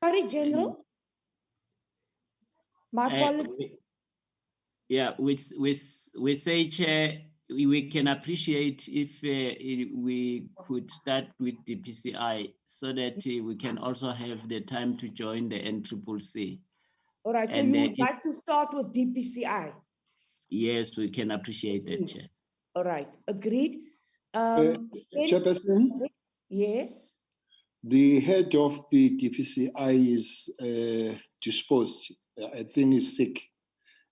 Sorry, General. My apologies. Yeah, we say, Chair, we can appreciate if we could start with the Dpci so that we can also have the time to join the NCCC. All right, so you would like to start with Dpci? Yes, we can appreciate that, Chair. All right, agreed. Chairperson? Yes? The head of the Dpci is disposed. I think he's sick.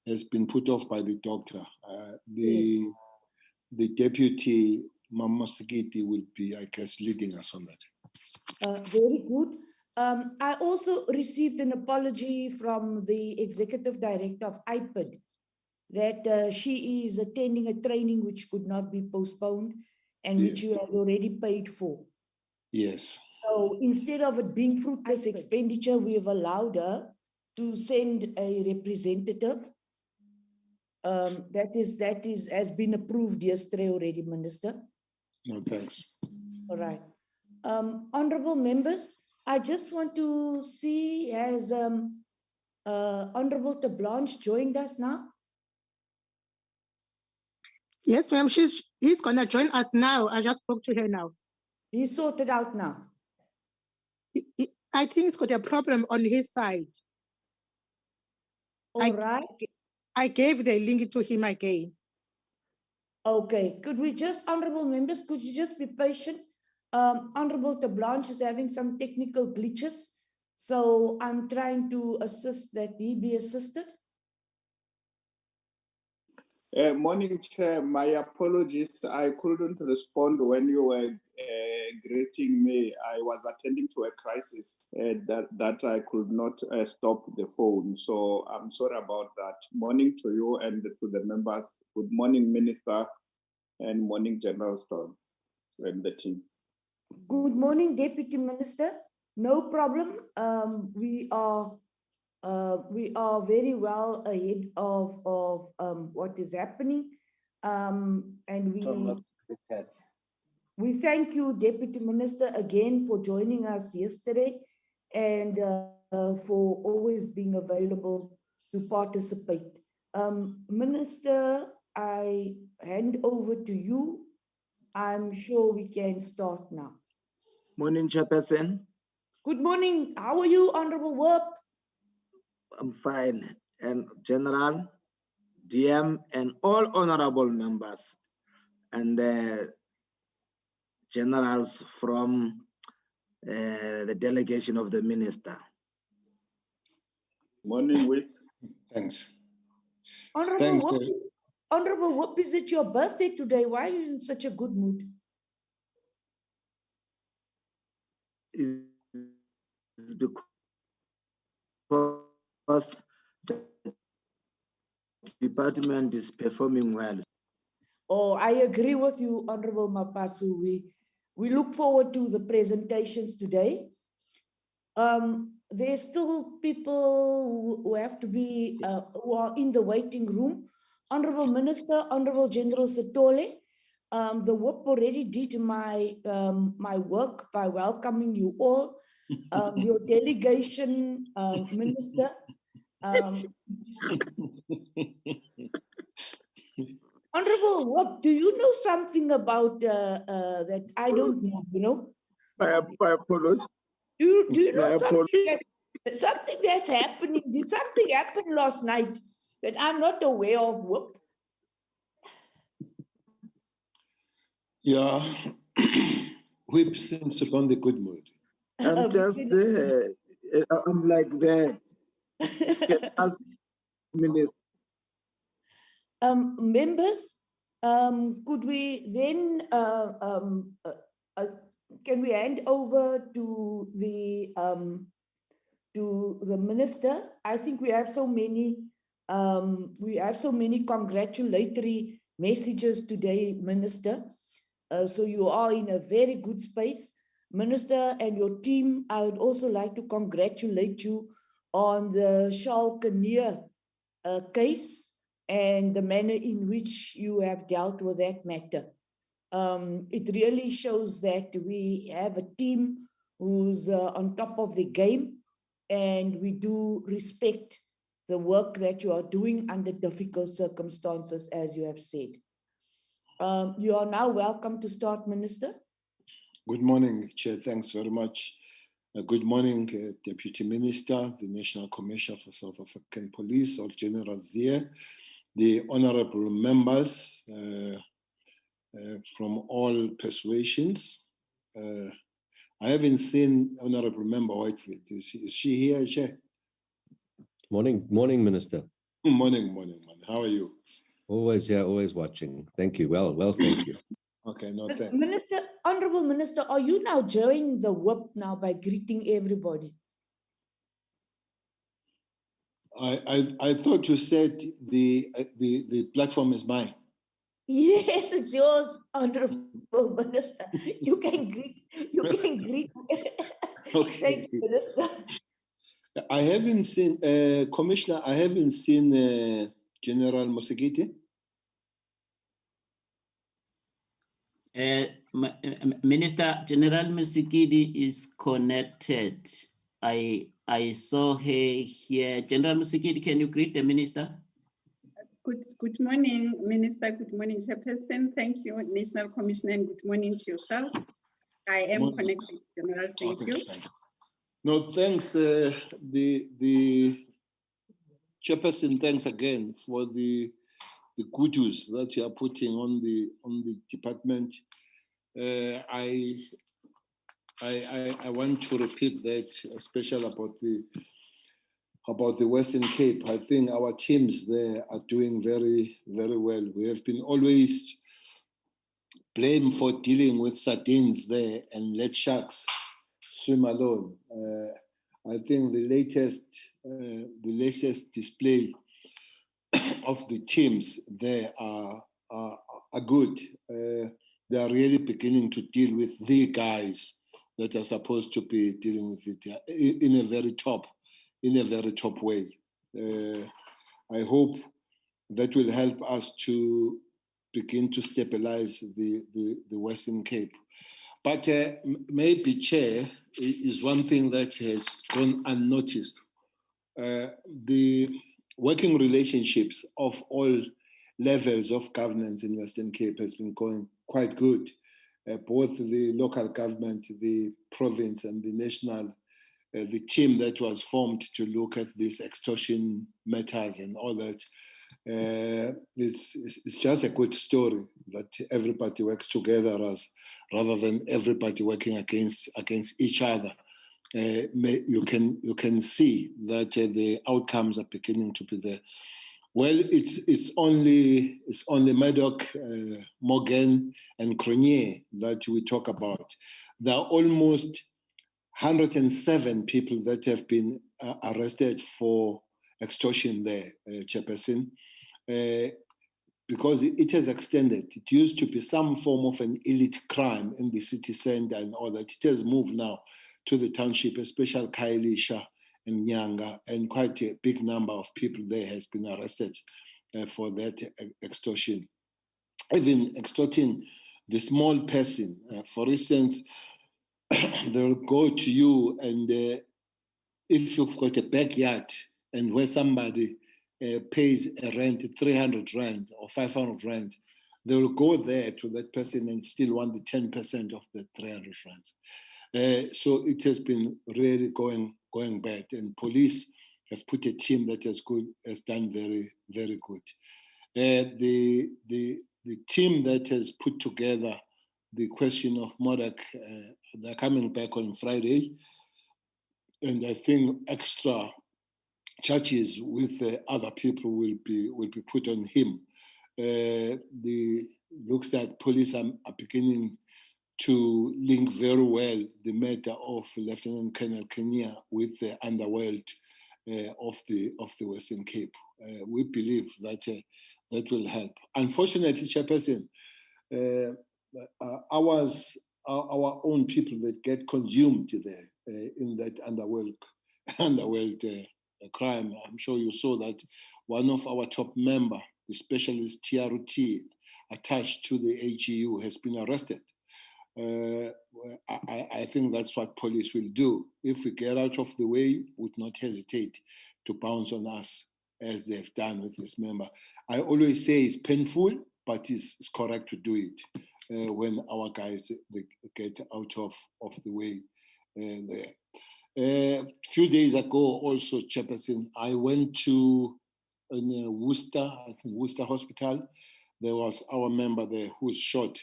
Has been put off by the doctor. The deputy, Mama Sigiti, will be, I guess, leading us on that. Very good. I also received an apology from the Executive Director of IPID that she is attending a training which could not be postponed and which you have already paid for. Yes. So instead of it being fruitless expenditure, we have allowed her to send a representative. That has been approved yesterday already, Minister. No, thanks. All right. Honorable members, I just want to see, has Honorable Blanche joined us now? Yes, ma'am. He's going to join us now. I just spoke to her now. He's sorted out now? I think he's got a problem on his side. All right. I gave the link to him again. Okay. Could we just, honorable members, could you just be patient? Honorable Blanche is having some technical glitches. So I'm trying to assist that he be assisted. Morning, Chair. My apologies. I couldn't respond when you were greeting me. I was attending to a crisis that I could not stop the phone. So I'm sorry about that. Morning to you and to the members. Good morning, Minister, and morning, General Stone and the team. Good morning, Deputy Minister. No problem. We are very well ahead of what is happening, and we thank you, Deputy Minister, again for joining us yesterday and for always being available to participate. Minister, I hand over to you. I'm sure we can start now. Morning, Chairperson. Good morning. How are you, Honorable Worp? I'm fine. And General, DM, and all honorable members and generals from the delegation of the minister. Morning, Wick. Thanks. Honorable Worp, is it your birthday today? Why are you in such a good mood? It's because the department is performing well. Oh, I agree with you, Honorable Mapatsu. We look forward to the presentations today. There's still people who have to be, who are in the waiting room. Honorable Minister, Honorable General Setole, the WIP already did my work by welcoming you all. Your delegation, Minister. Honorable WIP, do you know something about that I don't know, you know? My apologies. Do you know something that's happening? Did something happen last night that I'm not aware of, WIP? Yeah, Whip seems upon the good mood. I'm just I'm like that. Ask Minister. Members, could we then can we hand over to the minister? I think we have so many congratulatory messages today, Minister. So you are in a very good space. Minister and your team, I would also like to congratulate you on the Schalke case and the manner in which you have dealt with that matter. It really shows that we have a team who's on top of the game. and we do respect the work that you are doing under difficult circumstances, as you have said. You are now welcome to start, Minister. Good morning, Chair. Thanks very much. Good morning, Deputy Minister, the National Commissioner for South African Police, all generals here, the honorable members from all persuasions. I haven't seen Honorable Member Whitefield. Is she here, Chair? Morning, Minister. Morning. How are you? Always here, always watching. Thank you. Well, thank you. Okay, no thanks. Minister, Honorable Minister, are you now joining the whip now by greeting everybody? I thought you said the platform is mine. Yes, it's yours, Honorable Minister. You can greet. Okay. Thank you, Minister. I haven't seen, Commissioner, I haven't seen General Mosekiti. Minister General Musikidi is connected. I saw her here. General Musikidi, can you greet the minister? Good morning, Minister. Good morning, Chairperson. Thank you, National Commissioner, and good morning to yourself. I am connected, General. Thank you. Thanks. No, thanks. The Chairperson, thanks again for the good news that you are putting on the department. I want to repeat that, especially about the Western Cape. I think our teams there are doing very, very well. We have been always blamed for dealing with sardines there and let sharks swim alone. I think the latest display of the teams there are good. They are really beginning to deal with the guys that are supposed to be dealing with it in a very top way. I hope that will help us to begin to stabilize the Western Cape. But maybe, Chair, is one thing that has gone unnoticed. The working relationships of all levels of governance in Western Cape has been going quite good. Both the local government, the province, and the national, the team that was formed to look at these extortion matters and all that. It's just a good story that everybody works together rather than everybody working against each other. You can see that the outcomes are beginning to be there. Well, it's only Maddock, Morgan, and Cronier that we talk about. There are almost 107 people that have been arrested for extortion there, Chairperson, because it has extended. It used to be some form of an elite crime in the city center and all that. It has moved now to the township, especially Khayelitsha and Nyanga, and quite a big number of people there has been arrested for that extortion. Even extorting the small person. For instance, they'll go to you and if you've got a backyard and where somebody pays a rent, 300 rand or 500 rand, they will go there to that person and still want the 10% of the 300 rands. So it has been really going bad, and police have put a team that has done very, very good. The team that has put together the question of Modak, they're coming back on Friday, and I think extra charges with other people will be put on him. Looks like police are beginning to link very well the matter of Lieutenant Colonel Kenya with the underworld of the Western Cape. We believe that that will help. Unfortunately, Chairperson, our own people that get consumed there in that underworld crime. I'm sure you saw that one of our top member, the specialist TRT attached to the AGU, has been arrested. I think that's what police will do. If we get out of the way, would not hesitate to pounce on us as they've done with this member. I always say it's painful, but it's correct to do it when our guys they get out of the way there. A few days ago, also, Chairperson, I went to Worcester, I think Worcester Hospital. There was our member there who was shot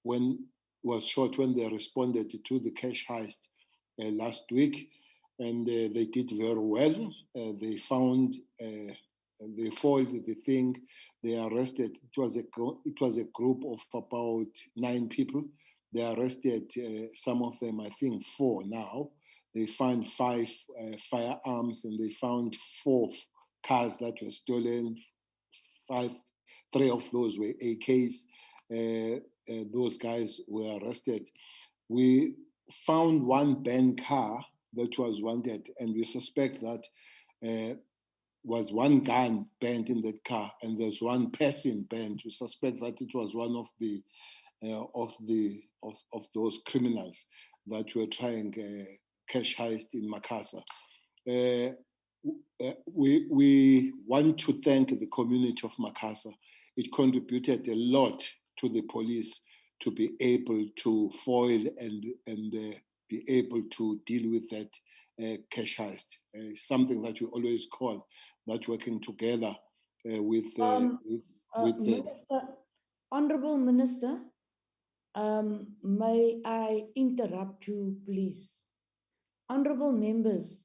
when they responded to the cash heist last week, and they did very well. They found, they foiled the thing. They arrested. It was a group of about 9 people. They arrested some of them, I think 4 now. They found 5 firearms, and they found 4 cars that were stolen. 3 of those were AKs. Those guys were arrested. We found 1 banned car that was wanted, and we suspect that was 1 gun banned in that car, and there's 1 person banned. We suspect that it was one of those criminals that were trying cash heist in Makassar. We want to thank the community of Makassar. It contributed a lot to the police to be able to foil and be able to deal with that cash heist. Something that we always call that working together with Minister, Honorable Minister, may I interrupt you, please? Honorable members,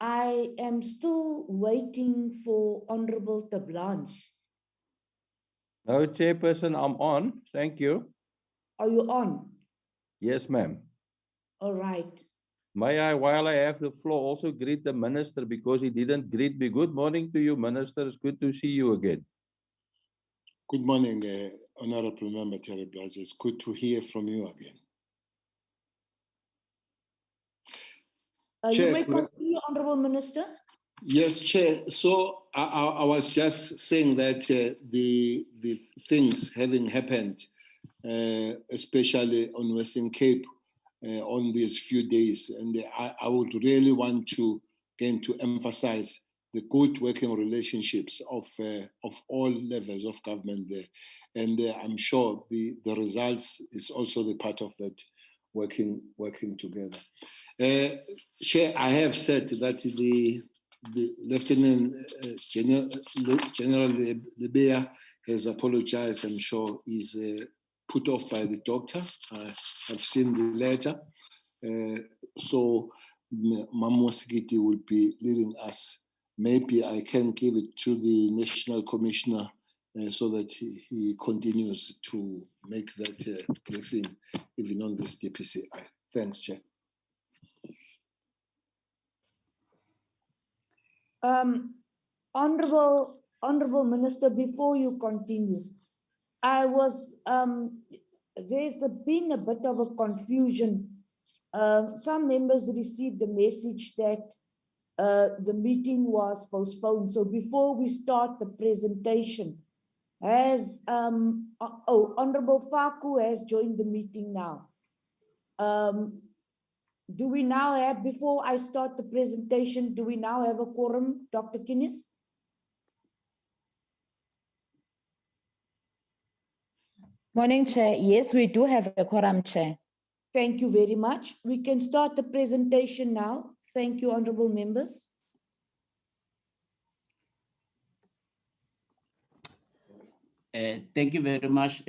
I am still waiting for Honorable Tablanche. No, Chairperson, I'm on. Thank you. Are you on? Yes, ma'am. All right. May I, while I have the floor, also greet the Minister because he didn't greet me. Good morning to you, Minister. It's good to see you again. Good morning, Honorable Member Terry Blanche. It's good to hear from you again. You may continue, Honorable Minister. Yes, Chair. So I was just saying that the things having happened, especially on Western Cape, on these few days, and I would really want to again to emphasize the good working relationships of all levels of government there, and I'm sure the results is also the part of that working together. Chair, I have said that the Lieutenant General Lebeya has apologized. I'm sure he's put off by the doctor. I've seen the letter. So Mamo Sikiti will be leading us. Maybe I can give it to the National Commissioner so that he continues to make that briefing, even on this Dpci. Thanks, Chair. Honorable Minister, before you continue, there's been a bit of a confusion. Some members received the message that the meeting was postponed. So before we start the presentation, Honorable Faku has joined the meeting now. Do we now have, before I start the presentation, do we now have a quorum, Dr. Kinnis? Morning, Chair. Yes, we do have a quorum, Chair. Thank you very much. We can start the presentation now. Thank you, honorable members. Thank you very much,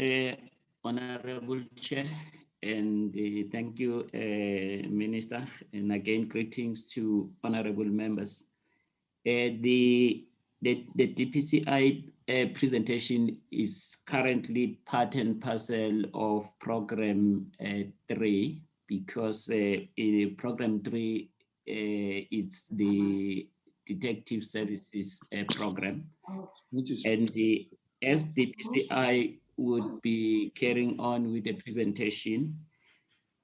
Honorable Chair, and thank you, Minister, and again, greetings to honorable members. The Dpci presentation is currently part and parcel of program 3, because in program 3, it's the detective services program, and the Dpci would be carrying on with the presentation.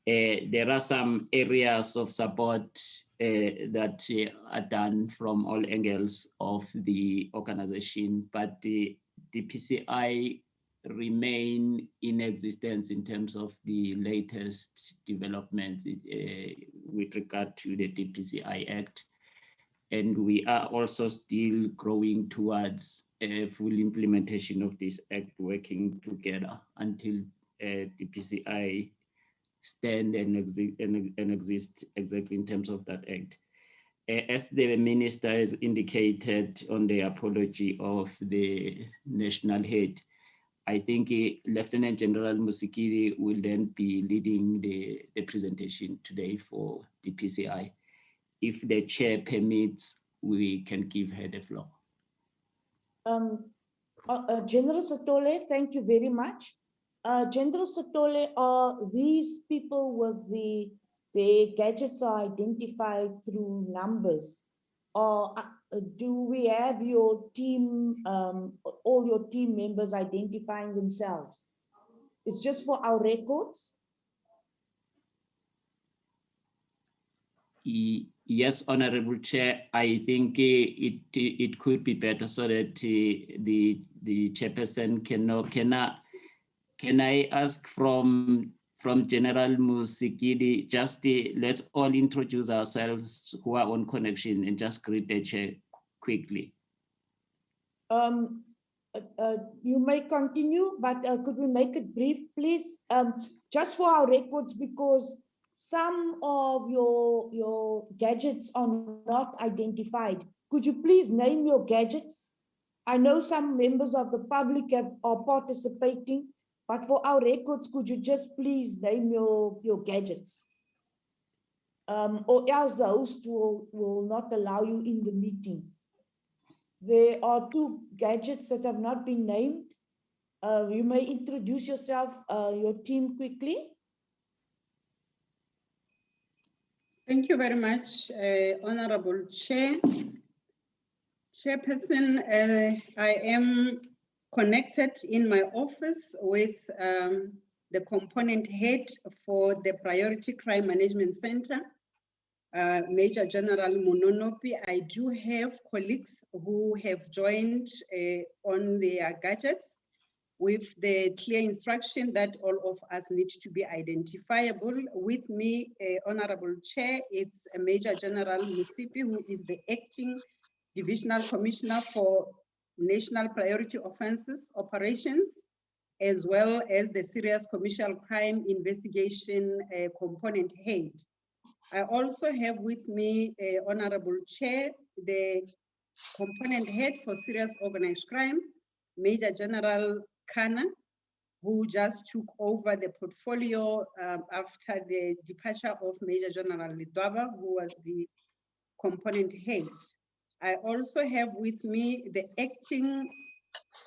There are some areas of support that are done from all angles of the organization, but the Dpci remain in existence in terms of the latest developments with regard to the DPCI Act. And we are also still growing towards a full implementation of this act, working together until DPCI stand and exist exactly in terms of that act. As the minister has indicated on the apology of the national head, I think Lieutenant General Musikiri will then be leading the presentation today for DPCI. If the chair permits, we can give her the floor. General Sotole, thank you very much. General Sotole, are these people with their gadgets are identified through numbers? Or do we have your team, all your team members identifying themselves? It's just for our records? Yes, Honorable Chair, I think it could be better so that the chairperson can I ask from General Musikidi, just let's all introduce ourselves who are on connection and just greet the chair quickly. You may continue, but could we make it brief, please? Just for our records, because some of your gadgets are not identified. Could you please name your gadgets? I know some members of the public are participating, but for our records, could you just please name your gadgets? Or else the host will not allow you in the meeting. There are 2 gadgets that have not been named. You may introduce yourself, your team quickly. Thank you very much, Honorable Chair. Chairperson, I am connected in my office with the component head for the Priority Crime Management Center, Major General Munonopi. I do have colleagues who have joined on their gadgets with the clear instruction that all of us need to be identifiable. With me, Honorable Chair, it's Major General Musipi, who is the acting Divisional Commissioner for National Priority Offenses Operations, as well as the Serious Commercial Crime Investigation Component Head. I also have with me, Honorable Chair, the Component Head for Serious Organized Crime, Major General Kana, who just took over the portfolio after the departure of Major General Lidwaba, who was the component head. I also have with me the acting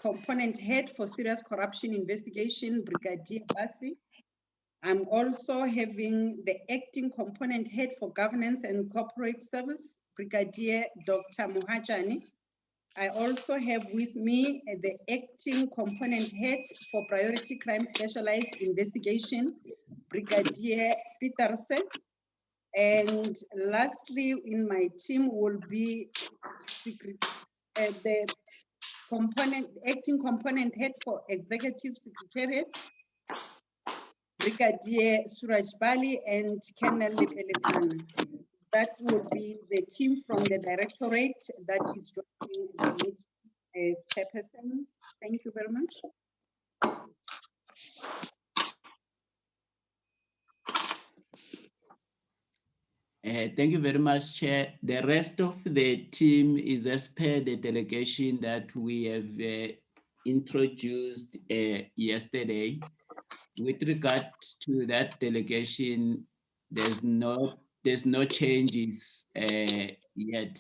component head for serious corruption investigation, Brigadier Basi. I'm also having the acting component head for governance and corporate service, Brigadier Dr. Muhajani. I also have with me the acting component head for priority crime specialized investigation, Brigadier Petersen. And lastly, in my team will be the acting component head for executive secretariat, Brigadier Suraj Bali and Colonel Lepelisana. That will be the team from the Directorate that is joining the meeting, Chairperson. Thank you very much. Thank you very much, Chair. The rest of the team is as per the delegation that we have introduced yesterday. With regard to that delegation, there's no changes yet,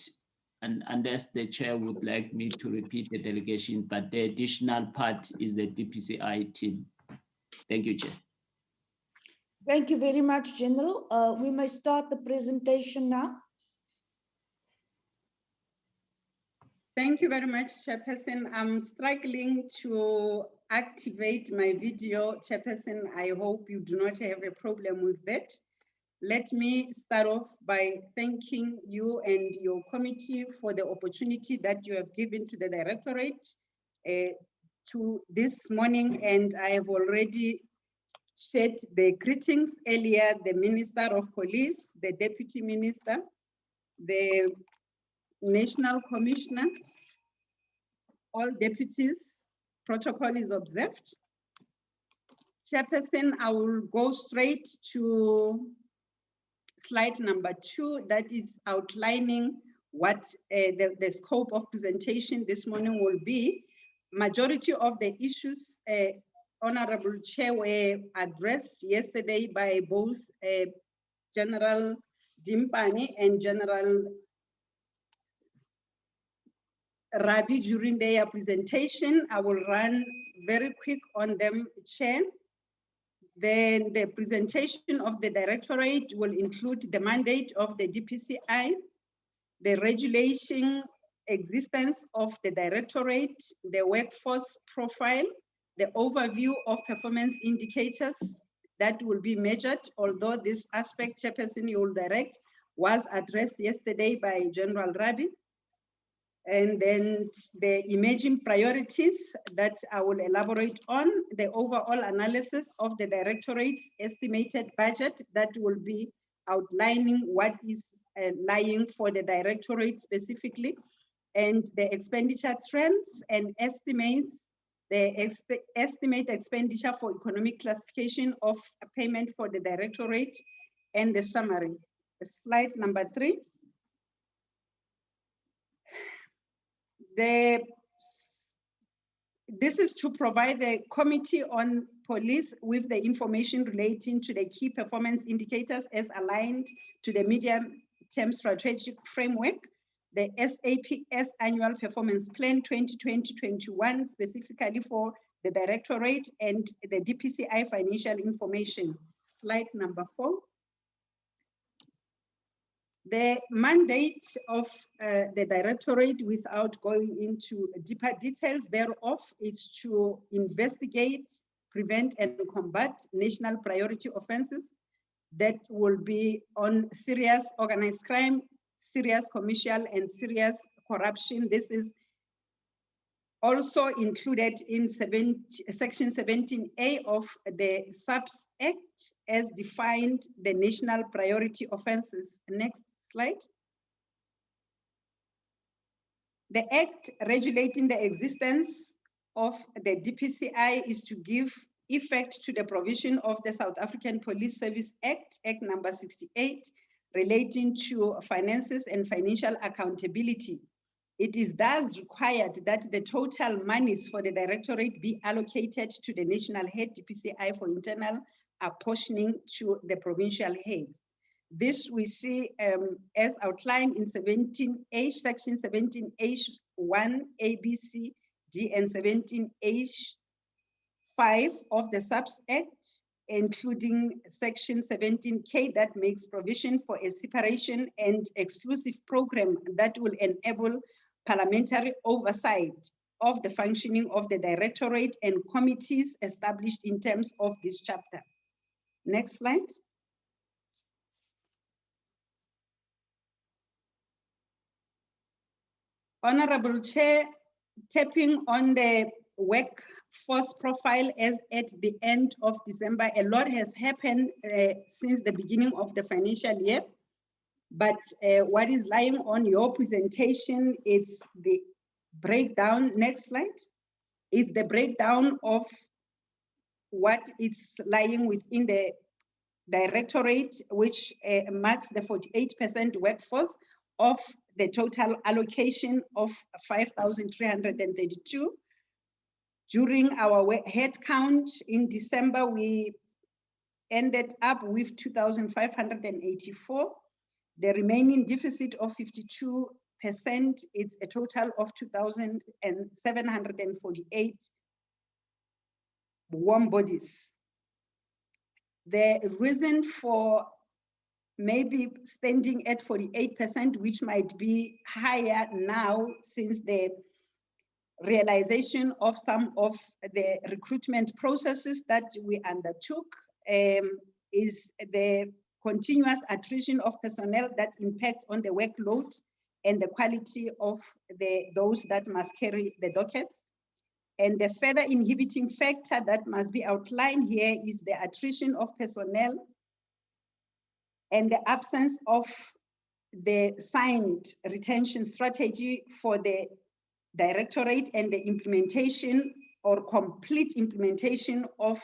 and unless the chair would like me to repeat the delegation, but the additional part is the DPCI team. Thank you, Chair. Thank you very much, General. We may start the presentation now. Thank you very much, Chairperson. I'm struggling to activate my video, Chairperson. I hope you do not have a problem with that. Let me start off by thanking you and your committee for the opportunity that you have given to the Directorate to this morning, and I have already shared the greetings earlier, the Minister of Police, the Deputy Minister, the National Commissioner, all deputies, protocol is observed. Chairperson, I will go straight to slide number 2, that is outlining what the scope of presentation this morning will be. Majority of the issues, Honorable Chair, were addressed yesterday by both General Dimpane and General Rabi during their presentation. I will run very quick on them, Chair. Then the presentation of the Directorate will include the mandate of the Dpci, the regulation existence of the Directorate, the workforce profile, the overview of performance indicators that will be measured, although this aspect, Chairperson, you will direct, was addressed yesterday by General Rabi. And then the emerging priorities that I will elaborate on, the overall analysis of the Directorate's estimated budget that will be outlining what is lying for the Directorate specifically, and the expenditure trends and estimates, the estimate expenditure for economic classification of payment for the Directorate, and the summary. Slide number 3. This is to provide the Committee on Police with the information relating to the key performance indicators as aligned to the medium-term strategic framework, the SAPS Annual Performance Plan 2020-21, specifically for the Directorate, and the Dpci financial information. Slide number 4. The mandate of the Directorate, without going into deeper details thereof, is to investigate, prevent, and combat national priority offenses that will be on serious organized crime, serious commercial, and serious corruption. This is also included in Section 17A of the SAPS Act as defined the national priority offenses. Next slide. The Act regulating the existence of the Dpci is to give effect to the provision of the South African Police Service Act, Act number 68, relating to finances and financial accountability. It is thus required that the total monies for the Directorate be allocated to the national head Dpci for internal apportioning to the provincial heads. This we see as outlined in 17H, Section 17H1, A, B, C, D, and 17H5 of the SAPS Act, including Section 17K that makes provision for a separation and exclusive program that will enable parliamentary oversight of the functioning of the Directorate and committees established in terms of this chapter. Next slide. Honorable Chair, tapping on the workforce profile as at the end of December, a lot has happened since the beginning of the financial year. But what is lying on your presentation is the breakdown. Next slide. Is the breakdown of what is lying within the Directorate, which marks the 48% workforce of the total allocation of 5,332. During our head count in December, we ended up with 2,584. The remaining deficit of 52% is a total of 2,748 warm bodies. The reason for maybe standing at 48%, which might be higher now since the realization of some of the recruitment processes that we undertook, is the continuous attrition of personnel that impacts on the workload and the quality of those that must carry the dockets. And the further inhibiting factor that must be outlined here is the attrition of personnel and the absence of the signed retention strategy for the Directorate and the implementation or complete implementation of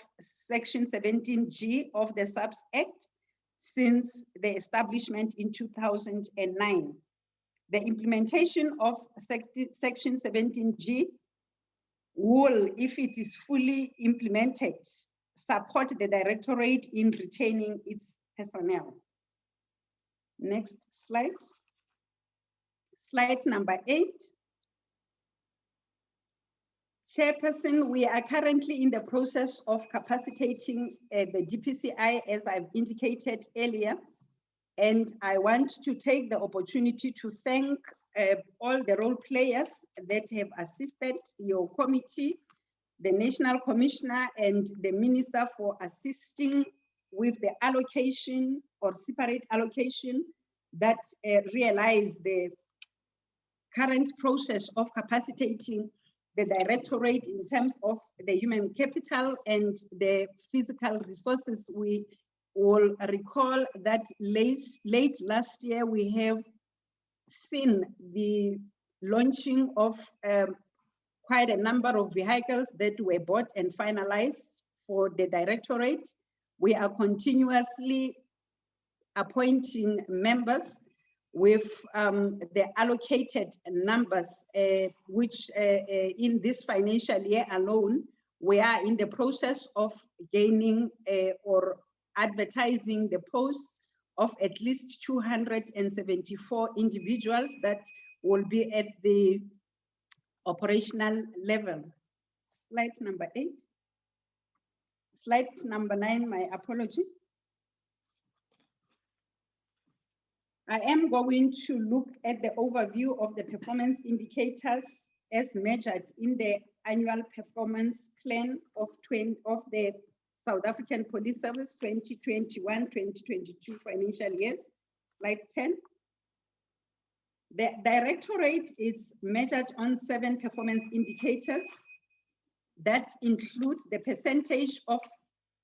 Section 17G of the SAPS Act since the establishment in 2009. The implementation of Section 17G will, if it is fully implemented, support the Directorate in retaining its personnel. Next slide. Slide number 8. Chairperson, we are currently in the process of capacitating the Dpci, as I've indicated earlier. And I want to take the opportunity to thank all the role players that have assisted your committee, the National Commissioner and the Minister for assisting with the allocation or separate allocation that realize the current process of capacitating the Directorate in terms of the human capital and the physical resources. We will recall that late last year, we have seen the launching of quite a number of vehicles that were bought and finalized for the Directorate. We are continuously appointing members with the allocated numbers, which in this financial year alone, we are in the process of gaining or advertising the posts of at least 274 individuals that will be at the operational level. Slide number 8. Slide number 9, my apology. I am going to look at the overview of the performance indicators as measured in the annual performance plan of the South African Police Service 2021-2022 financial years. Slide 10. The Directorate is measured on 7 performance indicators that include the percentage of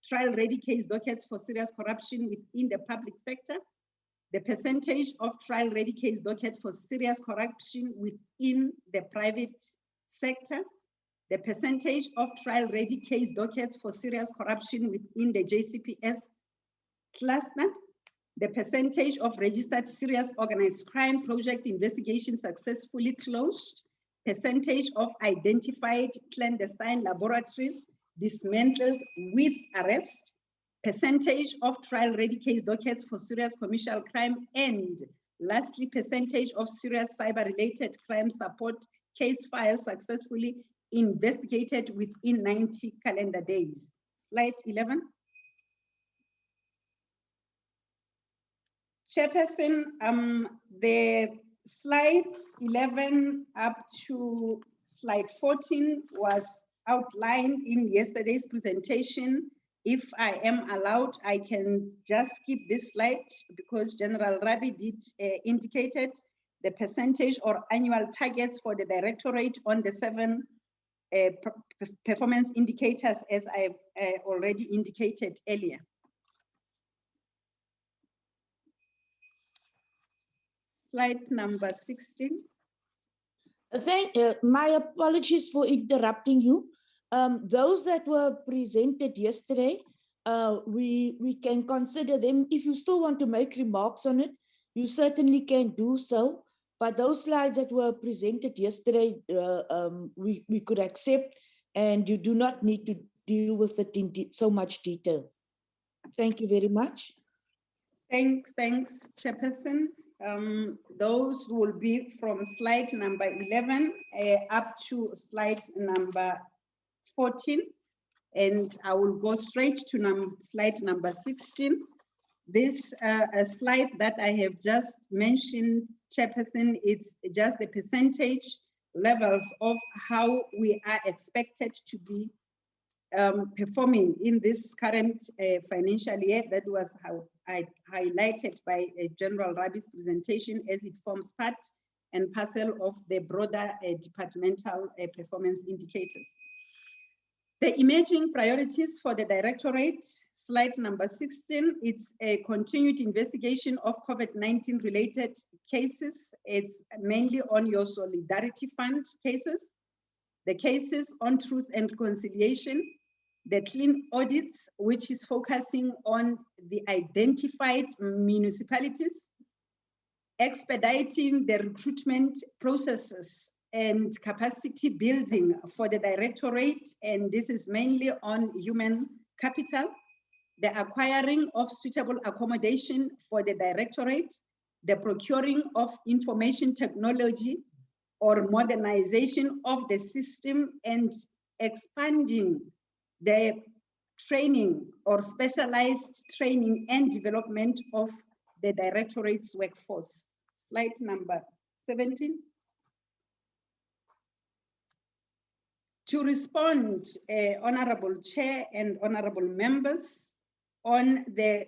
trial-ready case dockets for serious corruption within the public sector, the percentage of trial-ready case docket for serious corruption within the private sector, the percentage of trial-ready case dockets for serious corruption within the JCPS cluster, the percentage of registered serious organized crime project investigation successfully closed, percentage of identified clandestine laboratories dismantled with arrest, percentage of trial-ready case dockets for serious commercial crime, and lastly, percentage of serious cyber-related crime support case files successfully investigated within 90 calendar days. Slide 11. Chairperson, the slide 11 up to slide 14 was outlined in yesterday's presentation. If I am allowed, I can just skip this slide because General Rabi did indicated the percentage or annual targets for the Directorate on the 7 performance indicators, as I've already indicated earlier. Slide number 16. My apologies for interrupting you. Those that were presented yesterday, we can consider them. If you still want to make remarks on it, you certainly can do so. But those slides that were presented yesterday, we could accept, and you do not need to deal with it in so much detail. Thank you very much. Thanks, Chairperson. Those will be from slide number 11 up to slide number 14, and I will go straight to slide number 16. This slide that I have just mentioned, Chairperson, it's just the percentage levels of how we are expected to be performing in this current financial year. That was how I highlighted by General Rabi's presentation, as it forms part and parcel of the broader departmental performance indicators. The emerging priorities for the Directorate, slide number 16, it's a continued investigation of COVID-19 related cases. It's mainly on your Solidarity Fund cases, the cases on truth and reconciliation, the clean audits, which is focusing on the identified municipalities, expediting the recruitment processes and capacity building for the Directorate, and this is mainly on human capital, the acquiring of suitable accommodation for the Directorate, the procuring of information technology or modernization of the system, and expanding the training or specialized training and development of the Directorate's workforce. Slide number 17. To respond, Honorable Chair and Honorable Members, on the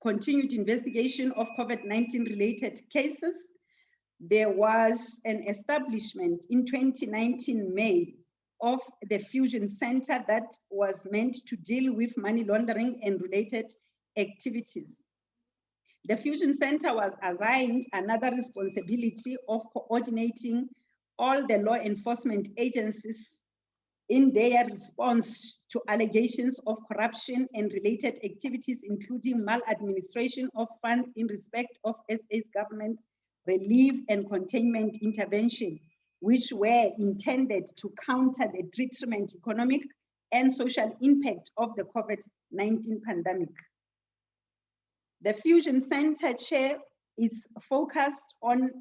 continued investigation of COVID-19 related cases, there was an establishment in 2019 May of the Fusion Center that was meant to deal with money laundering and related activities. The Fusion Center was assigned another responsibility of coordinating all the law enforcement agencies in their response to allegations of corruption and related activities, including maladministration of funds in respect of SA's government's relief and containment intervention, which were intended to counter the detrimental economic and social impact of the COVID-19 pandemic. The Fusion Center Chair is focused on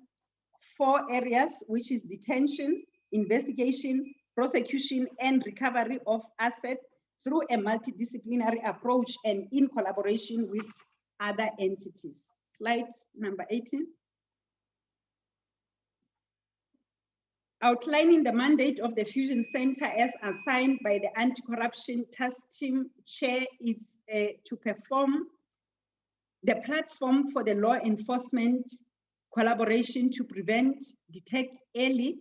4 areas, which is detention, investigation, prosecution, and recovery of assets through a multidisciplinary approach and in collaboration with other entities. Slide number 18. Outlining the mandate of the Fusion Center as assigned by the Anti-Corruption Task Team, Chair is to perform the platform for the law enforcement collaboration to prevent, detect early,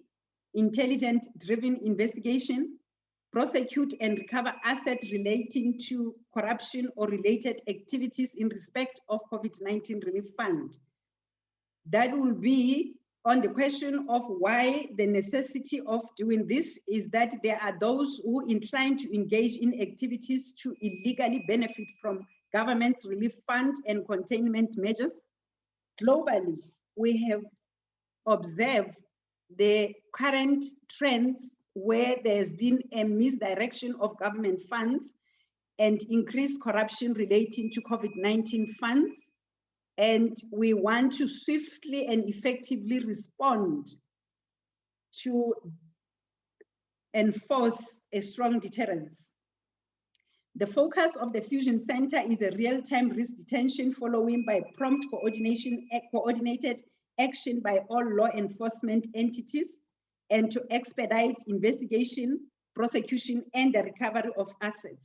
intelligent-driven investigation, prosecute and recover assets relating to corruption or related activities in respect of COVID-19 relief fund. That will be on the question of why the necessity of doing this is that there are those who incline to engage in activities to illegally benefit from government's relief fund and containment measures. Globally, we have observed the current trends where there's been a misdirection of government funds and increased corruption relating to COVID-19 funds. And we want to swiftly and effectively respond to enforce a strong deterrence. The focus of the Fusion Center is a real-time risk detention following by prompt coordinated action by all law enforcement entities, and to expedite investigation, prosecution, and the recovery of assets.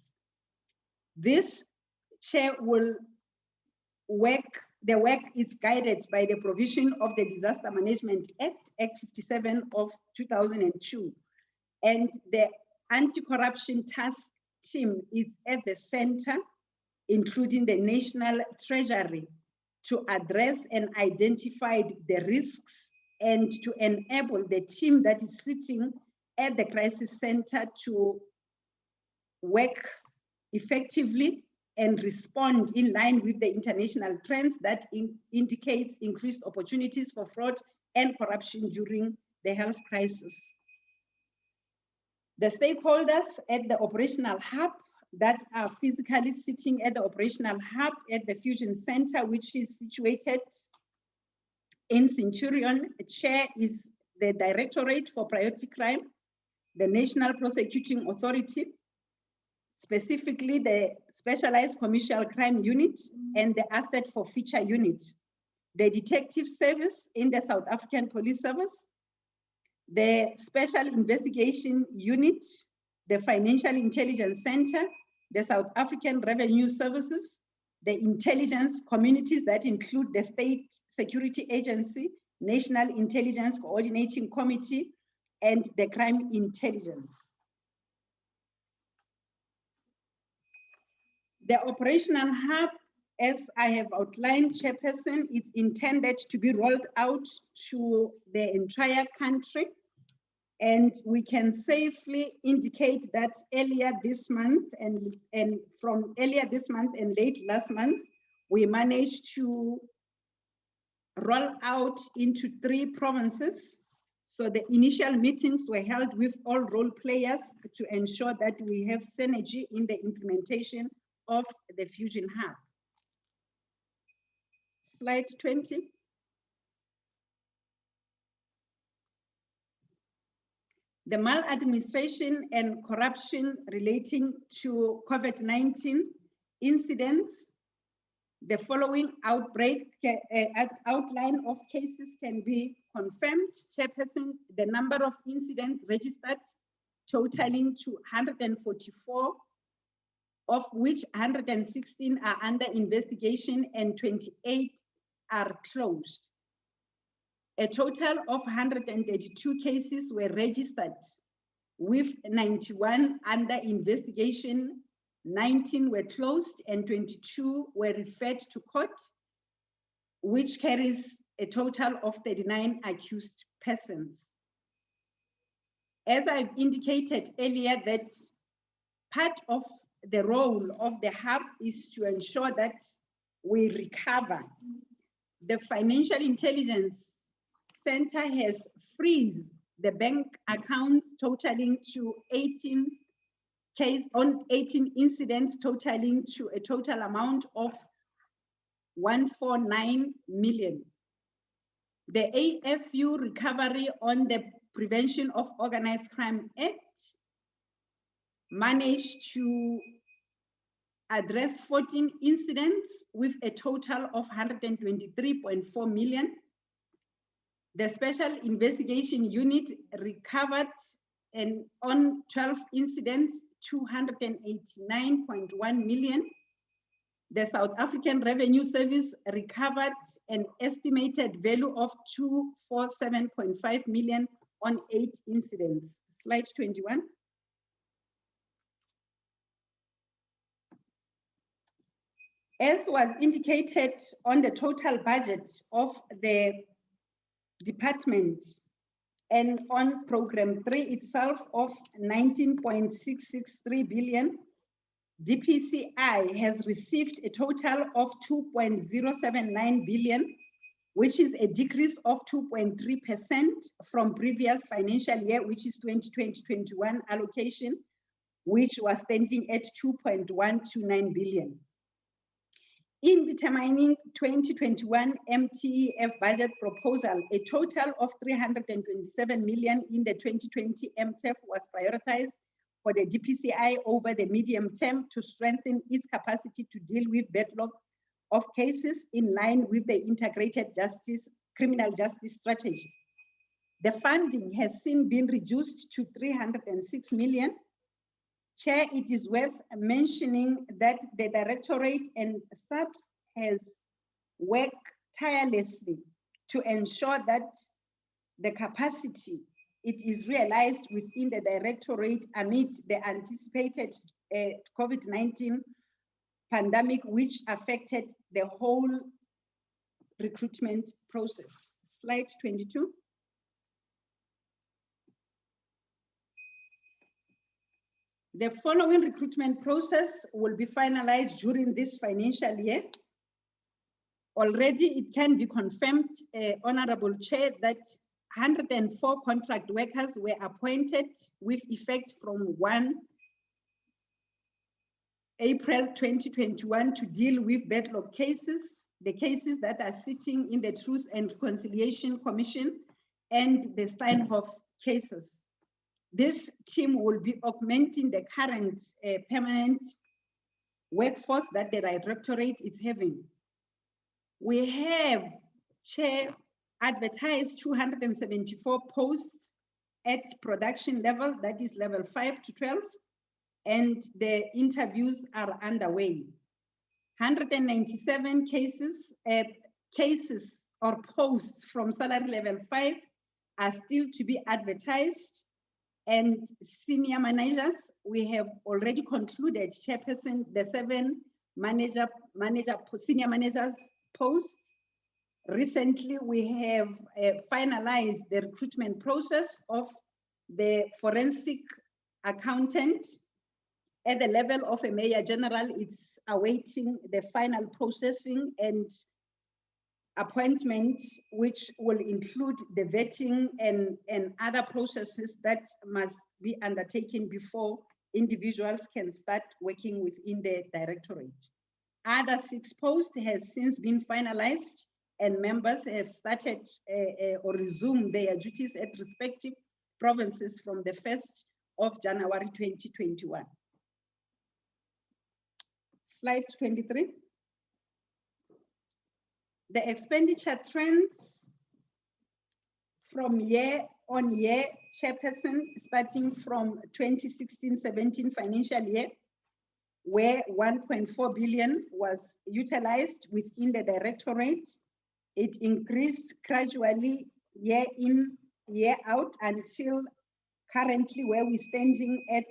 This Chair will the work is guided by the provision of the Disaster Management Act, Act 57 of 2002, and the Anti-Corruption Task Team is at the center, including the National Treasury, to address and identify the risks and to enable the team that is sitting at the crisis center to work effectively and respond in line with the international trends that indicates increased opportunities for fraud and corruption during the health crisis. The stakeholders at the operational hub that are physically sitting at the operational hub at the Fusion Center, which is situated in Centurion. Chair is the Directorate for Priority Crime, the National Prosecuting Authority, specifically the Specialized Commercial Crime Unit and the Asset Forfeiture Unit, the Detective Service in the South African Police Service, the Special Investigation Unit, the Financial Intelligence Center, the South African Revenue Services, the intelligence communities that include the State Security Agency, National Intelligence Coordinating Committee, and the Crime Intelligence. The operational hub, as I have outlined, Chairperson, is intended to be rolled out to the entire country. And we can safely indicate that earlier this month and from earlier this month and late last month, we managed to roll out into 3 provinces. So the initial meetings were held with all role players to ensure that we have synergy in the implementation of the Fusion Hub. Slide 20. The maladministration and corruption relating to COVID-19 incidents, the following outline of cases can be confirmed. Chairperson, the number of incidents registered totaling to 144, of which 116 are under investigation and 28 are closed. A total of 132 cases were registered, with 91 under investigation, 19 were closed, and 22 were referred to court, which carries a total of 39 accused persons. As I've indicated earlier, that part of the role of the hub is to ensure that we recover. The Financial Intelligence Center has freezed the bank accounts totaling to 18 incidents totaling to a total amount of 149 million. The AFU recovery on the Prevention of Organized Crime Act managed to address 14 incidents with a total of 123.4 million. The Special Investigation Unit recovered on 12 incidents, 289.1 million. The South African Revenue Service recovered an estimated value of 247.5 million on 8 incidents. Slide 21. As was indicated on the total budget of the department and on program 3 itself of 19.663 billion, Dpci has received a total of 2.079 billion, which is a decrease of 2.3% from previous financial year, which is 2020-21 allocation, which was standing at 2.129 billion. In determining 2021 MTF budget proposal, a total of 327 million in the 2020 MTF was prioritized for the Dpci over the medium term to strengthen its capacity to deal with backlog of cases in line with the integrated criminal justice strategy. The funding has since been reduced to 306 million. Chair, it is worth mentioning that the Directorate and SAPS has worked tirelessly to ensure that the capacity it is realized within the Directorate amid the anticipated COVID-19 pandemic, which affected the whole recruitment process. Slide 22. The following recruitment process will be finalized during this financial year. Already it can be confirmed, Honorable Chair, that 104 contract workers were appointed with effect from 1 April 2021 to deal with backlog cases, the cases that are sitting in the Truth and Reconciliation Commission and the Steinhoff cases. This team will be augmenting the current permanent workforce that the Directorate is having. We have, Chair, advertised 274 posts at production level, that is level 5 to 12, and the interviews are underway. 197 cases or posts from salary level 5 are still to be advertised. And senior managers, we have already concluded, Chairperson, the 7 senior managers posts. Recently, we have finalized the recruitment process of the forensic accountant at the level of a Major General. It's awaiting the final processing and appointment, which will include the vetting and other processes that must be undertaken before individuals can start working within the Directorate. Other 6 posts have since been finalized, and members have started or resumed their duties at respective provinces from the 1st of January 2021. Slide 23. The expenditure trends from year-on-year, Chairperson, starting from 2016-17 financial year, where 1.4 billion was utilized within the Directorate. It increased gradually year in, year out until currently where we're standing at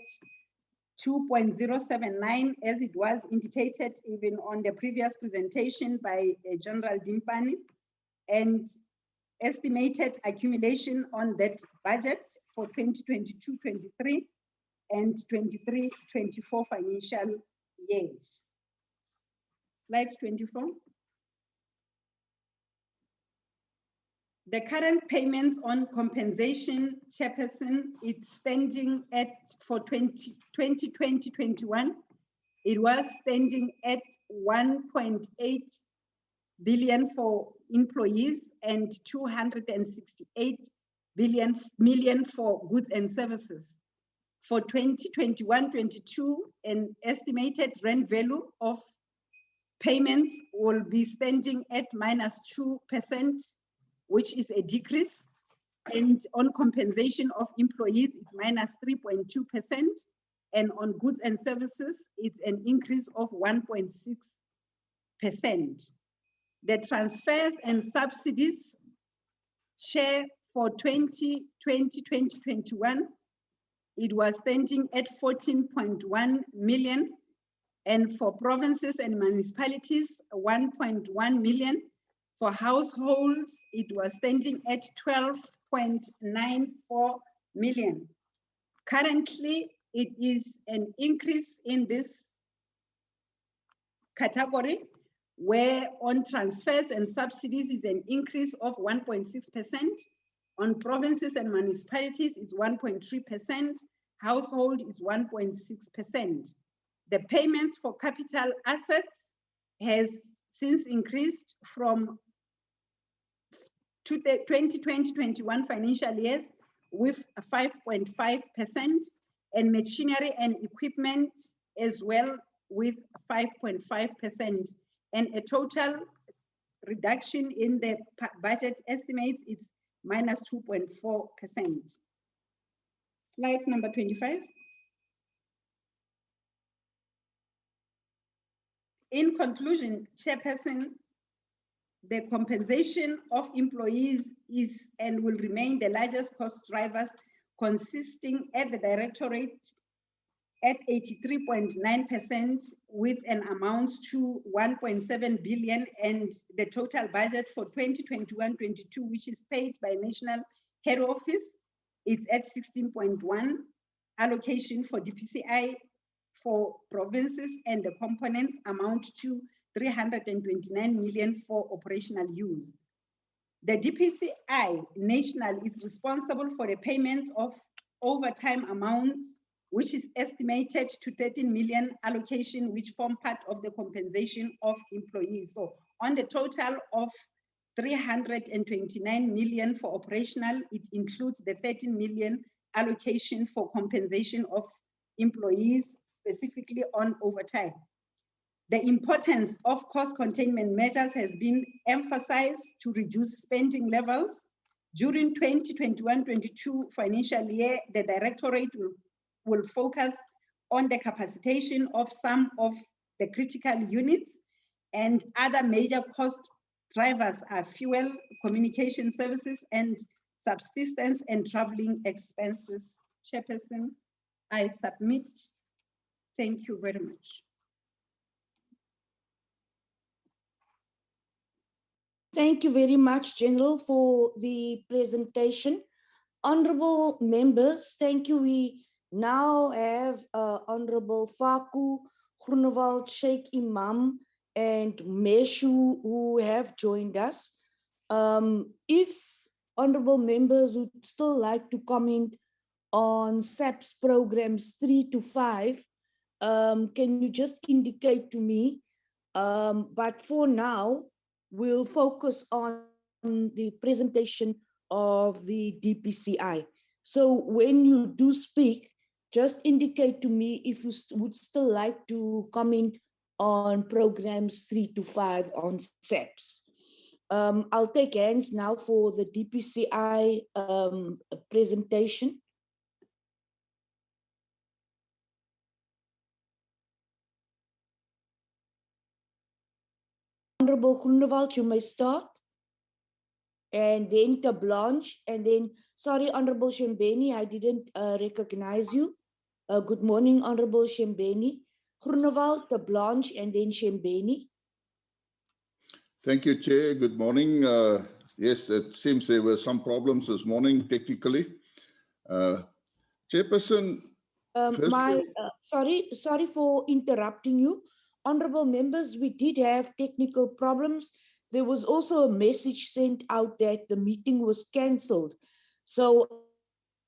2.079, as it was indicated even on the previous presentation by General Dimpani, and estimated accumulation on that budget for 2022-23 and 23-24 financial years. Slide 24. The current payments on compensation, Chairperson, it's standing at, for 2020-21, it was standing at 1.8 billion for employees and 268 million for goods and services. For 2021-22, an estimated rent value of payments will be standing at -2%, which is a decrease. And on compensation of employees, it's -3.2%. And on goods and services, it's an increase of 1.6%. The transfers and subsidies share for 2020-2021, it was standing at 14.1 million. And for provinces and municipalities, 1.1 million. For households, it was standing at 12.94 million. Currently, it is an increase in this category, where on transfers and subsidies is an increase of 1.6%. On provinces and municipalities, it's 1.3%. Household is 1.6%. The payments for capital assets has since increased from 2020-21 financial years with 5.5%, and machinery and equipment as well with 5.5%, and a total reduction in the budget estimates is -2.4%. Slide number 25. In conclusion, Chairperson, the compensation of employees is and will remain the largest cost drivers, consisting at the Directorate at 83.9%, with an amount to 1.7 billion, and the total budget for 2021-22, which is paid by National Head Office, it's at 16.1. Allocation for Dpci for provinces and the components amount to 329 million for operational use. The Dpci national is responsible for the payment of overtime amounts, which is estimated to 13 million allocation, which form part of the compensation of employees. So on the total of 329 million for operational, it includes the 13 million allocation for compensation of employees, specifically on overtime. The importance of cost containment measures has been emphasized to reduce spending levels. During 2021-22 financial year, the Directorate will focus on the capacitation of some of the critical units, and other major cost drivers are fuel, communication services, and subsistence and traveling expenses. Chairperson, I submit. Thank you very much. Thank you very much, General, for the presentation. Honorable members, thank you. We now have Honorable Faku, Groenewald, Sheikh Imam, and Meshu who have joined us. If honorable members would still like to comment on SAPS programs 3 to 5, can you just indicate to me? But for now, we'll focus on the presentation of the DPCI. So when you do speak, just indicate to me if you would still like to comment on programs 3 to 5 on SAPS. I'll take hands now for the DPCI presentation. Honorable Groenewald, you may start. And then Blanche, and then, sorry, Honorable Shembeni, I didn't recognize you. Good morning, Honorable Shembeni. Groenewald, Blanche, and then Shembeni. Thank you, Chair. Good morning. Yes, it seems there were some problems this morning, technically. Chairperson, sorry for interrupting you. Honorable members, we did have technical problems. There was also a message sent out that the meeting was cancelled. So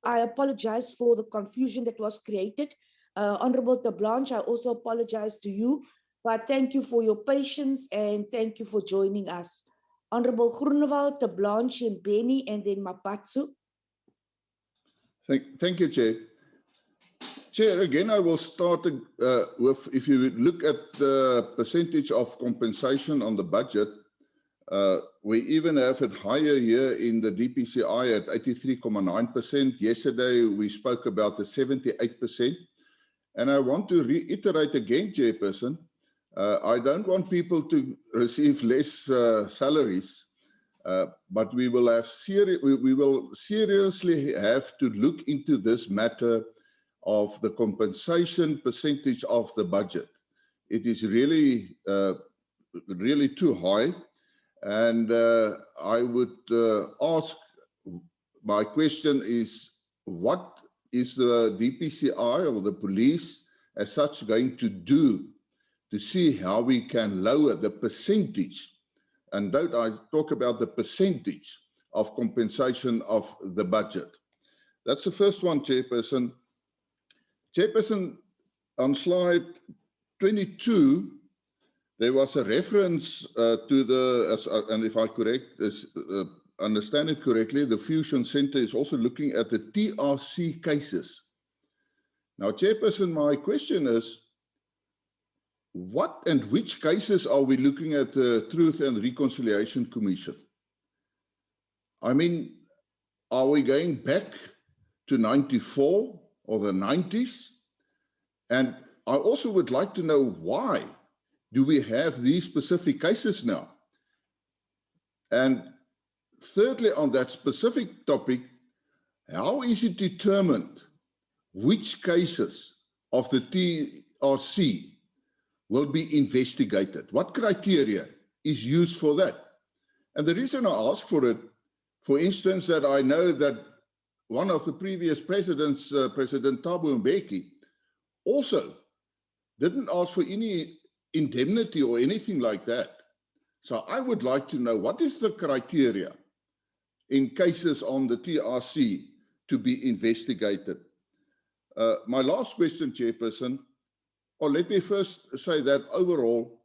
I apologize for the confusion that was created. Honorable Blanche, I also apologize to you, but thank you for your patience and thank you for joining us. Honorable Groenewald, Blanche, and Benny, and then Mapatsu. Thank you, Chair. Chair, again, I will start with, if you look at the percentage of compensation on the budget, we even have it higher here in the DPCI at 83.9%. Yesterday, we spoke about the 78%. And I want to reiterate again, Chairperson, I don't want people to receive less salaries, but we will seriously have to look into this matter of the compensation percentage of the budget. It is really, really too high. And I would ask, my question is, what is the DPCI or the police as such going to do to see how we can lower the percentage? And don't I talk about the percentage of compensation of the budget? That's the first one, Chairperson. Chairperson, on slide 22, there was a reference to the, and if I understand it correctly, the Fusion Center is also looking at the TRC cases. Now, Chairperson, my question is, what and which cases are we looking at the Truth and Reconciliation Commission? I mean, are we going back to 94 or the 90s? And I also would like to know, why do we have these specific cases now? And thirdly, on that specific topic, how is it determined which cases of the TRC will be investigated? What criteria is used for that? And the reason I ask for it, for instance, that I know that one of the previous presidents, President Thabo Mbeki, also didn't ask for any indemnity or anything like that. So I would like to know, what is the criteria in cases on the TRC to be investigated? My last question, Chairperson, or let me first say that overall,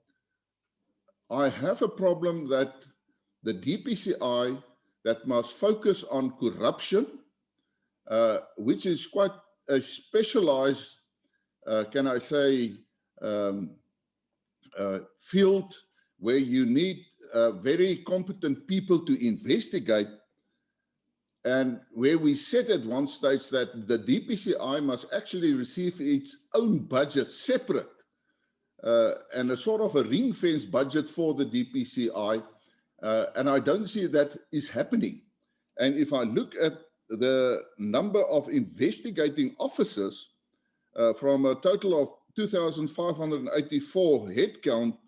I have a problem that the DPCI that must focus on corruption, which is quite a specialized, can I say, field where you need very competent people to investigate, and where we said at one stage that the DPCI must actually receive its own budget separate, and a sort of a ring-fence budget for the DPCI, and I don't see that is happening. And if I look at the number of investigating officers from a total of 2,584 headcount,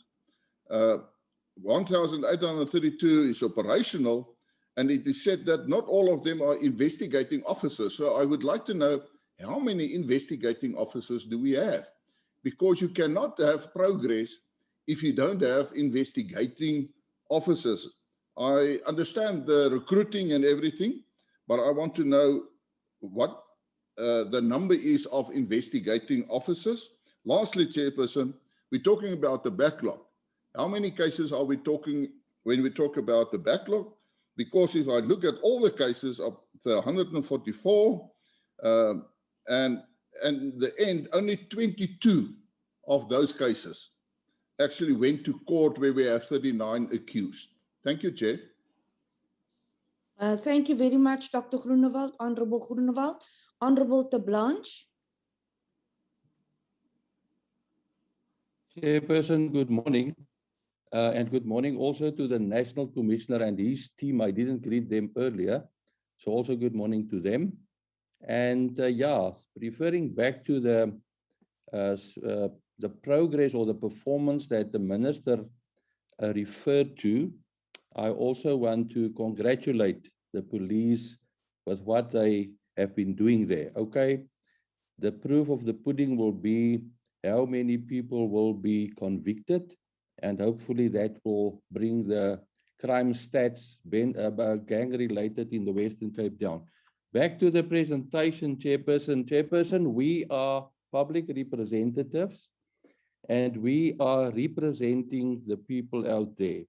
1,832 is operational, and it is said that not all of them are investigating officers. So I would like to know, how many investigating officers do we have? Because you cannot have progress if you don't have investigating officers. I understand the recruiting and everything, but I want to know what the number is of investigating officers. Lastly, Chairperson, we're talking about the backlog. How many cases are we talking when we talk about the backlog? Because if I look at all the cases of the 144, and the end, only 22 of those cases actually went to court, where we have 39 accused. Thank you, Chair. Thank you very much, Dr. Groenewald, Honorable Groenewald. Honorable de Blanche. Chairperson, good morning. And good morning also to the National Commissioner and his team. I didn't greet them earlier, so also good morning to them. And yeah, referring back to the progress or the performance that the Minister referred to, I also want to congratulate the police with what they have been doing there. Okay, the proof of the pudding will be how many people will be convicted, and hopefully that will bring the crime stats gang-related in the Western Cape down. Back to the presentation, Chairperson, we are public representatives, and we are representing the people out there.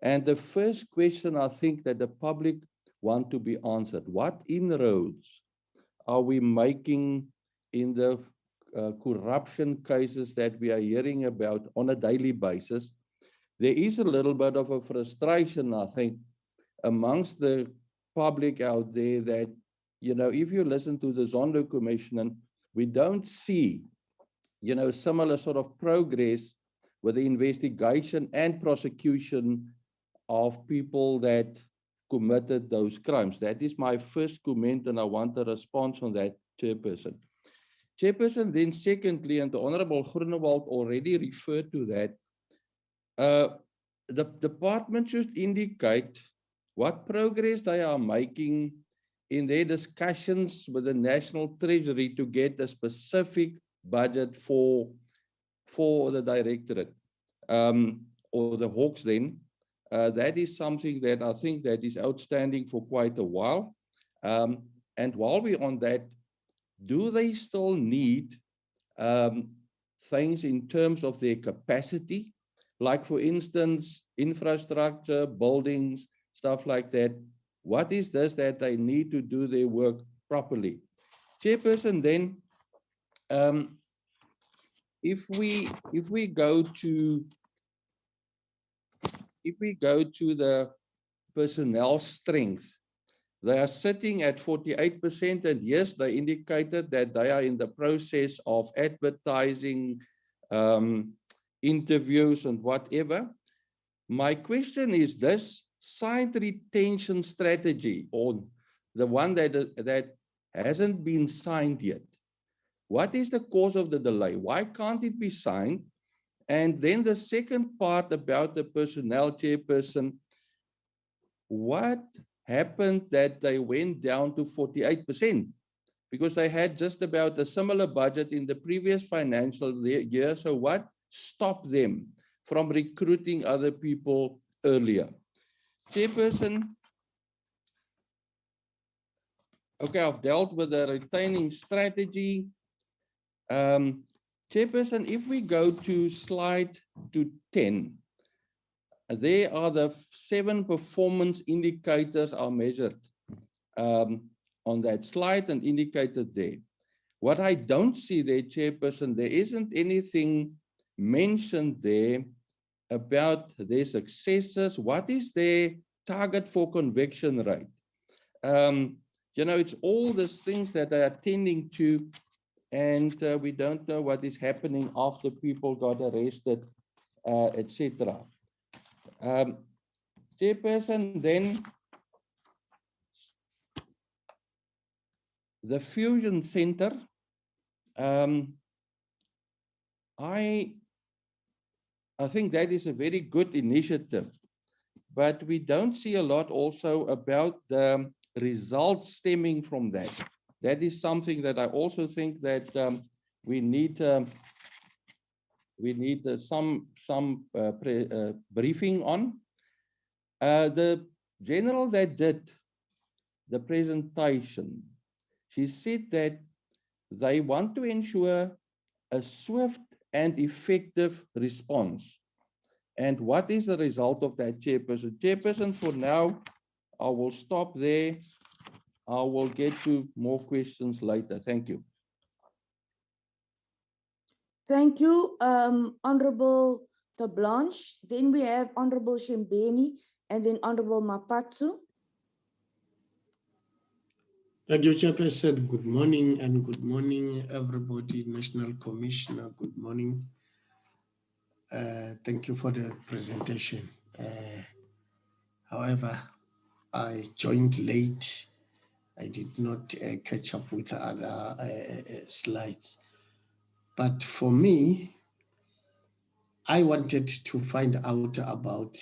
And the first question I think that the public want to be answered, what inroads are we making in the corruption cases that we are hearing about on a daily basis? There is a little bit of a frustration, I think, amongst the public out there that, you know, if you listen to the Zondo Commission, we don't see, you know, similar sort of progress with the investigation and prosecution of people that committed those crimes. That is my first comment, and I want a response on that, Chairperson. Chairperson, then secondly, and the Honorable Groenewald already referred to that, the department should indicate what progress they are making in their discussions with the National Treasury to get a specific budget for the Directorate, or the Hawks then. That is something that I think that is outstanding for quite a while. And while we're on that, do they still need things in terms of their capacity? Like, for instance, infrastructure, buildings, stuff like that. What is this that they need to do their work properly? Chairperson, then, if we go to the personnel strength, they are sitting at 48%, and yes, they indicated that they are in the process of advertising, interviews and whatever. My question is this side retention strategy, or the one that hasn't been signed yet. What is the cause of the delay? Why can't it be signed? And then the second part about the personnel, Chairperson, what happened that they went down to 48%? Because they had just about a similar budget in the previous financial year. So what stopped them from recruiting other people earlier? Chairperson, okay, I've dealt with the retaining strategy. Chairperson, if we go to slide 10, there are the 7 performance indicators are measured on that slide and indicated there. What I don't see there, Chairperson, there isn't anything mentioned there about their successes. What is their target for conviction rate? You know, it's all these things that they are tending to, and we don't know what is happening after people got arrested, etc. Chairperson, then the Fusion Center. I I think that is a very good initiative, but we don't see a lot also about the results stemming from that. That is something that I also think that we need some briefing on. The general that did the presentation, she said that they want to ensure a swift and effective response. And what is the result of that, Chairperson? Chairperson, for now, I will stop there. I will get to more questions later. Thank you. Thank you, Honorable Tablanche. Then we have Honorable Shembeni and then Honorable Mapatsu. Thank you, Chairperson. Good morning and good morning, everybody. National Commissioner, good morning. Thank you for the presentation. However, I joined late. I did not catch up with other slides. But for me, I wanted to find out about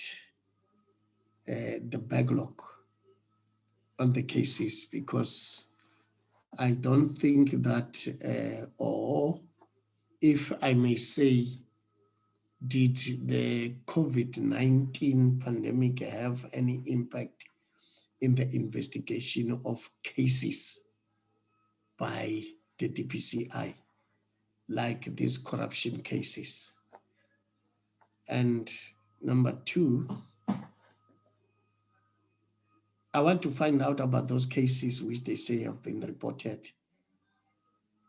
the backlog on the cases, because I don't think that, or if I may say, did the COVID-19 pandemic have any impact in the investigation of cases by the Dpci, like these corruption cases? And number two, I want to find out about those cases which they say have been reported,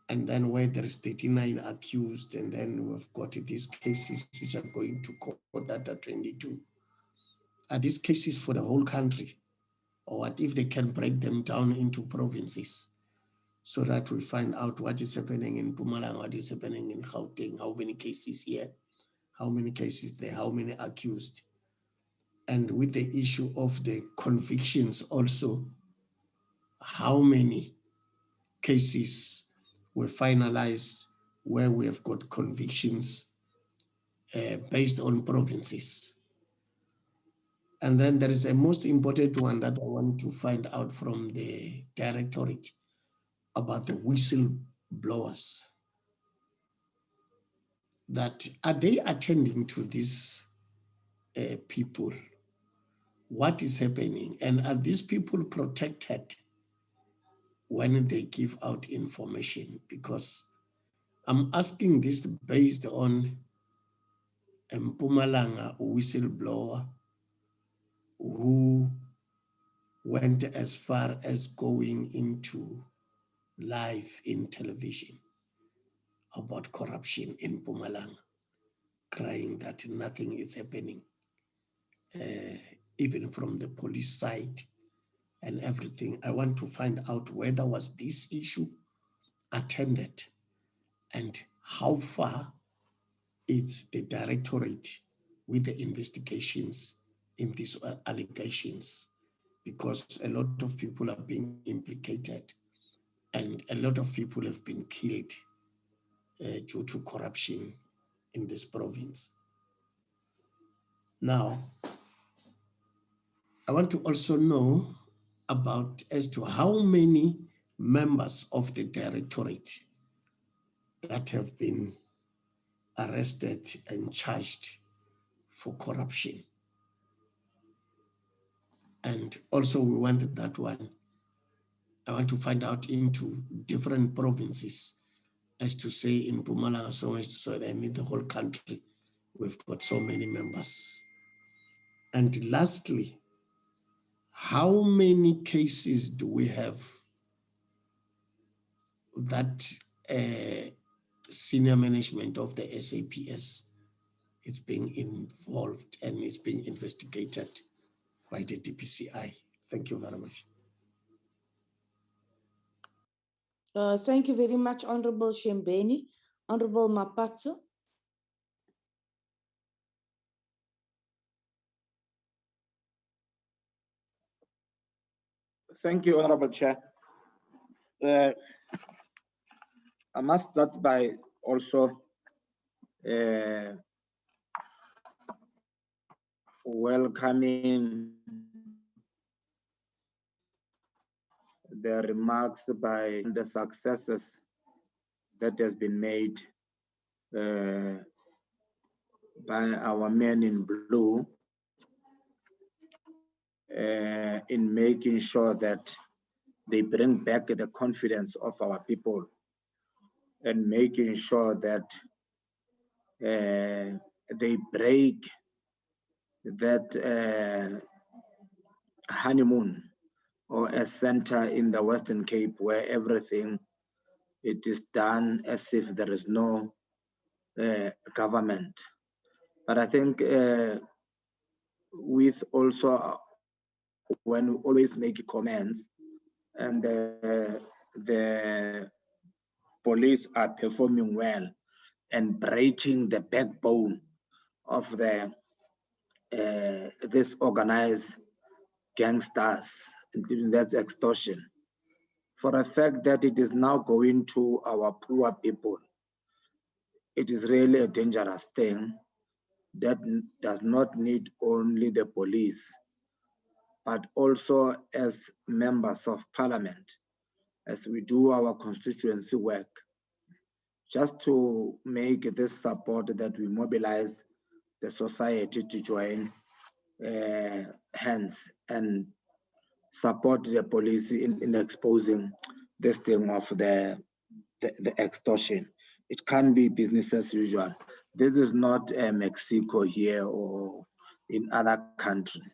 and then where there is 39 accused, and then we've got these cases which are going to court that are 22. Are these cases for the whole country? Or what if they can break them down into provinces, so that we find out what is happening in Mpumalanga, what is happening in Gauteng, how many cases here, how many cases there, how many accused? And with the issue of the convictions also, how many cases were finalized where we have got convictions based on provinces? And then there is a most important one that I want to find out from the Directorate about the whistleblowers. That are they attending to these people? What is happening? And are these people protected when they give out information? Because I'm asking this based on a Mpumalanga whistleblower who went as far as going into live in television about corruption in Mpumalanga, crying that nothing is happening, even from the police side and everything. I want to find out whether was this issue attended and how far is the Directorate with the investigations in these allegations, because a lot of people are being implicated and a lot of people have been killed due to corruption in this province. Now, I want to also know about as to how many members of the Directorate that have been arrested and charged for corruption. And also we wanted that one. I want to find out into different provinces, as to say in Mpumalanga, so much, so I mean the whole country, we've got so many members. And lastly, how many cases do we have that senior management of the SAPS is being involved and is being investigated by the Dpci? Thank you very much. Thank you very much, Honorable Shembeni. Honorable Mapatsu. Thank you, Honorable Chair. I must start by also welcoming the remarks by the successes that has been made by our men in blue in making sure that they bring back the confidence of our people and making sure that they break that honeymoon or a center in the Western Cape where everything it is done as if there is no government. But I think with also when we always make comments and the police are performing well and breaking the backbone of the this organized gangsters, including that extortion, for a fact that it is now going to our poor people. It is really a dangerous thing that does not need only the police, but also as members of parliament, as we do our constituency work, just to make this support that we mobilize the society to join hands and support the police in exposing this thing of the extortion. It can be business as usual. This is not Mexico here or in other countries.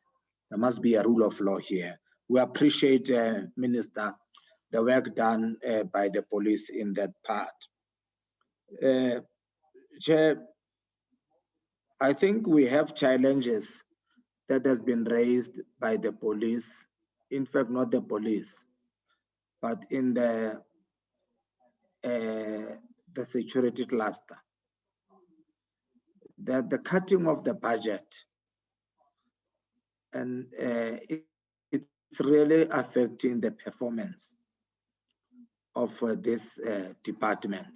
There must be a rule of law here. We appreciate, Minister, the work done by the police in that part. Chair, I think we have challenges that has been raised by the police. In fact, not the police, but in the security cluster. That the cutting of the budget and it's really affecting the performance of this department.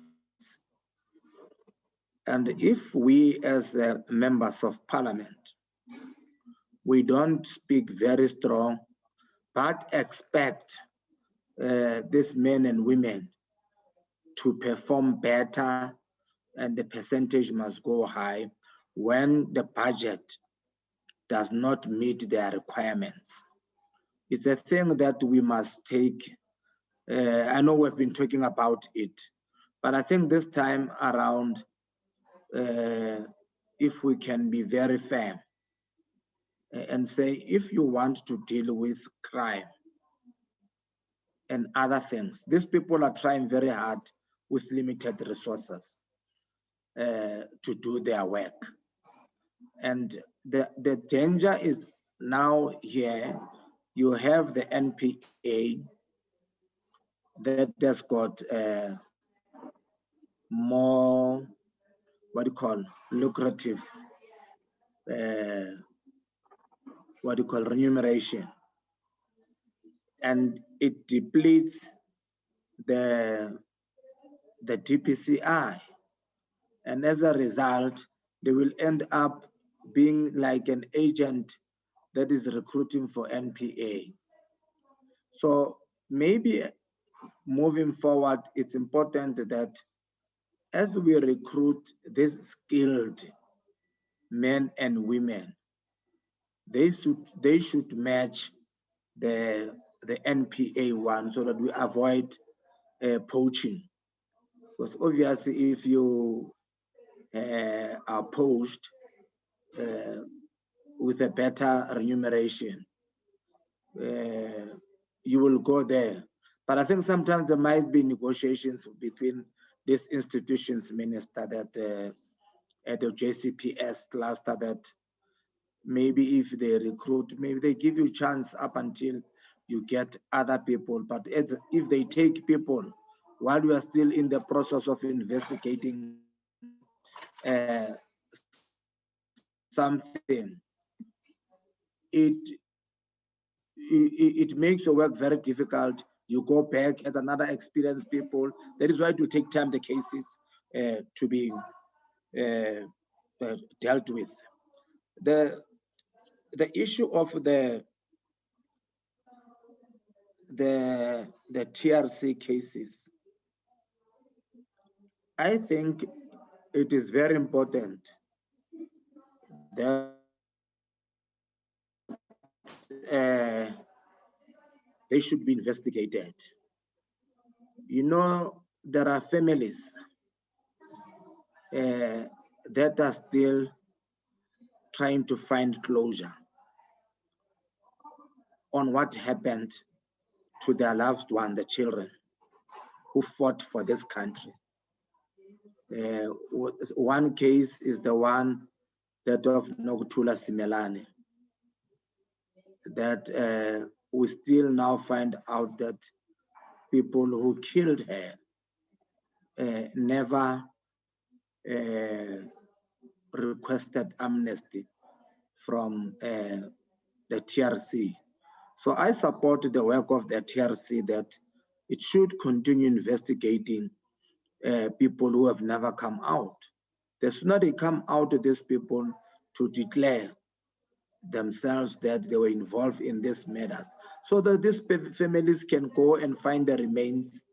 And if we as members of parliament, we don't speak very strong, but expect these men and women to perform better and the percentage must go high when the budget does not meet their requirements. It's a thing that we must take. I know we've been talking about it, but I think this time around, if we can be very firm and say, if you want to deal with crime and other things, these people are trying very hard with limited resources to do their work. And the danger is now here, you have the NPA that has got more, what do you call, lucrative, remuneration. And it depletes the Dpci. And as a result, they will end up being like an agent that is recruiting for NPA. So maybe moving forward, it's important that as we recruit these skilled men and women, they should match the NPA one so that we avoid poaching. Because obviously, if you are poached with a better remuneration, you will go there. But I think sometimes there might be negotiations between these institutions, Minister, that at the JCPS cluster, that maybe if they recruit, maybe they give you a chance up until you get other people. But if they take people while you are still in the process of investigating something, it makes your work very difficult. You go back as another experienced people. That is why it will take time the cases to be dealt with. the issue of the TRC cases, I think it is very important that they should be investigated. You know, there are families that are still trying to find closure on what happened to their loved one, the children who fought for this country. One case is the one that of Nokuthula Simelane, that we still now find out that people who killed her never requested amnesty from the TRC. So I support the work of the TRC that it should continue investigating people who have never come out. The sooner they come out, these people to declare themselves that they were involved in these matters, so that these families can go and find the remains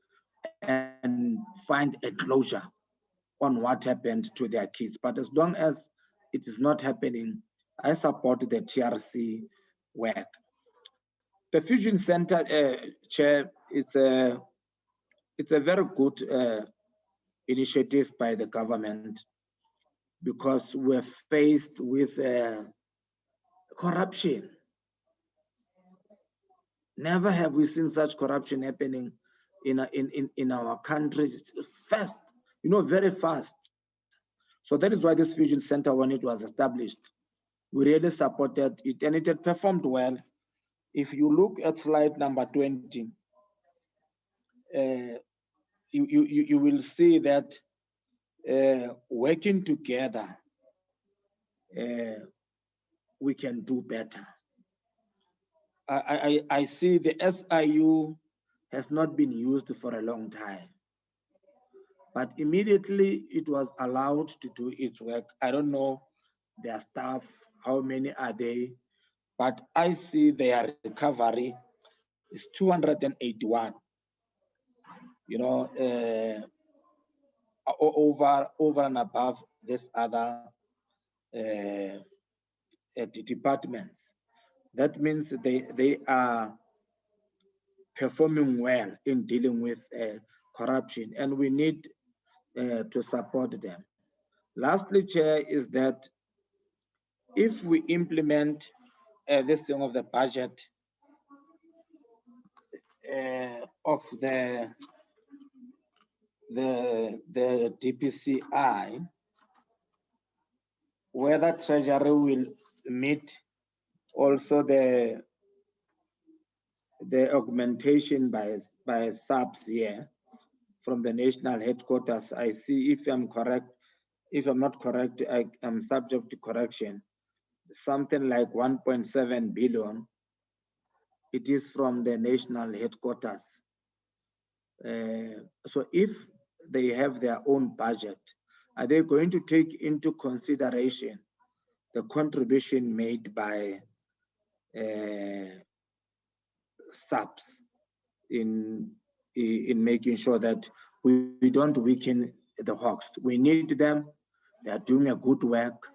and find a closure on what happened to their kids. But as long as it is not happening, I support the TRC work. The Fusion Center, Chair, it's a very good initiative by the government, because we're faced with corruption. Never have we seen such corruption happening in our countries. It's fast, you know, very fast. So that is why this Fusion Center, when it was established, we really supported it, and it had performed well. If you look at slide number 20, you will see that working together, we can do better. I see the SIU has not been used for a long time, but immediately it was allowed to do its work. I don't know their staff, how many are they, but I see their recovery is 281. You know, over and above this other departments. That means they are performing well in dealing with corruption, and we need to support them. Lastly, Chair, is that if we implement this thing of the budget of the Dpci, whether Treasury will meet also the augmentation by SAPS here from the national headquarters. I see, if I'm correct, if I'm not correct, I am subject to correction. Something like 1.7 billion. It is from the national headquarters. So if they have their own budget, are they going to take into consideration the contribution made by SAPS in making sure that we don't weaken the Hawks? We need them. They are doing a good work.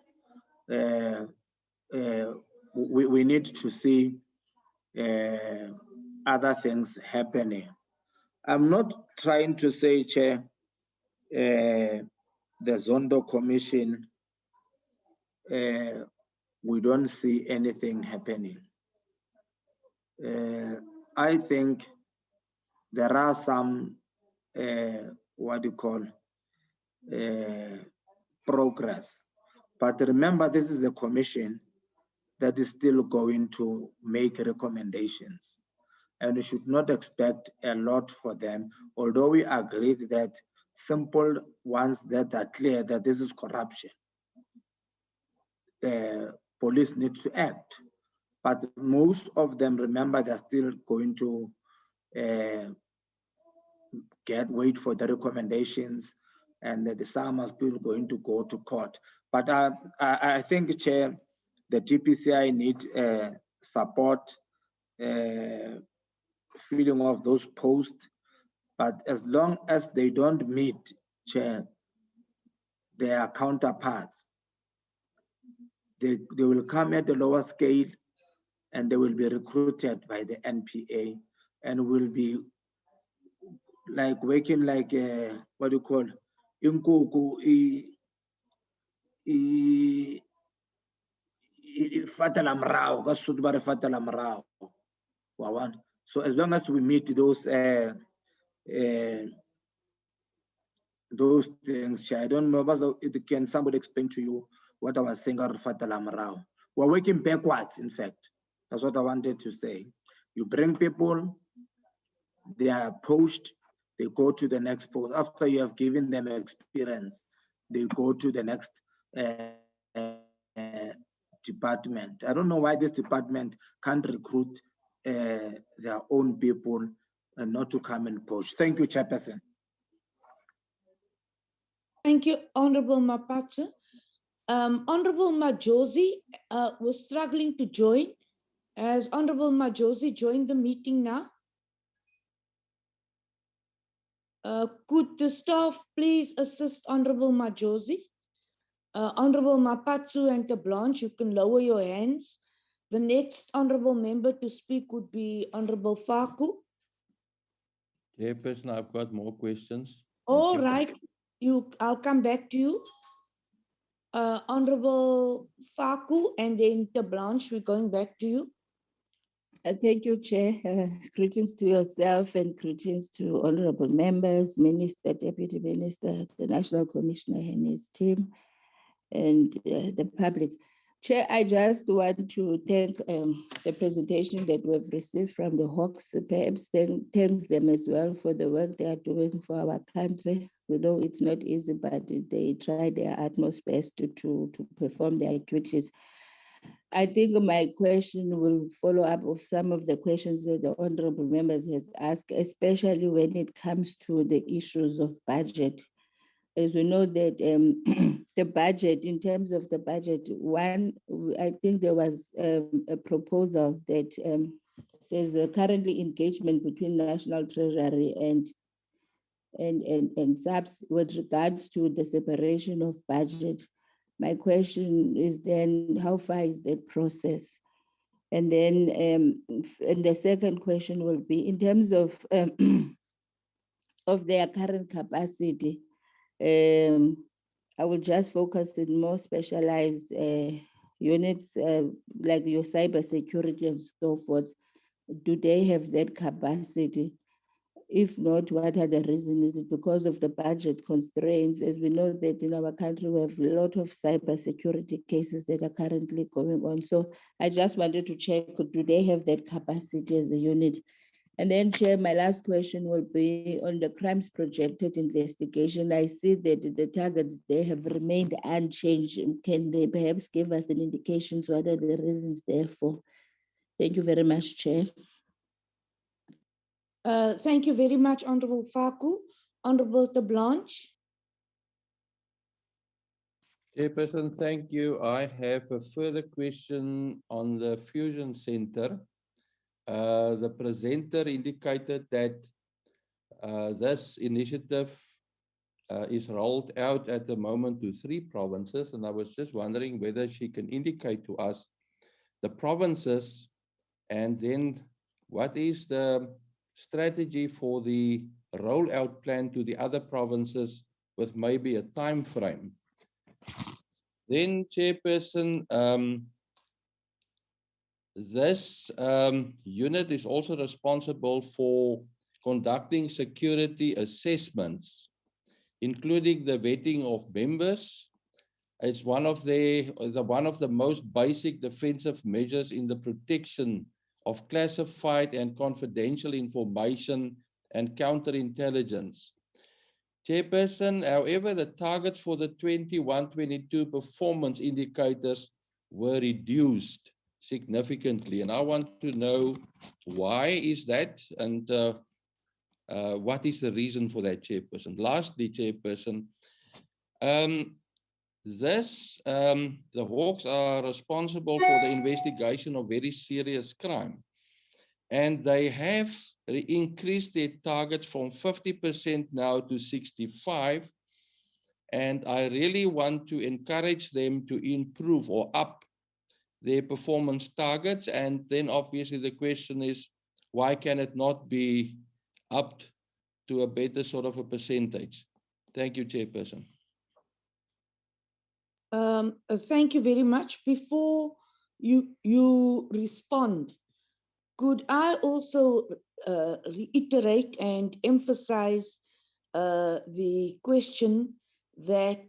We need to see other things happening. I'm not trying to say, Chair, the Zondo Commission, we don't see anything happening. I think there are some, what do you call, progress. But remember, this is a commission that is still going to make recommendations. And we should not expect a lot for them, although we agreed that simple ones that are clear that this is corruption, police need to act. But most of them, remember, they're still going to wait for the recommendations, and the some are still going to go to court. But I think, Chair, the Dpci need support, filling of those posts, but as long as they don't meet, Chair, their counterparts, they will come at a lower scale and they will be recruited by the NPA and will be like working like what do you call inkuku fatala mrao ka Sotho ba re fatala mrao. So as long as we meet those things, I don't know, but can somebody explain to you what I was saying about fatala mrao? We're working backwards, in fact. That's what I wanted to say. You bring people, they are poached, they go to the next post. After you have given them experience, they go to the next department. I don't know why this department can't recruit their own people and not to come and poach. Thank you, Chairperson. Thank you, Honorable Mapatsa. Honorable Majosi was struggling to join. Has Honorable Majosi joined the meeting now? Could the staff please assist Honorable Majosi? Honorable Mapatsu and Tablanche, you can lower your hands. The next honorable member to speak would be Honorable Faku. Chairperson, I've got more questions. All right, I'll come back to you. Honorable Faku and then Tablanche, we're going back to you. Thank you, Chair. Greetings to yourself and greetings to honorable members, Minister, Deputy Minister, the National Commissioner and his team, and the public. Chair, I just want to thank the presentation that we've received from the Hawks. Perhaps thanks them as well for the work they are doing for our country. We know it's not easy, but they try their utmost best to perform their duties. I think my question will follow up of some of the questions that the honorable members has asked, especially when it comes to the issues of budget. As we know that the budget, in terms of the budget, I think there was a proposal that there's a currently engagement between National Treasury and SAPS with regards to the separation of budget. My question is then, how far is that process? And then and the second question will be, in terms of their current capacity, I will just focus on more specialized units like your cybersecurity and so forth. Do they have that capacity? If not, what are the reasons? Is it because of the budget constraints? As we know that in our country, we have a lot of cybersecurity cases that are currently going on. So I just wanted to check, do they have that capacity as a unit? And then, Chair, my last question will be on the crimes projected investigation. I see that the targets, they have remained unchanged. Can they perhaps give us an indication what are the reasons therefore? Thank you very much, Chair. Thank you very much, Honorable Faku. Honorable Tablanche. Chairperson, thank you. I have a further question on the Fusion Center. The presenter indicated that this initiative is rolled out at the moment to 3 provinces, and I was just wondering whether she can indicate to us the provinces and then what is the strategy for the rollout plan to the other provinces with maybe a time frame. Then, Chairperson, this unit is also responsible for conducting security assessments, including the vetting of members. It's one of the most basic defensive measures in the protection of classified and confidential information and counterintelligence. Chairperson, however, the targets for the 21-22 performance indicators were reduced significantly, and I want to know why is that, and what is the reason for that, Chairperson? Lastly, Chairperson, the Hawks are responsible for the investigation of very serious crime. And they have increased their targets from 50% now to 65%. And I really want to encourage them to improve or up their performance targets. And then obviously the question is, why can it not be upped to a better sort of a percentage? Thank you, Chairperson. Thank you very much. Before you respond, could I also reiterate and emphasize the question that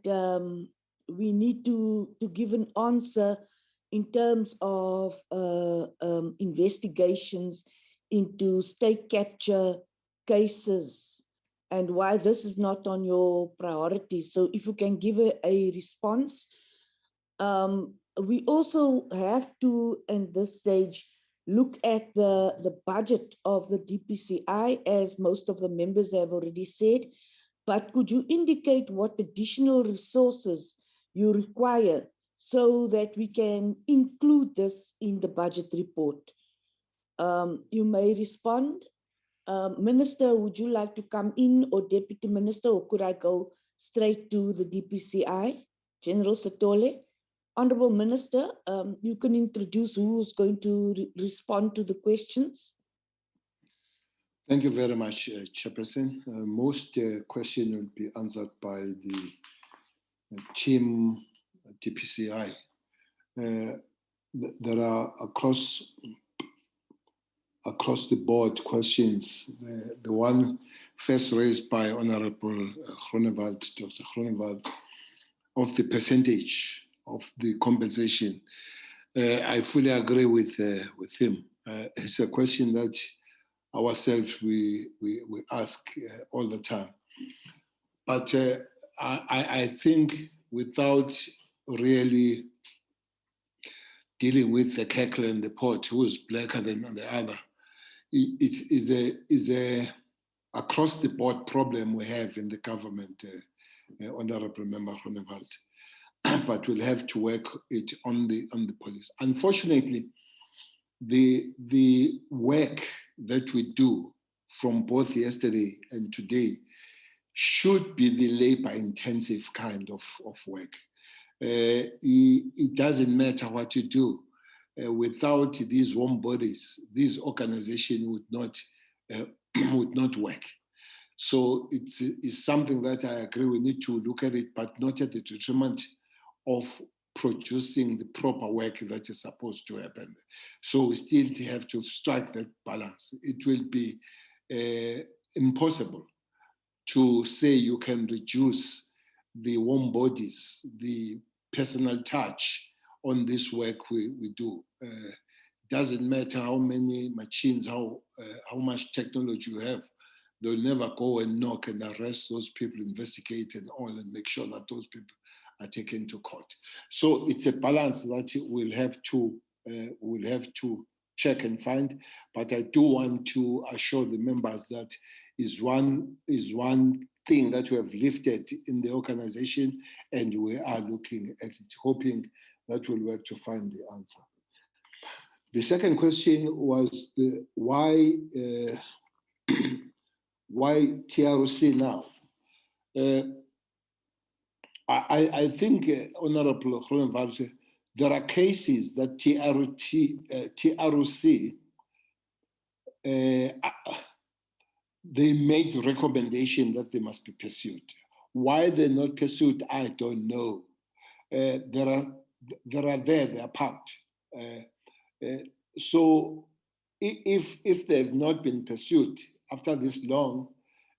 we need to give an answer in terms of investigations into state capture cases and why this is not on your priority. So if you can give a response. We also have to, at this stage, look at the budget of the DPCI, as most of the members have already said. But could you indicate what additional resources you require so that we can include this in the budget report? You may respond. Minister, would you like to come in, or Deputy Minister, or could I go straight to the DPCI? General Sithole. Honorable Minister, you can introduce who's going to respond to the questions. Thank you very much, Chairperson. Most questions will be answered by the team DPCI. There are across the board questions. The one first raised by Honorable Groenewald, Dr. Groenewald, of the percentage of the compensation. I fully agree with him. It's a question that ourselves we ask all the time. But I think without really dealing with the kettle and the pot, who is blacker than the other, it is a across the board problem we have in the government, Honorable Member Groenewald. But we'll have to work it on the police. Unfortunately, the work that we do from both yesterday and today should be the labor-intensive kind of work. It doesn't matter what you do. Without these warm bodies, this organization would not work. So it's something that I agree we need to look at it, but not at the detriment of producing the proper work that is supposed to happen. So we still have to strike that balance. It will be impossible to say you can reduce the warm bodies, the personal touch on this work we do. Doesn't matter how many machines, how much technology you have, they'll never go and knock and arrest those people, investigate and all, and make sure that those people are taken to court. So it's a balance that we'll have to check and find. But I do want to assure the members that is one thing that we have lifted in the organization, and we are looking at it, hoping that we'll work to find the answer. The second question was why TRC now? I think, Honorable Groenewald, there are cases that TRC, they made recommendation that they must be pursued. Why they're not pursued, I don't know. They are parked. So if they've not been pursued after this long,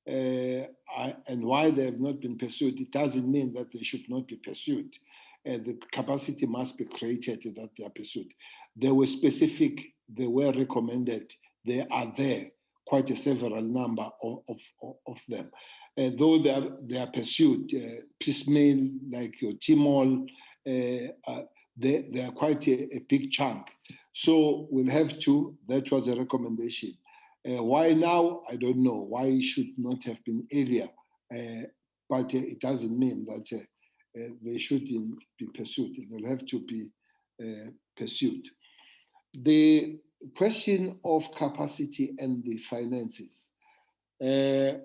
and why they have not been pursued, it doesn't mean that they should not be pursued. The capacity must be created that they are pursued. They were specific, they were recommended, they are there, quite a several number of them. Though they are pursued, piecemeal, like your Timol, they are quite a big chunk. So we'll have to, that was a recommendation. Why now? I don't know. Why it should not have been earlier? But it doesn't mean that they shouldn't be pursued. They'll have to be pursued. The question of capacity and the finances. I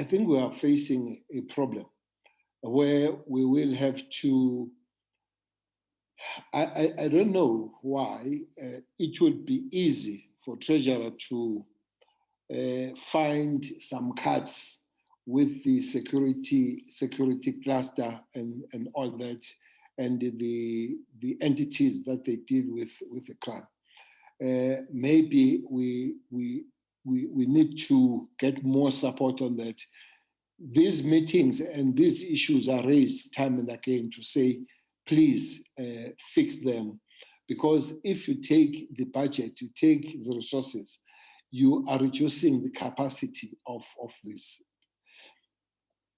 think we are facing a problem where we will have to, I don't know why, it would be easy for Treasurer to find some cuts with the security cluster and all that, and the entities that they deal with the crime. Maybe we need to get more support on that. These meetings and these issues are raised time and again to say, please fix them. Because if you take the budget, you take the resources, you are reducing the capacity of this.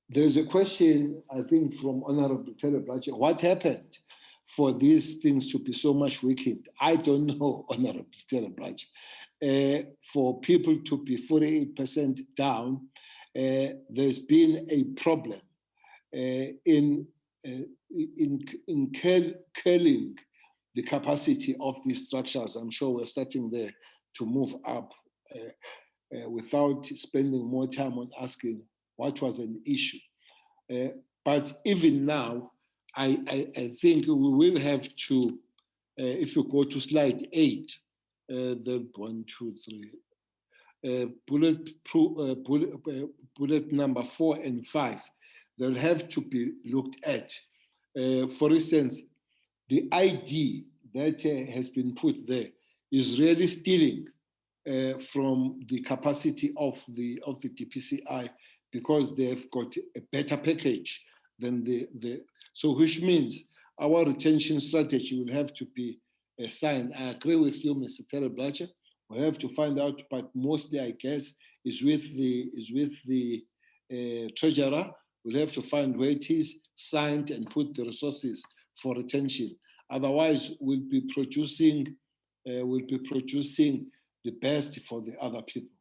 There's a question, I think, from Honorable Terry Blacher. What happened for these things to be so much weakened? I don't know, Honorable Terry Blacher. For people to be 48% down, there's been a problem in curling the capacity of these structures. I'm sure we're starting there to move up without spending more time on asking what was an issue. But even now, I think we will have to, if you go to slide 8, the 1, 2, 3, bullet number 4 and 5, they'll have to be looked at. For instance, the ID that has been put there is really stealing from the capacity of the Dpci, because they've got a better package than so which means our retention strategy will have to be assigned. I agree with you, Mr. Terry Blacher. We'll have to find out, but mostly I guess is with the treasurer. We'll have to find where it is signed and put the resources for retention. Otherwise, we'll be producing the best for the other people.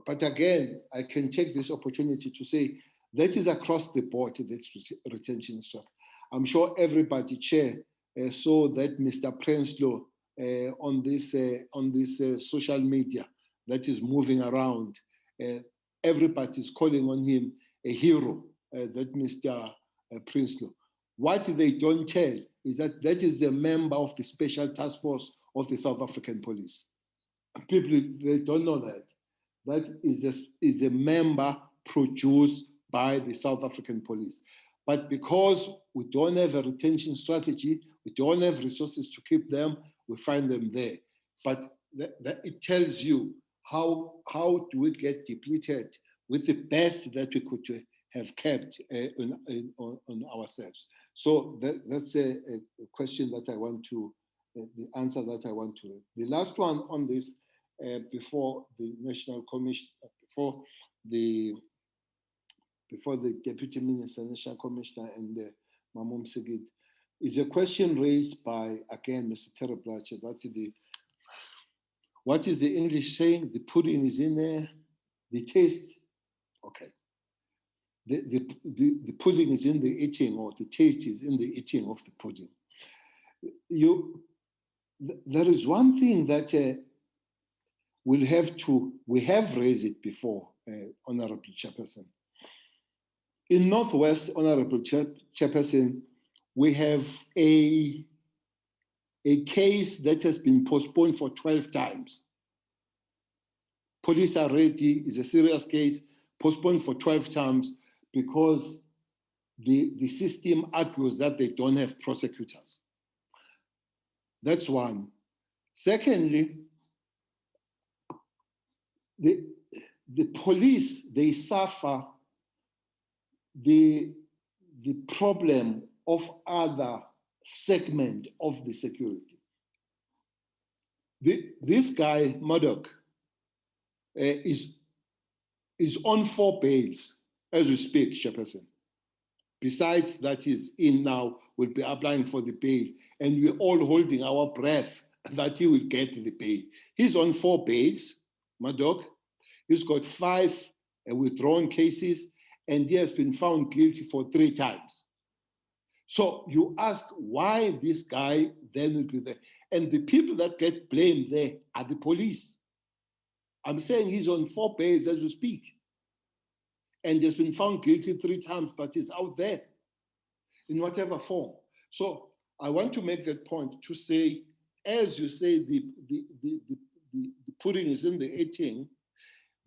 But again, I can take this opportunity to say that is across the board, that retention structure. I'm sure everybody, Chair, saw that Mr. Prinsloo on this social media that is moving around. Everybody's calling on him a hero, that Mr. Prinsloo. What they don't tell is that that is a member of the Special Task Force of the South African Police. People, they don't know that. That is a member produced by the South African Police. But because we don't have a retention strategy, we don't have resources to keep them, we find them there. But it tells you how do we get depleted with the best that we could have kept on ourselves. So that's a question that I want to, the answer that I want to. The last one on this, before the National Commission, before the Deputy Minister, National Commissioner, and Mamum Sigid, is a question raised by, again, Mr. Terry Blacher, that what is the English saying? The pudding is in there, the taste, okay. The pudding is in the eating, or the taste is in the eating of the pudding. There is one thing that we have raised it before, Honorable Chairperson. In Northwest, Honorable Chairperson, we have a case that has been postponed for 12 times. Police are ready, it's a serious case, postponed for 12 times because the system argues that they don't have prosecutors. That's one. Secondly, the police, they suffer the problem of other segment of the security. This guy, Murdoch, is on 4 bails as we speak, Chairperson. Besides that, he's in now, will be applying for the bail, and we're all holding our breath that he will get the bail. He's on 4 bails, Murdoch. He's got 5 withdrawn cases, and he has been found guilty for 3 times. So you ask why this guy then will be there. And the people that get blamed there are the police. I'm saying he's on 4 bails as we speak. And has been found guilty 3 times, but he's out there in whatever form. So I want to make that point to say, as you say, the pudding is in the eating,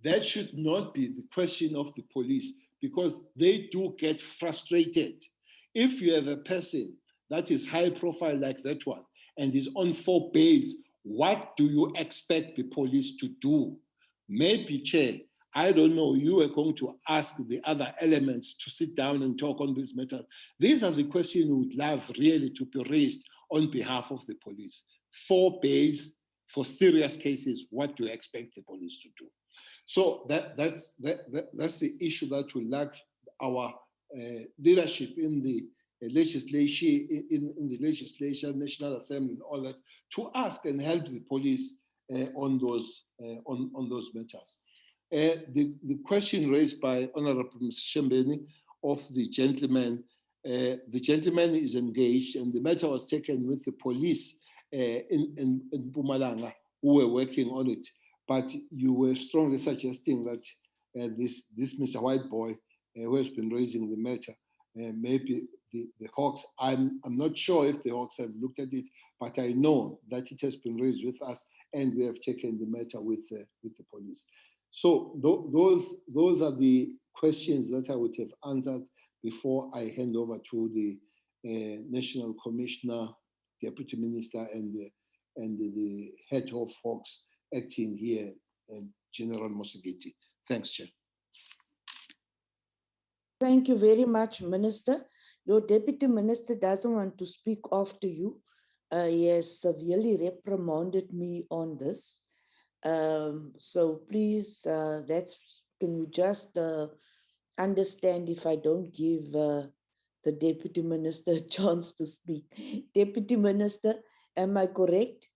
that should not be the question of the police, because they do get frustrated. If you have a person that is high profile like that one and is on 4 bails, what do you expect the police to do? Maybe, Chair, I don't know, you are going to ask the other elements to sit down and talk on these matters. These are the questions we would love really to be raised on behalf of the police. 4 bails for serious cases, what do you expect the police to do? So that's the issue that will lack our leadership in the legislation, in the legislation, National Assembly, and all that, to ask and help the police on those matters. The question raised by Honorable Mr. Shembeni of the gentleman is engaged, and the matter was taken with the police in Mpumalanga, who were working on it. But you were strongly suggesting that this Mr. White Boy, who has been raising the matter, maybe the Hawks, I'm not sure if the Hawks have looked at it, but I know that it has been raised with us, and we have taken the matter with the police. So those are the questions that I would have answered before I hand over to the National Commissioner, Deputy Minister, and the head of Hawks acting here, General Mosigiti. Thanks, Chair. Thank you very much, Minister. Your Deputy Minister doesn't want to speak after you. He has severely reprimanded me on this. So please, can you just understand if I don't give the Deputy Minister a chance to speak? Deputy Minister, am I correct?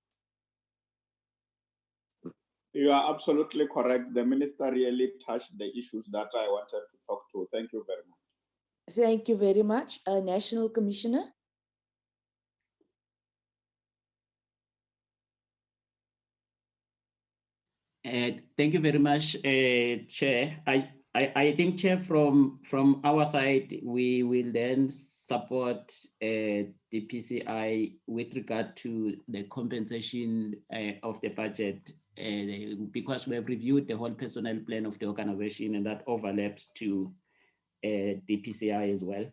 You are absolutely correct. The minister really touched the issues that I wanted to talk to. Thank you very much. Thank you very much. National Commissioner. Thank you very much, Chair. I think, Chair, from our side, we will then support the Dpci with regard to the compensation of the budget, because we have reviewed the whole personnel plan of the organization, and that overlaps to Dpci as well.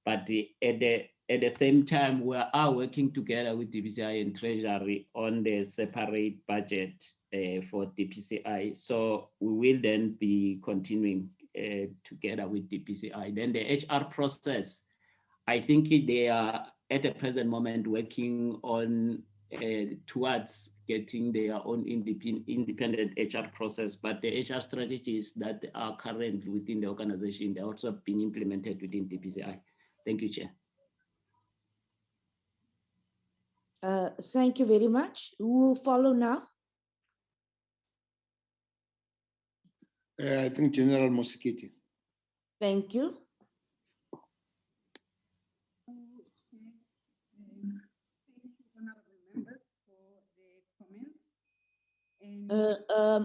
But at the same time, we are working together with Dpci and Treasury on the separate budget for Dpci. So we will then be continuing together with Dpci. Then the HR process, I think they are at the present moment working on towards getting their own independent HR process, but the HR strategies that are currently within the organization, they're also being implemented within Dpci. Thank you, Chair. Thank you very much. Who will follow now? I think General Mosikiti. Thank you.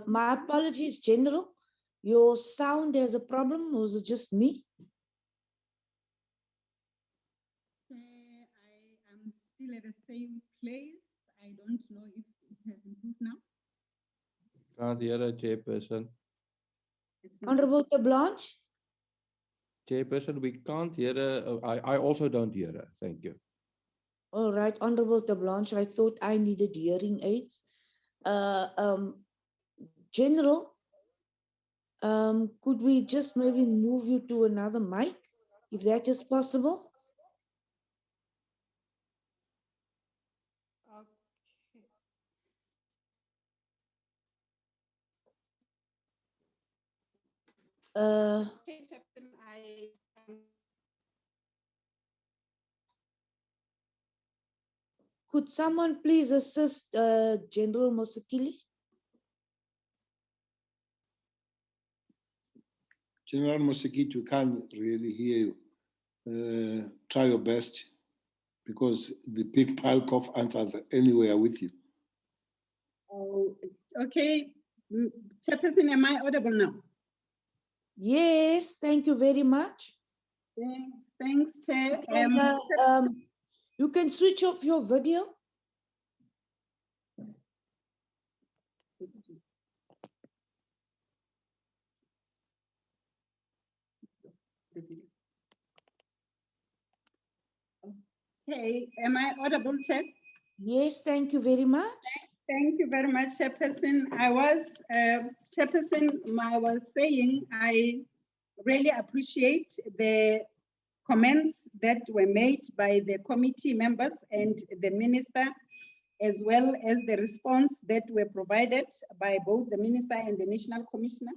My apologies, General. Your sound has a problem, or is it just me? I am still at the same place. I don't know if it has improved now. Can't hear a Chairperson. Honorable Blanche? Chairperson, we can't hear her. I also don't hear her. Thank you. All right, Honorable Blanche, I thought I needed hearing aids. General, could we just maybe move you to another mic, if that is possible? Could someone please assist General Mosekile? General Mosekiti, we can't really hear you. Try your best, because the big bulk of answers are anywhere with you. Oh, okay. Chairperson, am I audible now? Yes, thank you very much. Thanks, Chair. You can switch off your video. Okay, am I audible, Chair? Yes, thank you very much. Thank you very much, Chairperson. Chairperson, I was saying I really appreciate the comments that were made by the committee members and the minister, as well as the response that were provided by both the minister and the national commissioner.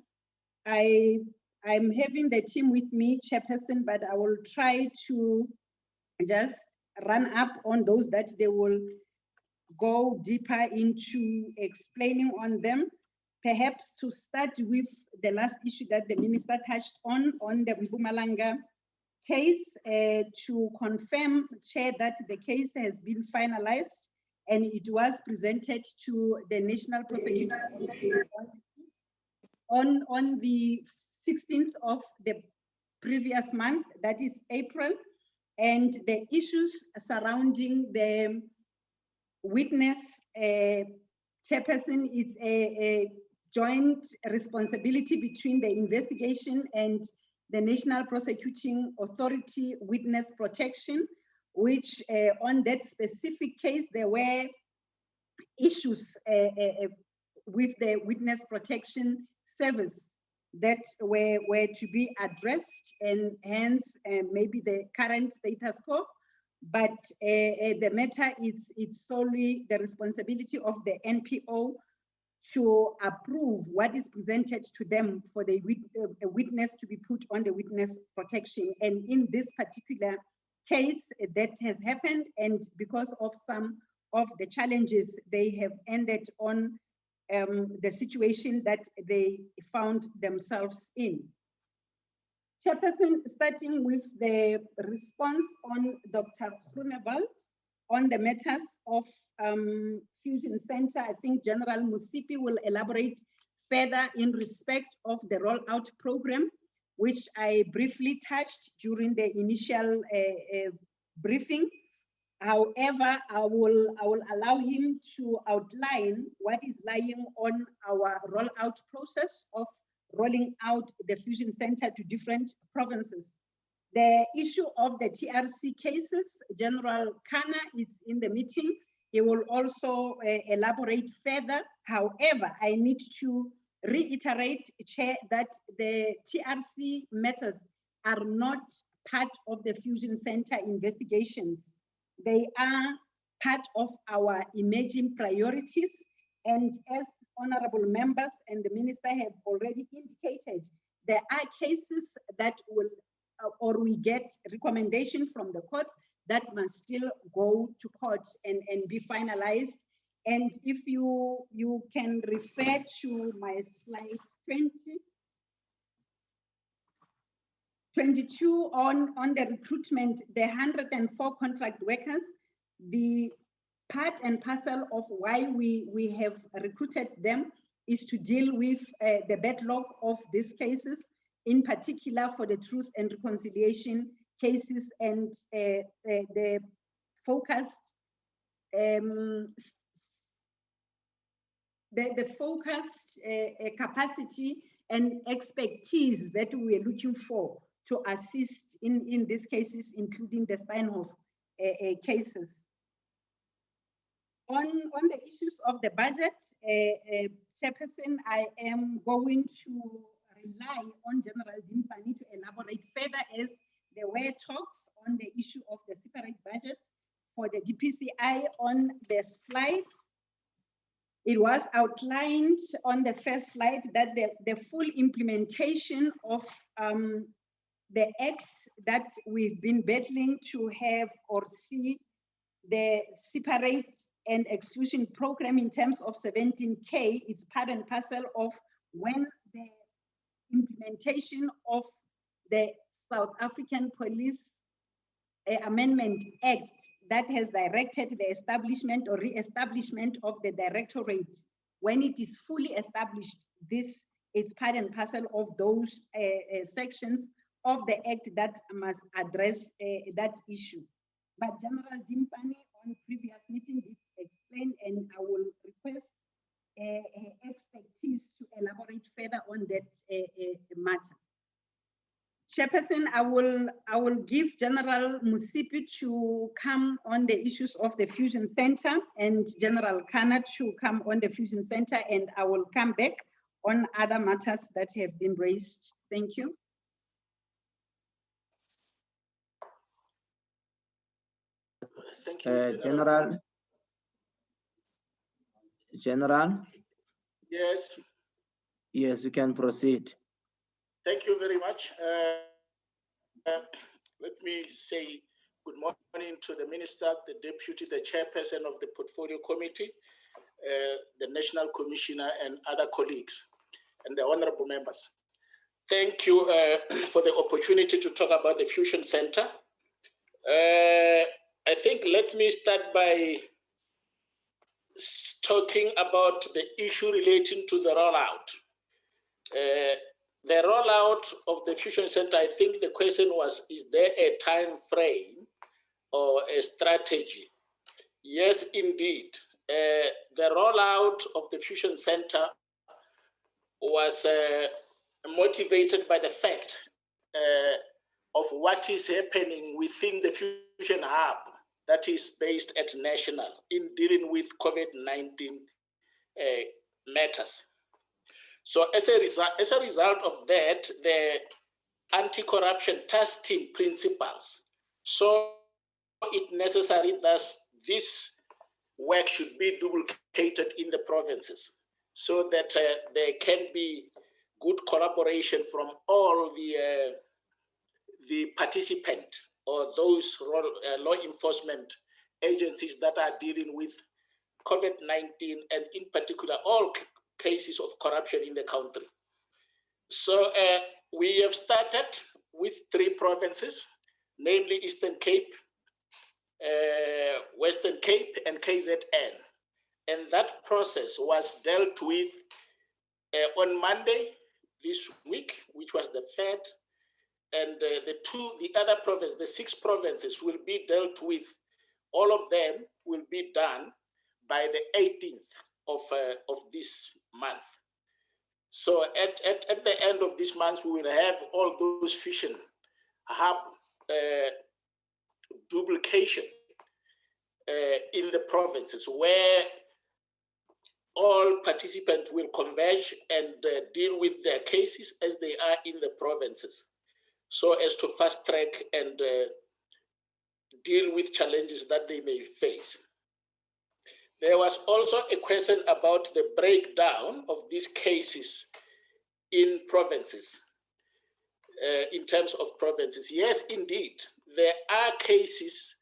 I'm having the team with me, Chairperson, but I will try to just run up on those that they will go deeper into explaining on them. Perhaps to start with the last issue that the minister touched on the Mpumalanga case, to confirm, Chair, that the case has been finalized and it was presented to the National Prosecutor on the 16th of the previous month, that is April, and the issues surrounding the witness, Chairperson, it's a joint responsibility between the investigation and the National Prosecuting Authority Witness Protection, which on that specific case, there were issues with the Witness Protection Service that were to be addressed, and hence maybe the current status quo. But the matter it's solely the responsibility of the NPO to approve what is presented to them for the witness to be put on the witness protection. And in this particular case, that has happened, and because of some of the challenges, they have ended on the situation that they found themselves in. Chairperson, starting with the response on Dr. Groenewald on the matters of Fusion Center, I think General Musipi will elaborate further in respect of the rollout program, which I briefly touched during the initial briefing. However, I will allow him to outline what is lying on our rollout process of rolling out the Fusion Center to different provinces. The issue of the TRC cases, General Kana is in the meeting. He will also elaborate further. However, I need to reiterate, Chair, that the TRC matters are not part of the Fusion Center investigations. They are part of our emerging priorities. And as honorable members and the minister have already indicated, there are cases that will, or we get recommendation from the courts that must still go to court and be finalized. And if you can refer to my slide 22 on the recruitment, the 104 contract workers, the part and parcel of why we have recruited them is to deal with the backlog of these cases, in particular for the truth and reconciliation cases, and the focused capacity and expertise that we are looking for to assist in these cases, including the Steinhoff cases. On the issues of the budget, Chairperson, I am going to rely on General Dimpani to elaborate further, as there were talks on the issue of the separate budget for the Dpci on the slides. It was outlined on the first slide that the full implementation of the acts that we've been battling to have or see the separate and exclusion program in terms of 17K, it's part and parcel of when the implementation of the South African Police Amendment Act that has directed the establishment or re-establishment of the Directorate. When it is fully established, this is part and parcel of those sections of the Act that must address that issue. But General Dimpani on previous meeting did explain, and I will request expertise to elaborate further on that matter. Chairperson, I will give General Musipi to come on the issues of the Fusion Center and General Kana to come on the Fusion Center, and I will come back on other matters that have been raised. Thank you. Thank you, General? Yes. Yes, you can proceed. Thank you very much. Let me say good morning to the Minister, the Deputy, the Chairperson of the Portfolio Committee, the National Commissioner, and other colleagues, and the honorable members. Thank you for the opportunity to talk about the Fusion Center. I think let me start by talking about the issue relating to the rollout. The rollout of the Fusion Center, I think the question was, is there a time frame or a strategy? Yes, indeed. The rollout of the Fusion Center was motivated by the fact of what is happening within the Fusion Hub that is based at National in dealing with COVID-19 matters. So as a result of that, the anti-corruption task team principals saw it necessary that this work should be duplicated in the provinces so that there can be good collaboration from all the participant or those law enforcement agencies that are dealing with COVID-19 and in particular all cases of corruption in the country. So we have started with 3 provinces, namely Eastern Cape, Western Cape, and KZN. And that process was dealt with on Monday this week, which was the 3rd, and the other provinces, the 6 provinces will be dealt with. All of them will be done by the 18th of this month. So at the end of this month, we will have all those Fusion Hub duplication in the provinces where all participants will converge and deal with their cases as they are in the provinces, so as to fast track and deal with challenges that they may face. There was also a question about the breakdown of these cases in provinces, in terms of provinces. Yes, indeed, there are cases,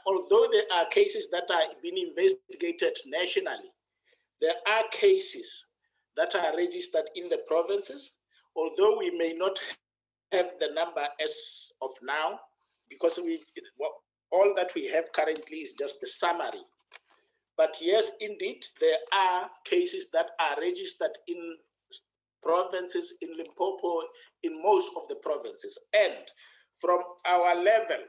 although there are cases that are being investigated nationally, there are cases that are registered in the provinces, although we may not have the number as of now, because all that we have currently is just the summary. But yes, indeed, there are cases that are registered in provinces, in Limpopo, in most of the provinces. And from our level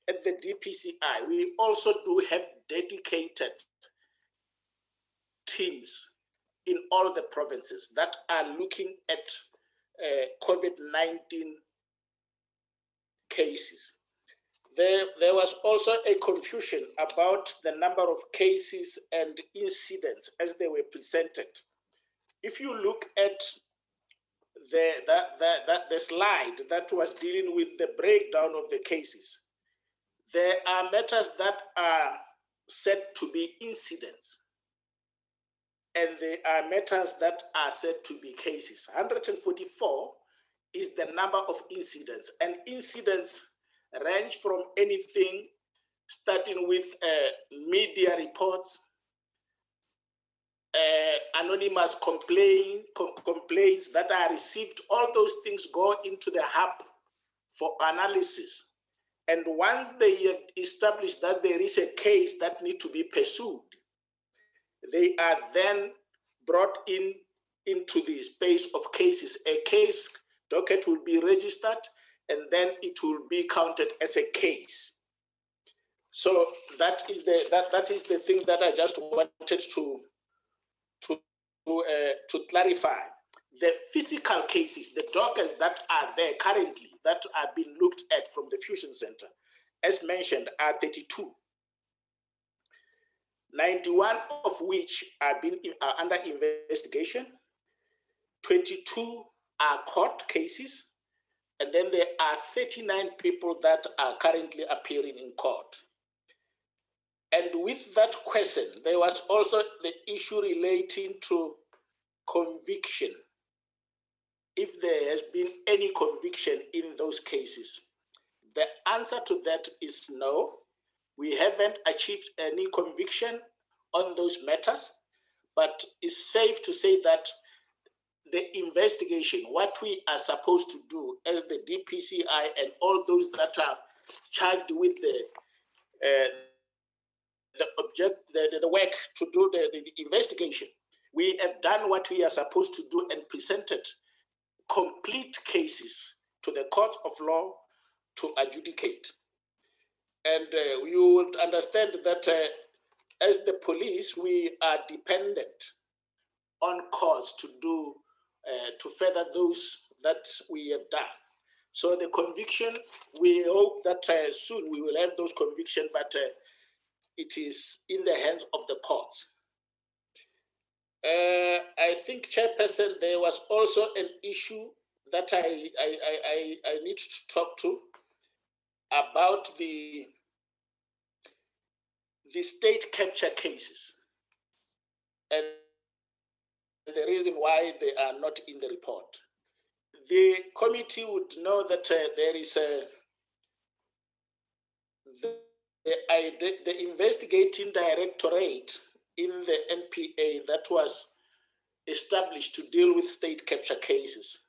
at the Dpci, we also do have dedicated teams in all the provinces that are looking at COVID-19 cases. There was also a confusion about the number of cases and incidents as they were presented. If you look at the slide that was dealing with the breakdown of the cases, there are matters that are said to be incidents, and there are matters that are said to be cases. 144 is the number of incidents, and incidents range from anything starting with media reports anonymous complaints that are received, all those things go into the hub for analysis. And once they have established that there is a case that needs to be pursued, they are then brought into the space of cases. A case docket will be registered, and then it will be counted as a case. So that is the thing that I just wanted to clarify. The physical cases, the dockets that are there currently, that are being looked at from the Fusion Center, as mentioned, are 32. 91 of which are under investigation, 22 are court cases, and then there are 39 people that are currently appearing in court. And with that question, there was also the issue relating to conviction. If there has been any conviction in those cases, the answer to that is no. We haven't achieved any conviction on those matters, but it's safe to say that the investigation, what we are supposed to do as the DPCI and all those that are charged with the work to do the investigation, we have done what we are supposed to do and presented complete cases to the court of law to adjudicate. And you would understand that as the police, we are dependent on courts to do, to further those that we have done. So the conviction, we hope that soon we will have those convictions, but it is in the hands of the courts. I think, Chairperson, there was also an issue that I need to talk to about the state capture cases and the reason why they are not in the report. The committee would know that there is the investigating directorate in the NPA that was established to deal with state capture cases.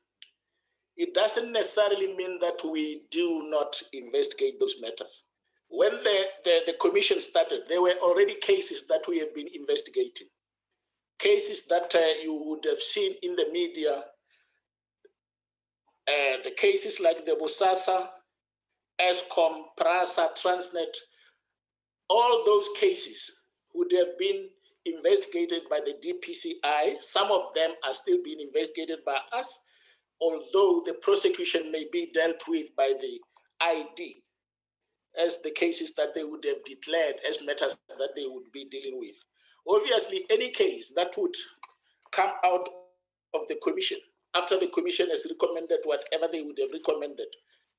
It doesn't necessarily mean that we do not investigate those matters. When the commission started, there were already cases that we have been investigating. Cases that you would have seen in the media, the cases like the Bosasa, ESCOM, PRASA, Transnet, all those cases would have been investigated by the DPCI. Some of them are still being investigated by us, although the prosecution may be dealt with by the ID as the cases that they would have declared as matters that they would be dealing with. Obviously, any case that would come out of the commission, after the commission has recommended whatever they would have recommended,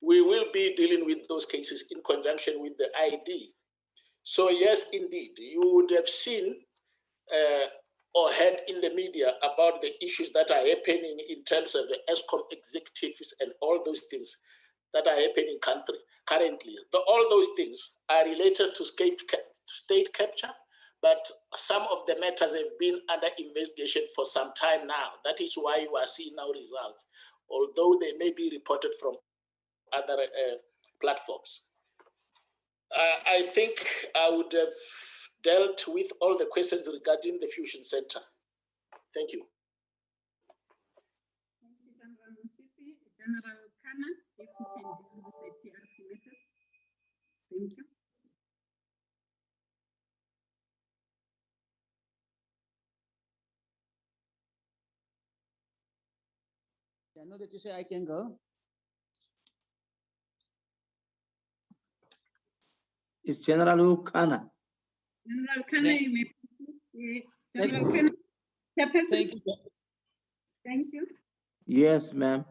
we will be dealing with those cases in conjunction with the ID. So yes, indeed, you would have seen or heard in the media about the issues that are happening in terms of the ESCOM executives and all those things that are happening currently. All those things are related to state capture, but some of the matters have been under investigation for some time now. That is why you are seeing now results, although they may be reported from other platforms. I think I would have dealt with all the questions regarding the Fusion Center. Thank you. Thank you, General Musipi. General Kana, if you can deal with the TRC matters. Thank you. I know that you say I can go. It's General Kana. General Kana, you may proceed. General Kana, Chairperson. Thank you. Thank you. Yes, ma'am.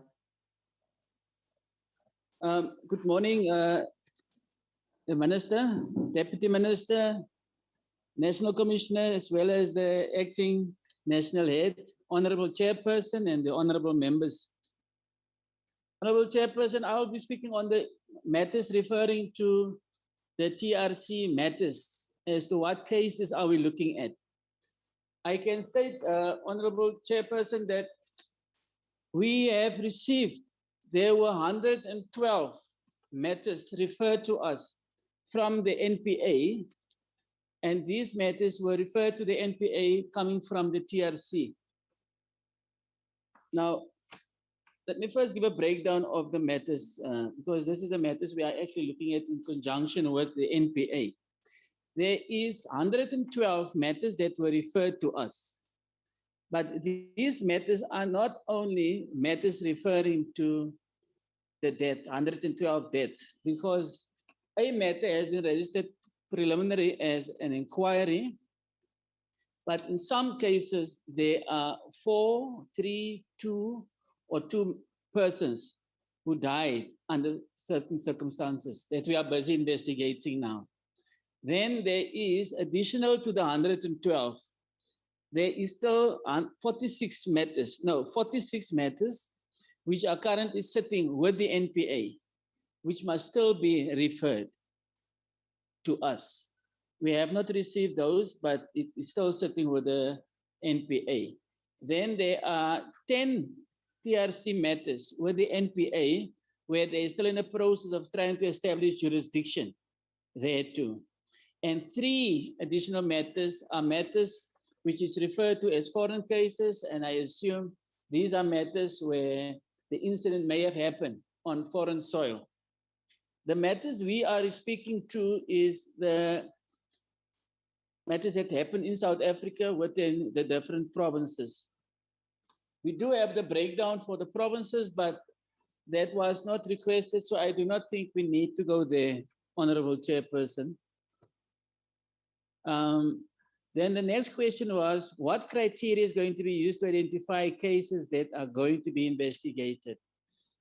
Good morning, the Minister, Deputy Minister, National Commissioner, as well as the Acting National Head, Honorable Chairperson, and the Honorable Members. Honorable Chairperson, I will be speaking on the matters referring to the TRC matters as to what cases are we looking at. I can state, Honorable Chairperson, that we have received, there were 112 matters referred to us from the NPA, and these matters were referred to the NPA coming from the TRC. Now, let me first give a breakdown of the matters, because this is the matters we are actually looking at in conjunction with the NPA. There is 112 matters that were referred to us. But these matters are not only matters referring to the death, 112 deaths, because a matter has been registered preliminary as an inquiry, but in some cases there are 4, 3, 2, or 2 persons who died under certain circumstances that we are busy investigating now. Then there is additional to the 112, there is still 46 matters which are currently sitting with the NPA, which must still be referred to us. We have not received those, but it is still sitting with the NPA. Then there are 10 TRC matters with the NPA, where they are still in the process of trying to establish jurisdiction there too. And 3 additional matters are matters which is referred to as foreign cases, and I assume these are matters where the incident may have happened on foreign soil. The matters we are speaking to is the matters that happen in South Africa within the different provinces. We do have the breakdown for the provinces, but that was not requested, so I do not think we need to go there, Honorable Chairperson. Then the next question was, what criteria is going to be used to identify cases that are going to be investigated?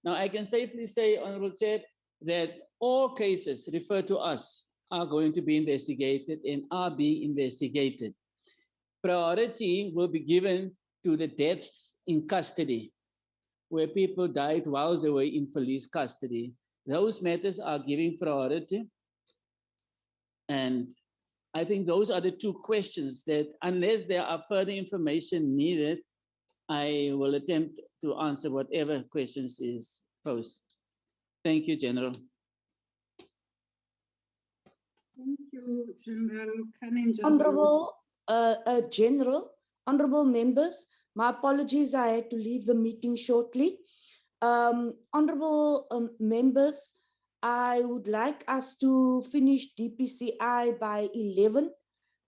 Now, I can safely say, Honorable Chair, that all cases referred to us are going to be investigated and are being investigated. Priority will be given to the deaths in custody, where people died whilst they were in police custody. Those matters are giving priority. And I think those are the 2 questions that, unless there are further information needed, I will attempt to answer whatever questions is posed. Thank you, General. Thank you, General Kane. Honorable General, honorable members, my apologies, I had to leave the meeting shortly. Honorable members, I would like us to finish DPCI by 11.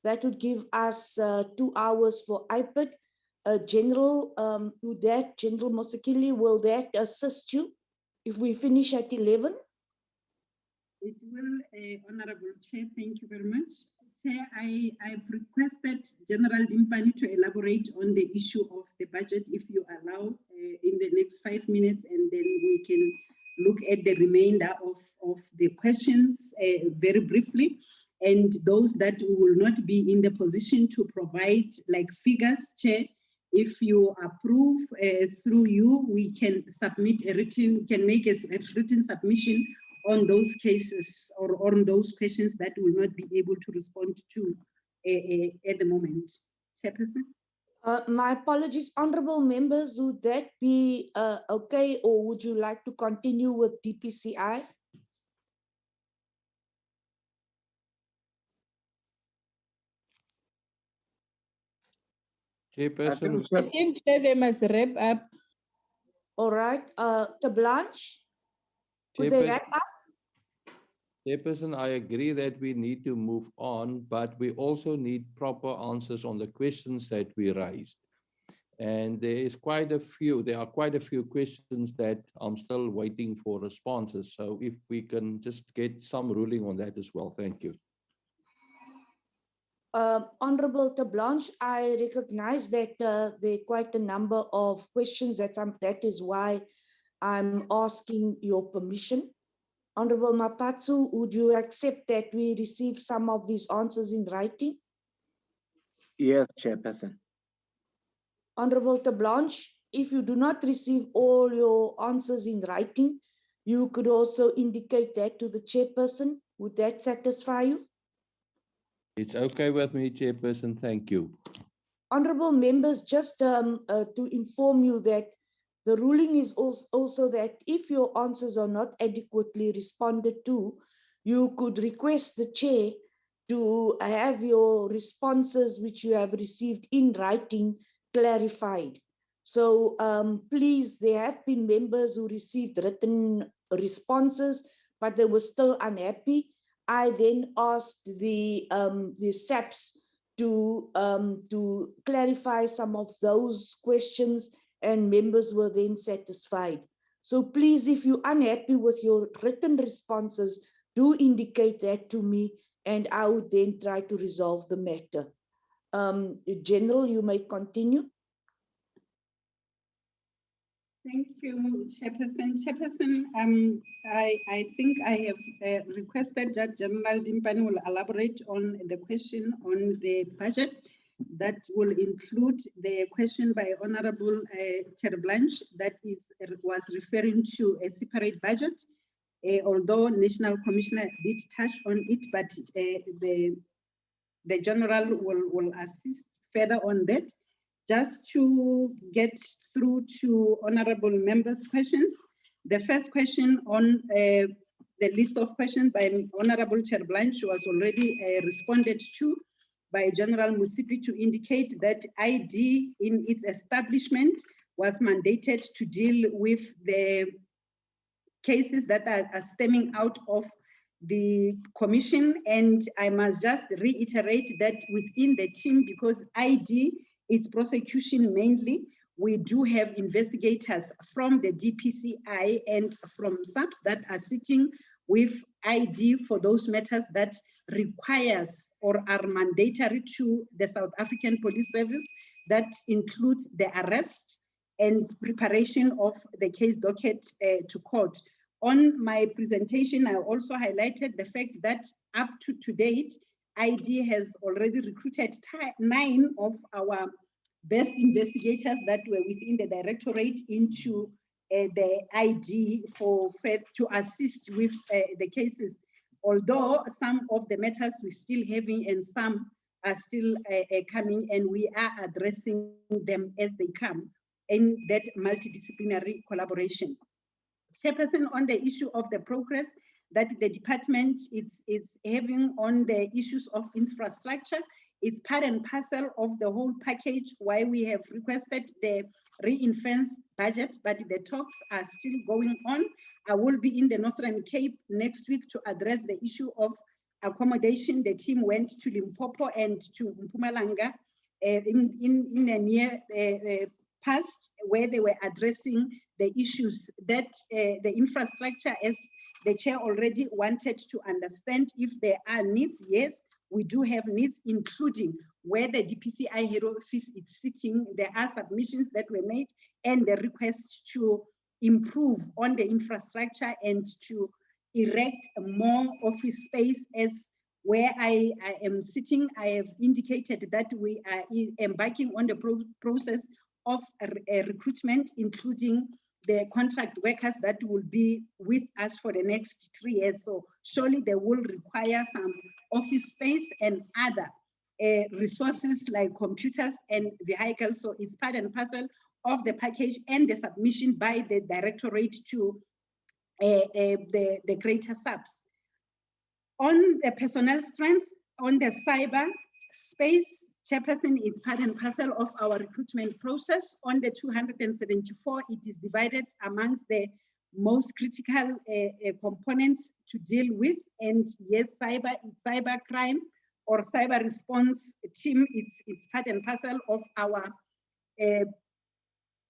That would give us 2 hours for IPID. General, would that, General Mosekile, will that assist you if we finish at 11? It will, Honorable Chair, thank you very much. Chair, I've requested General Dimpani to elaborate on the issue of the budget, if you allow, in the next 5 minutes, and then we can look at the remainder of the questions very briefly. And those that will not be in the position to provide like figures, Chair, if you approve through you, we can submit a written, can make a written submission on those cases or on those questions that will not be able to respond to at the moment. Chairperson? My apologies, honorable members, would that be okay, or would you like to continue with DPCI? Chairperson. I think they must wrap up. All right, the Blanche, could they wrap up? Chairperson, I agree that we need to move on, but we also need proper answers on the questions that we raised. And there are quite a few questions that I'm still waiting for responses. So if we can just get some ruling on that as well, thank you. Honorable de Blanche, I recognize that there are quite a number of questions that is why I'm asking your permission. Honorable Mapatsu, would you accept that we receive some of these answers in writing? Yes, Chairperson. Honorable de Blanche, if you do not receive all your answers in writing, you could also indicate that to the chairperson. Would that satisfy you? It's okay with me, Chairperson. Thank you. Honorable members, just to inform you that the ruling is also that if your answers are not adequately responded to, you could request the chair to have your responses which you have received in writing clarified. So please, there have been members who received written responses, but they were still unhappy. I then asked the SAPS to clarify some of those questions, and members were then satisfied. So please, if you're unhappy with your written responses, do indicate that to me, and I would then try to resolve the matter. General, you may continue. Thank you, Chairperson. Chairperson, I think I have requested that General Dimpane will elaborate on the question on the budget. That will include the question by Honorable Chair Blanche that was referring to a separate budget. Although National Commissioner did touch on it, but the General will assist further on that. Just to get through to honorable members' questions. The first question on the list of questions by Honorable Chair Blanche was already responded to by General Musipi to indicate that ID in its establishment was mandated to deal with the cases that are stemming out of the commission. And I must just reiterate that within the team, because ID, it's prosecution mainly, we do have investigators from the Dpci and from SAPS that are sitting with ID for those matters that requires or are mandatory to the South African Police Service. That includes the arrest and preparation of the case docket to court. On my presentation, I also highlighted the fact that up to date, ID has already recruited 9 of our best investigators that were within the Directorate into the ID to assist with the cases. Although some of the matters we're still having and some are still coming, and we are addressing them as they come in that multidisciplinary collaboration. Chairperson, on the issue of the progress that the department is having on the issues of infrastructure, it's part and parcel of the whole package why we have requested the ring-fenced budget, but the talks are still going on. I will be in the Northern Cape next week to address the issue of accommodation. The team went to Limpopo and to Mpumalanga in the near past, where they were addressing the issues that the infrastructure, as the chair already wanted to understand if there are needs. Yes, we do have needs, including where the Dpci head office is sitting. There are submissions that were made and the request to improve on the infrastructure and to erect more office space. As where I am sitting, I have indicated that we are embarking on the process of recruitment, including the contract workers that will be with us for the next 3 years. So surely they will require some office space and other resources like computers and vehicles. So it's part and parcel of the package and the submission by the Directorate to the greater SAPS. On the personnel strength, on the cyber space, Chairperson, it's part and parcel of our recruitment process. On the 274, it is divided amongst the most critical components to deal with. And yes, cyber crime or cyber response team, it's part and parcel of our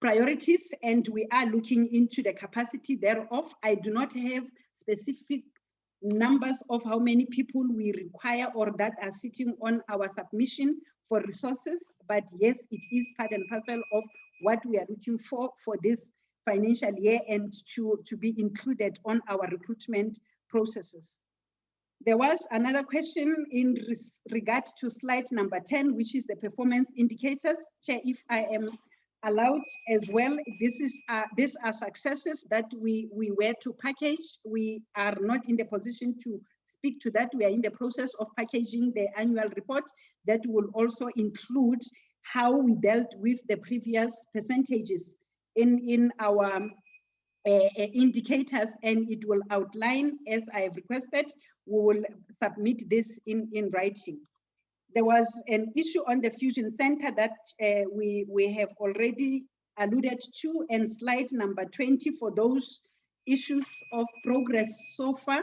priorities, and we are looking into the capacity thereof. I do not have specific numbers of how many people we require or that are sitting on our submission for resources, but yes, it is part and parcel of what we are looking for this financial year and to be included on our recruitment processes. There was another question in regard to slide number 10, which is the performance indicators. Chair, if I am allowed as well, these are successes that we were to package. We are not in the position to speak to that. We are in the process of packaging the annual report that will also include how we dealt with the previous percentages in our indicators, and it will outline, as I have requested, we will submit this in writing. There was an issue on the Fusion Center that we have already alluded to, and slide number 20 for those issues of progress so far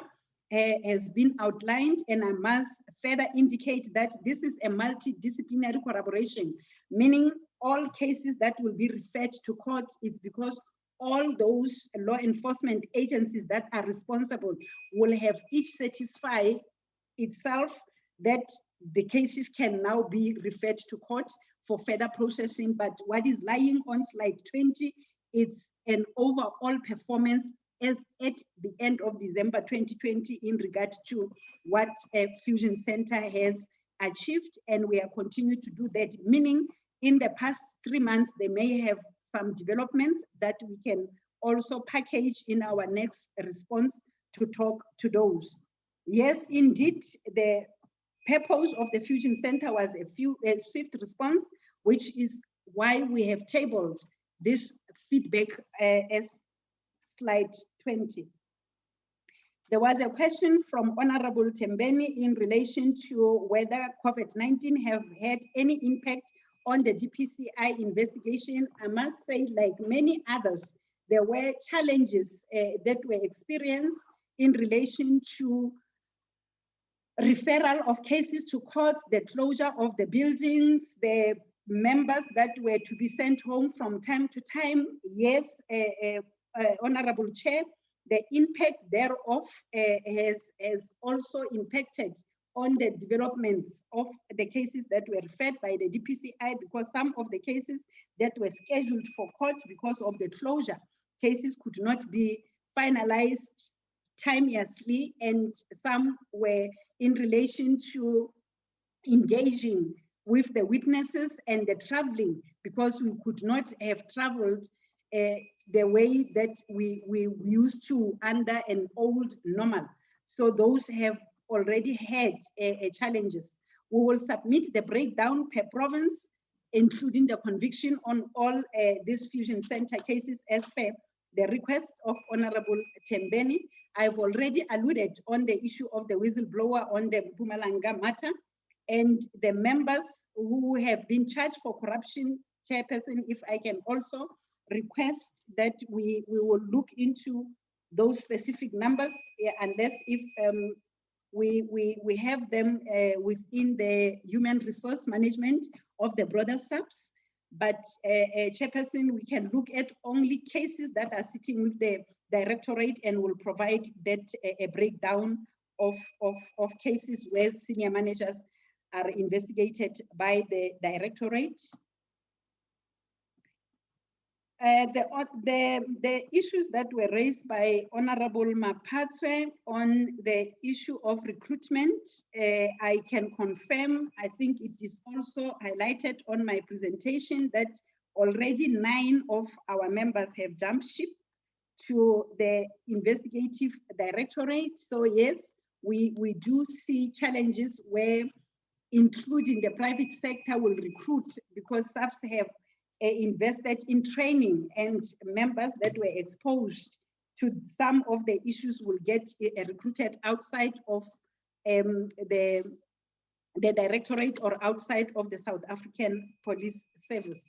has been outlined, and I must further indicate that this is a multidisciplinary collaboration, meaning all cases that will be referred to court is because all those law enforcement agencies that are responsible will have each satisfy itself that the cases can now be referred to court for further processing. But what is lying on slide 20, it's an overall performance as at the end of December 2020 in regard to what a Fusion Center has achieved, and we are continuing to do that, meaning in the past 3 months, they may have some developments that we can also package in our next response to talk to those. Yes, indeed, the purpose of the Fusion Center was a swift response, which is why we have tabled this feedback as slide 20. There was a question from Honorable Tembeni in relation to whether COVID-19 have had any impact on the Dpci investigation. I must say, like many others, there were challenges that were experienced in relation to referral of cases to courts, the closure of the buildings, the members that were to be sent home from time to time. Yes, Honorable Chair, the impact thereof has also impacted on the developments of the cases that were referred by the Dpci, because some of the cases that were scheduled for court because of the closure, cases could not be finalized timeously, and some were in relation to engaging with the witnesses and the traveling, because we could not have traveled the way that we used to under an old normal. So those have already had challenges. We will submit the breakdown per province, including the conviction on all these Fusion Center cases as per the request of Honorable Tembeni. I've already alluded on the issue of the whistleblower on the Mpumalanga matter, and the members who have been charged for corruption, Chairperson, if I can also request that we will look into those specific numbers, unless if we have them within the human resource management of the broader SAPS. But Chairperson, we can look at only cases that are sitting with the Directorate, and will provide that a breakdown of cases where senior managers are investigated by the Directorate. The issues that were raised by Honorable Mapatwe on the issue of recruitment, I can confirm, I think it is also highlighted on my presentation, that already 9 of our members have jumped ship to the Investigative Directorate. So yes, we do see challenges where including the private sector will recruit, because SAPS have invested in training, and members that were exposed to some of the issues will get recruited outside of the Directorate or outside of the South African Police Service.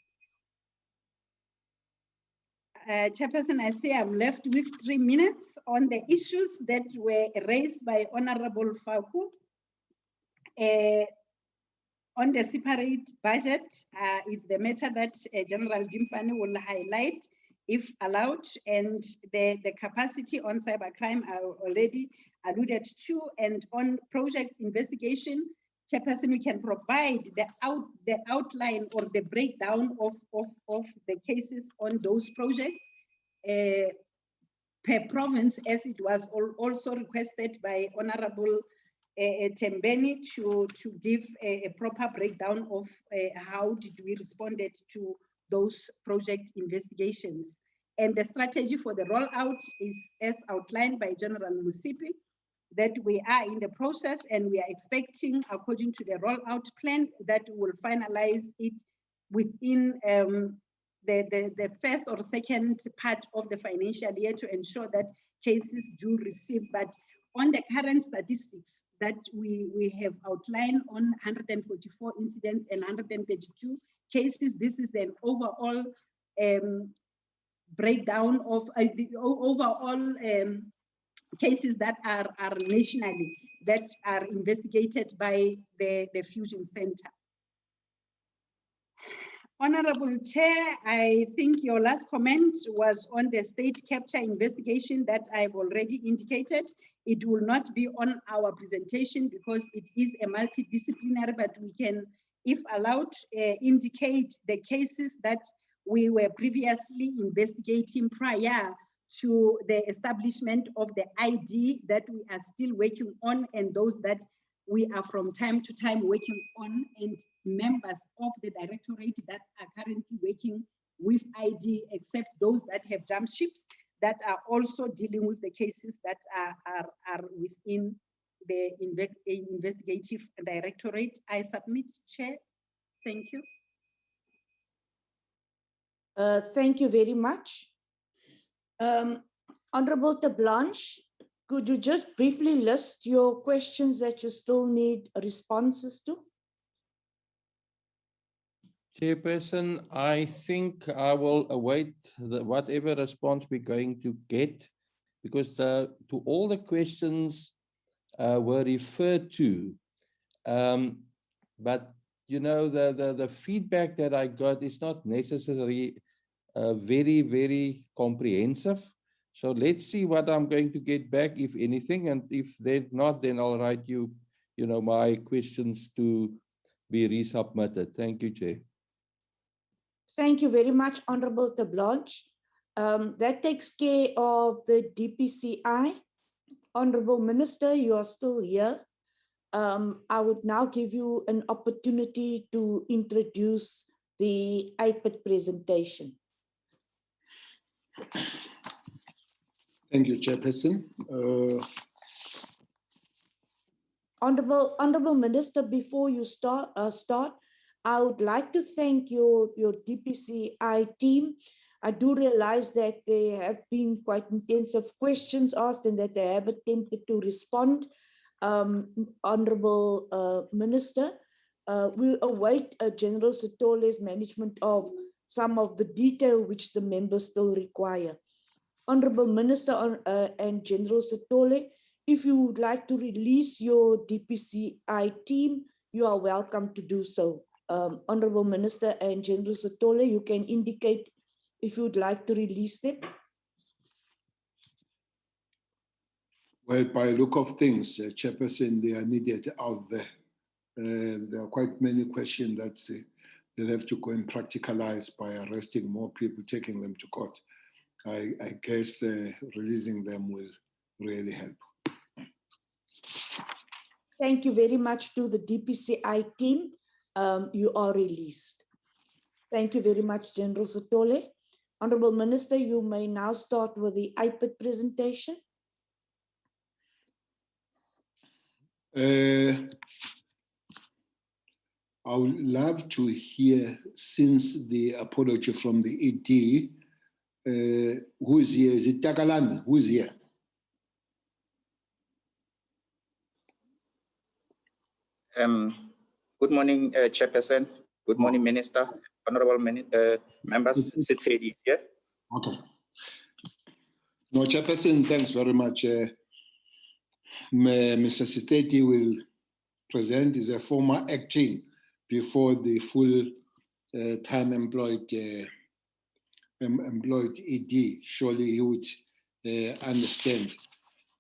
Chairperson, I say I'm left with 3 minutes on the issues that were raised by Honorable Faku. On the separate budget, it's the matter that General Jimpani will highlight if allowed, and the capacity on cybercrime I already alluded to, and on project investigation, Chairperson, we can provide the outline or the breakdown of the cases on those projects per province, as it was also requested by Honorable Tembeni to give a proper breakdown of how did we responded to those project investigations. And the strategy for the rollout is as outlined by General Musipi, that we are in the process, and we are expecting, according to the rollout plan, that we will finalize it within the first or second part of the financial year to ensure that cases do receive. But on the current statistics that we have outlined on 144 incidents and 132 cases, this is an overall breakdown of the overall cases that are nationally that are investigated by the Fusion Center. Honorable Chair, I think your last comment was on the state capture investigation that I've already indicated. It will not be on our presentation because it is a multidisciplinary, but we can, if allowed, indicate the cases that we were previously investigating prior to the establishment of the ID that we are still working on, and those that we are from time to time working on, and members of the Directorate that are currently working with ID, except those that have jumped ships, that are also dealing with the cases that are within the Investigative Directorate. I submit, Chair. Thank you. Thank you very much. Honorable Blanche, could you just briefly list your questions that you still need responses to? Chairperson, I think I will await whatever response we're going to get, because to all the questions were referred to. But you know, the feedback that I got is not necessarily very, very comprehensive. So let's see what I'm going to get back, if anything, and if they're not, then I'll write you, my questions to be resubmitted. Thank you, Chair. Thank you very much, Honorable Blanche. That takes care of the DPCI. Honorable Minister, you are still here. I would now give you an opportunity to introduce the IPID presentation. Thank you, Chairperson. Honorable Minister, before you start, I would like to thank your DPCI team. I do realize that there have been quite intensive questions asked and that they have attempted to respond. Honorable Minister, we await General Setole's management of some of the detail which the members still require. Honorable Minister and General Setole, if you would like to release your DPCI team, you are welcome to do so. Honorable Minister and General Setole, you can indicate if you would like to release them. Well, by look of things, Chairperson, they are needed out there. There are quite many questions that they'll have to go and practicalize by arresting more people, taking them to court. I guess releasing them will really help. Thank you very much to the DPCI team. You are released. Thank you very much, General Setole. Honorable Minister, you may now start with the IPID presentation. I would love to hear, since the apology from the ED, who's here? Is it Takalani? Who's here? Good morning, Chairperson. Good morning, Minister. Honorable members. Sitsedi is here. Okay. No, Chairperson, thanks very much. Mr. Sitsedi will present as a former acting before the full time employed ED. Surely he would understand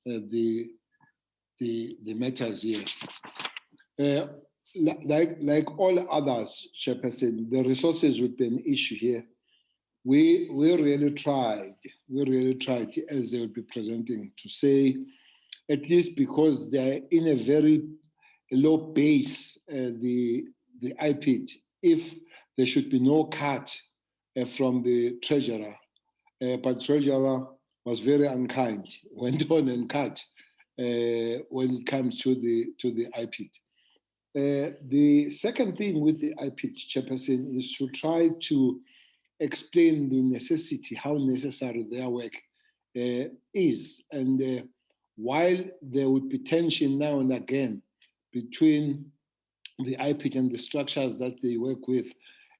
the matters here. Like all others, Chairperson, the resources would be an issue here. We really tried, as they will be presenting, to say, at least because they're in a very low base, the IPID, if there should be no cut from the treasurer, but treasurer was very unkind, went on and cut when it comes to the IPID. The second thing with the IPID chairperson is to try to explain the necessity, how necessary their work is. And while there would be tension now and again between the IPID and the structures that they work with,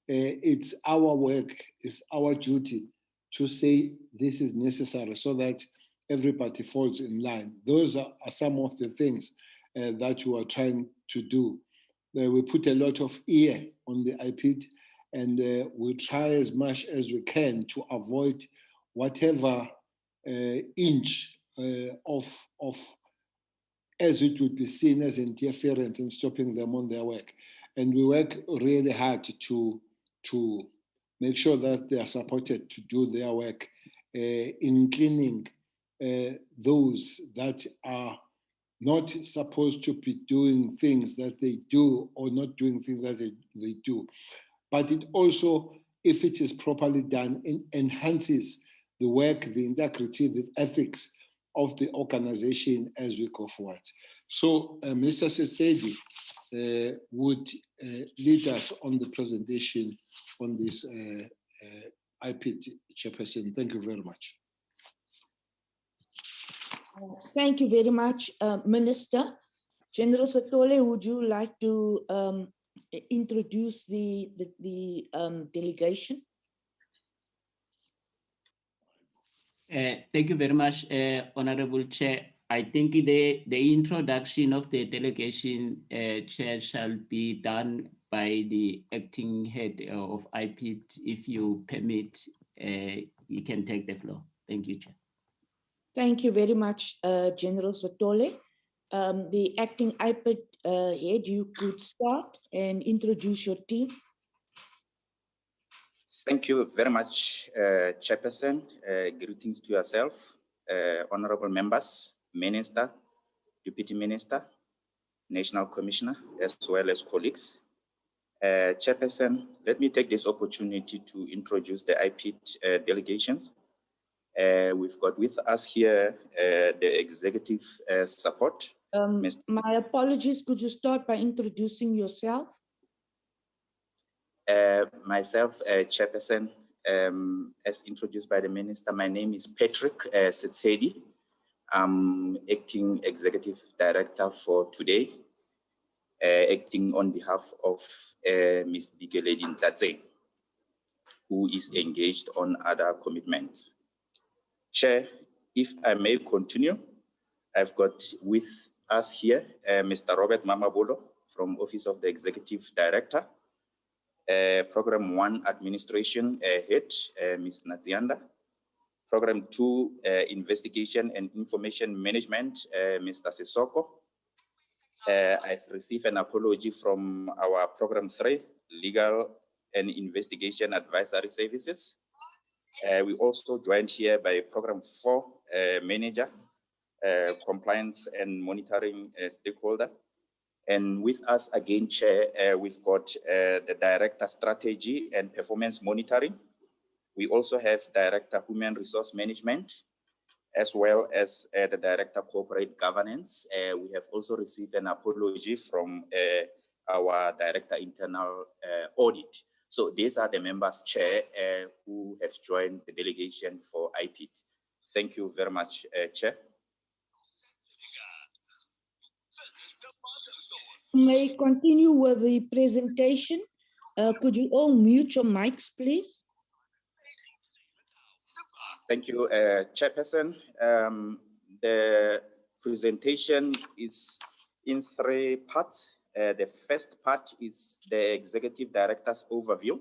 it's our work, it's our duty to say this is necessary so that everybody falls in line. Those are some of the things that we are trying to do. We put a lot of ear on the IPID, and we try as much as we can to avoid whatever inch of as it would be seen as interference in stopping them on their work. And we work really hard to make sure that they are supported to do their work in cleaning those that are not supposed to be doing things that they do or not doing things that they do. But it also, if it is properly done, enhances the work, the integrity, the ethics of the organization as we go forward. So Mr. Sesedi would lead us on the presentation on this IPID chairperson. Thank you very much. Thank you very much, Minister. General Satole, would you like to introduce the delegation? Thank you very much, Honorable Chair. I think the introduction of the delegation chair shall be done by the acting head of IPID. If you permit, you can take the floor. Thank you, Chair. Thank you very much, General Satole. The acting IPID head, you could start and introduce your team. Thank you very much, Chairperson. Greetings to yourself, honorable members, Minister, Deputy Minister, National Commissioner, as well as colleagues. Chairperson, let me take this opportunity to introduce the IPID delegations. We've got with us here the executive support. My apologies, could you start by introducing yourself? Myself, Chairperson, as introduced by the Minister, my name is Patrick Setsedi. I'm Acting Executive Director for today, acting on behalf of Ms. Delegation, who is engaged on other commitments. Chair, if I may continue, I've got with us here Mr. Robert Mamabolo from Office of the Executive Director, Program 1 Administration Head, Ms. Nazianda, Program 2 Investigation and Information Management, Mr. Sisoko. I've received an apology from our Program 3, Legal and Investigation Advisory Services. We also joined here by Program 4 Manager, Compliance and Monitoring Stakeholder. And with us again, Chair, we've got the Director Strategy and Performance Monitoring. We also have Director Human Resource Management, as well as the Director Corporate Governance. We have also received an apology from our Director Internal Audit. So these are the members, Chair, who have joined the delegation for IPID. Thank you very much, Chair. May I continue with the presentation? Could you all mute your mics, please? Thank you, Chairperson. The presentation is in 3 parts. The first part is the Executive Director's overview.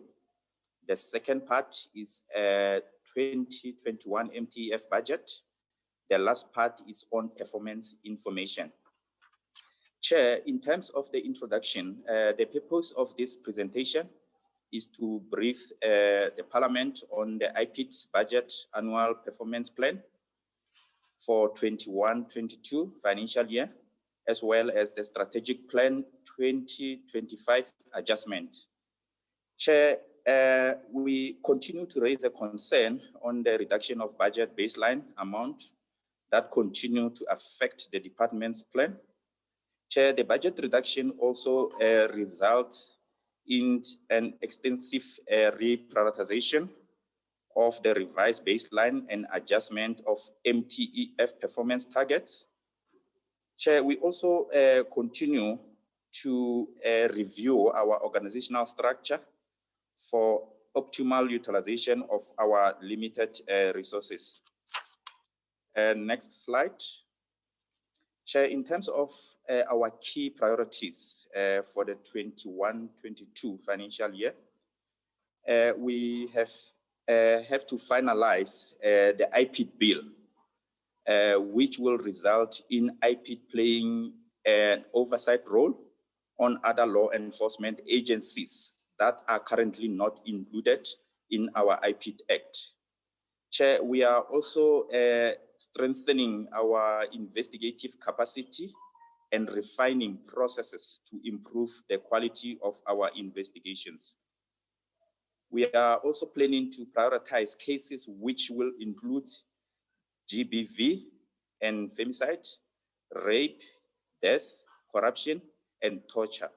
The second part is 2021 MTF budget. The last part is on performance information. Chair, in terms of the introduction, the purpose of this presentation is to brief the Parliament on the IPID's budget annual performance plan for 21-22 financial year, as well as the strategic plan 2025 adjustment. Chair, we continue to raise a concern on the reduction of budget baseline amount that continue to affect the department's plan. Chair, the budget reduction also results in an extensive reprioritization of the revised baseline and adjustment of MTF performance targets. Chair, we also continue to review our organizational structure for optimal utilization of our limited resources. Next slide. Chair, in terms of our key priorities for the 21-22 financial year, we have to finalize the IPID bill, which will result in IPID playing an oversight role on other law enforcement agencies that are currently not included in our IPID Act. Chair, we are also strengthening our investigative capacity and refining processes to improve the quality of our investigations. We are also planning to prioritize cases which will include GBV and femicide, rape, death, corruption, and torture.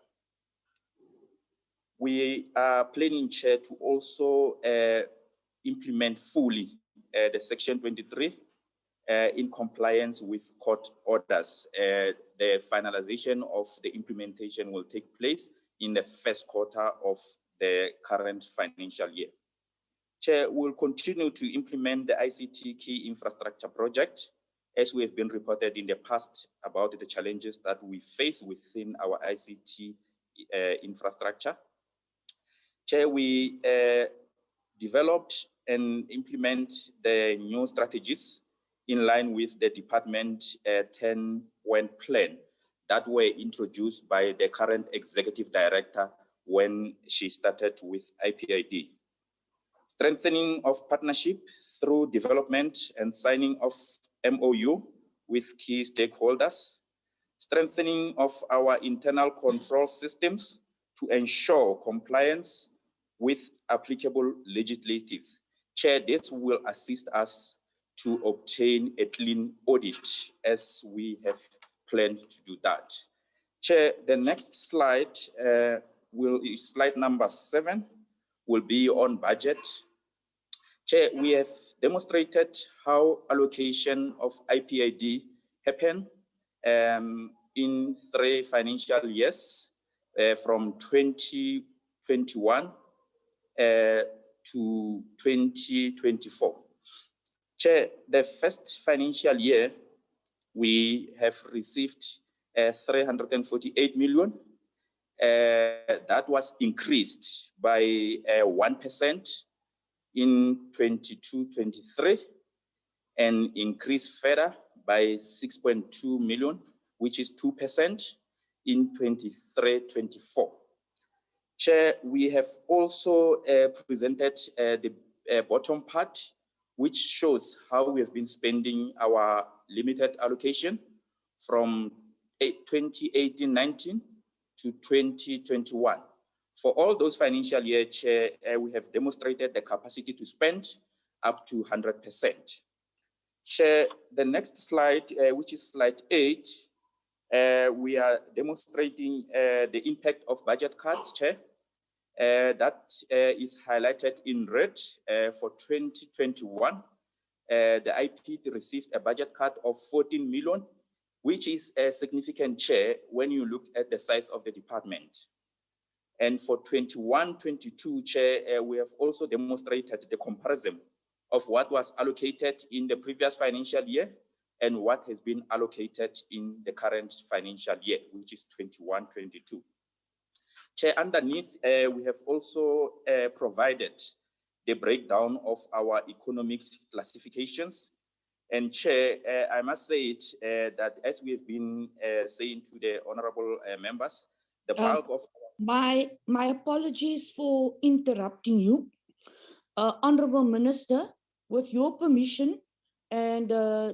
We are planning, Chair, to also implement fully the Section 23 in compliance with court orders. The finalization of the implementation will take place in the first quarter of the current financial year. Chair, we'll continue to implement the ICT key infrastructure project, as we have been reported in the past about the challenges that we face within our ICT infrastructure. Chair, we developed and implement the new strategies in line with the Department 10-Went plan that were introduced by the current Executive Director when she started with IPID. Strengthening of partnership through development and signing of MOU with key stakeholders. Strengthening of our internal control systems to ensure compliance with applicable legislative. Chair, this will assist us to obtain a clean audit as we have planned to do that. Chair, the next slide is slide number 7, will be on budget. Chair, we have demonstrated how allocation of IPID happened in 3 financial years from 2021 to 2024. Chair, the first financial year, we have received 348 million. That was increased by 1% in 22-23 and increased further by 6.2 million, which is 2% in 23-24. Chair, we have also presented the bottom part, which shows how we have been spending our limited allocation from 2018-19 to 2021. For all those financial year, Chair, we have demonstrated the capacity to spend up to 100%. Chair, the next slide, which is slide 8, we are demonstrating the impact of budget cuts, Chair. That is highlighted in red for 2021. The IPID received a budget cut of 14 million, which is a significant, Chair, when you look at the size of the department. And for 21-22, Chair, we have also demonstrated the comparison of what was allocated in the previous financial year and what has been allocated in the current financial year, which is 21-22. Chair, underneath, we have also provided the breakdown of our economic classifications. And Chair, I must say it, that as we have been saying to the honorable members, the bulk of... My apologies for interrupting you. Honorable Minister, with your permission, and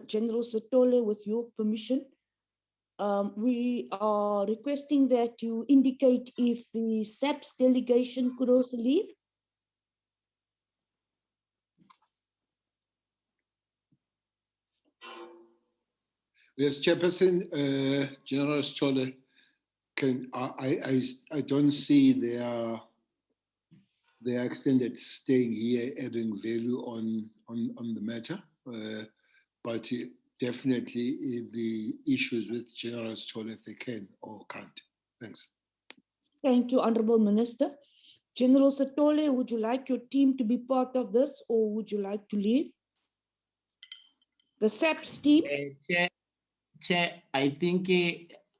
General Sitole, with your permission, we are requesting that you indicate if the SAPS delegation could also leave. Yes, Chairperson, General Sitole, I don't see their extended staying here adding value on the matter, but definitely the issues with General Stoll if they can or can't. Thanks. Thank you, Honorable Minister. General Satole, would you like your team to be part of this or would you like to leave? The SAPS team? Chair, I think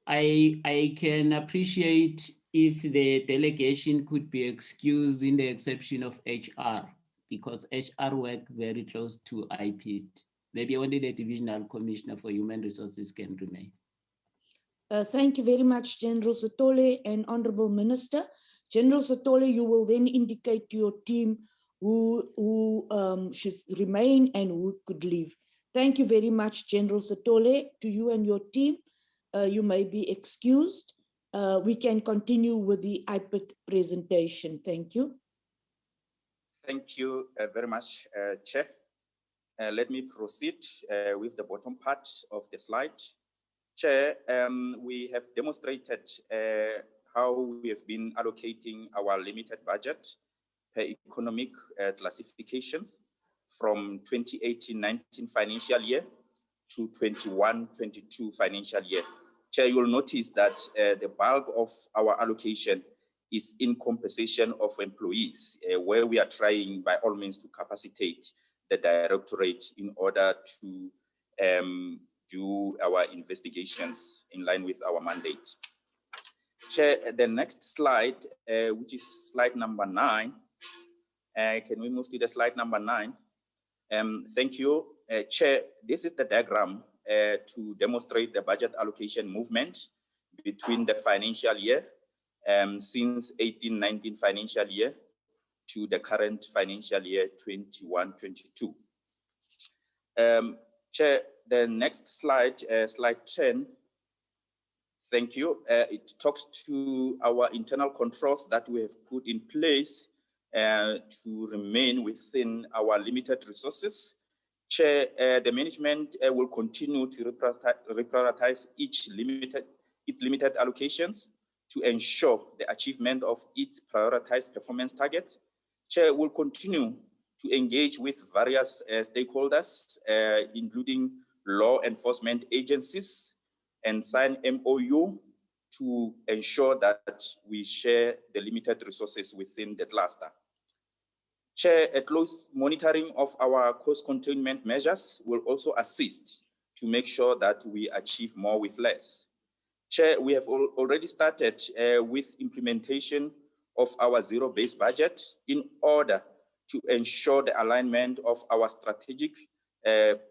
I can appreciate if the delegation could be excused in the exception of HR, because HR work very close to IPID. Maybe only the Divisional Commissioner for Human Resources can remain. Thank you very much, General Satole and Honorable Minister. General Satole, you will then indicate to your team who should remain and who could leave. Thank you very much, General Satole. To you and your team, you may be excused. We can continue with the IPID presentation. Thank you. Thank you very much, Chair. Let me proceed with the bottom part of the slide. Chair, we have demonstrated how we have been allocating our limited budget per economic classifications from 2018-19 financial year to 21-22 financial year. Chair, you will notice that the bulk of our allocation is in compensation of employees, where we are trying by all means to capacitate the Directorate in order to do our investigations in line with our mandate. Chair, the next slide, which is slide number 9. Can we move to the slide number 9? Thank you. Chair, this is the diagram to demonstrate the budget allocation movement between the financial year since 18-19 financial year to the current financial year 21-22. Chair, the next slide, slide 10. Thank you. It talks to our internal controls that we have put in place to remain within our limited resources. Chair, the management will continue to reprioritize its limited allocations to ensure the achievement of its prioritized performance target. Chair will continue to engage with various stakeholders, including law enforcement agencies, and sign MOU to ensure that we share the limited resources within the cluster. Chair, a close monitoring of our cost containment measures will also assist to make sure that we achieve more with less. Chair, we have already started with implementation of our zero-based budget in order to ensure the alignment of our strategic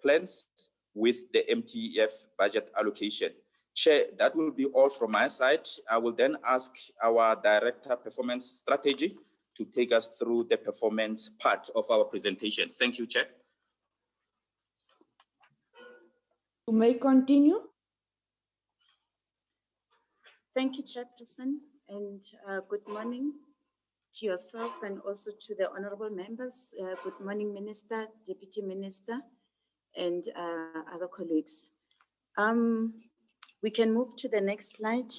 plans with the MTF budget allocation. Chair, that will be all from my side. I will then ask our Director Performance Strategy to take us through the performance part of our presentation. Thank you, Chair. You may continue. Thank you, Chairperson, and good morning to yourself and also to the honorable members. Good morning, Minister, Deputy Minister, and other colleagues. We can move to the next slide,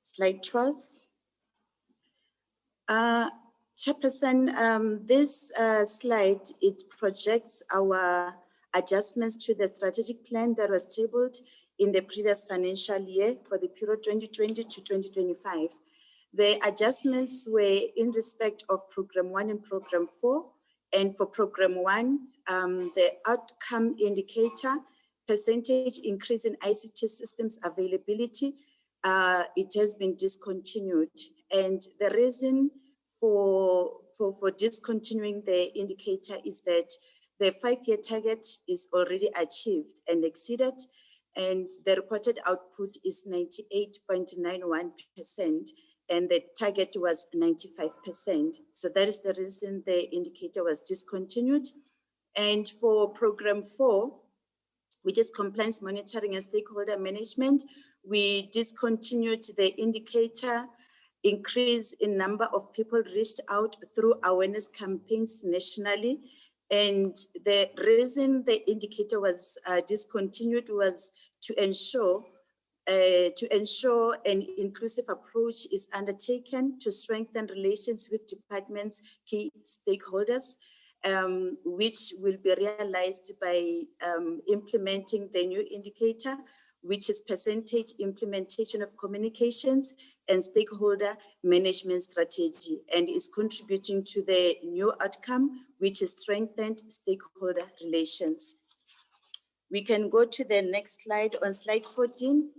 slide 12. Chairperson, this slide, it projects our adjustments to the strategic plan that was tabled in the previous financial year for the period 2020 to 2025. The adjustments were in respect of Program 1 and Program 4. And for Program 1, the outcome indicator, percentage increase in ICT systems availability, it has been discontinued. And the reason for discontinuing the indicator is that the 5-year target is already achieved and exceeded, and the reported output is 98.91%, and the target was 95%. So that is the reason the indicator was discontinued. And for Program 4, which is compliance monitoring and stakeholder management, we discontinued the indicator increase in number of people reached out through awareness campaigns nationally. And the reason the indicator was discontinued was to ensure to ensure an inclusive approach is undertaken to strengthen relations with departments' key stakeholders, which will be realized by implementing the new indicator, which is percentage implementation of communications and stakeholder management strategy, and is contributing to the new outcome, which is strengthened stakeholder relations. We can go to the next slide, on slide 14,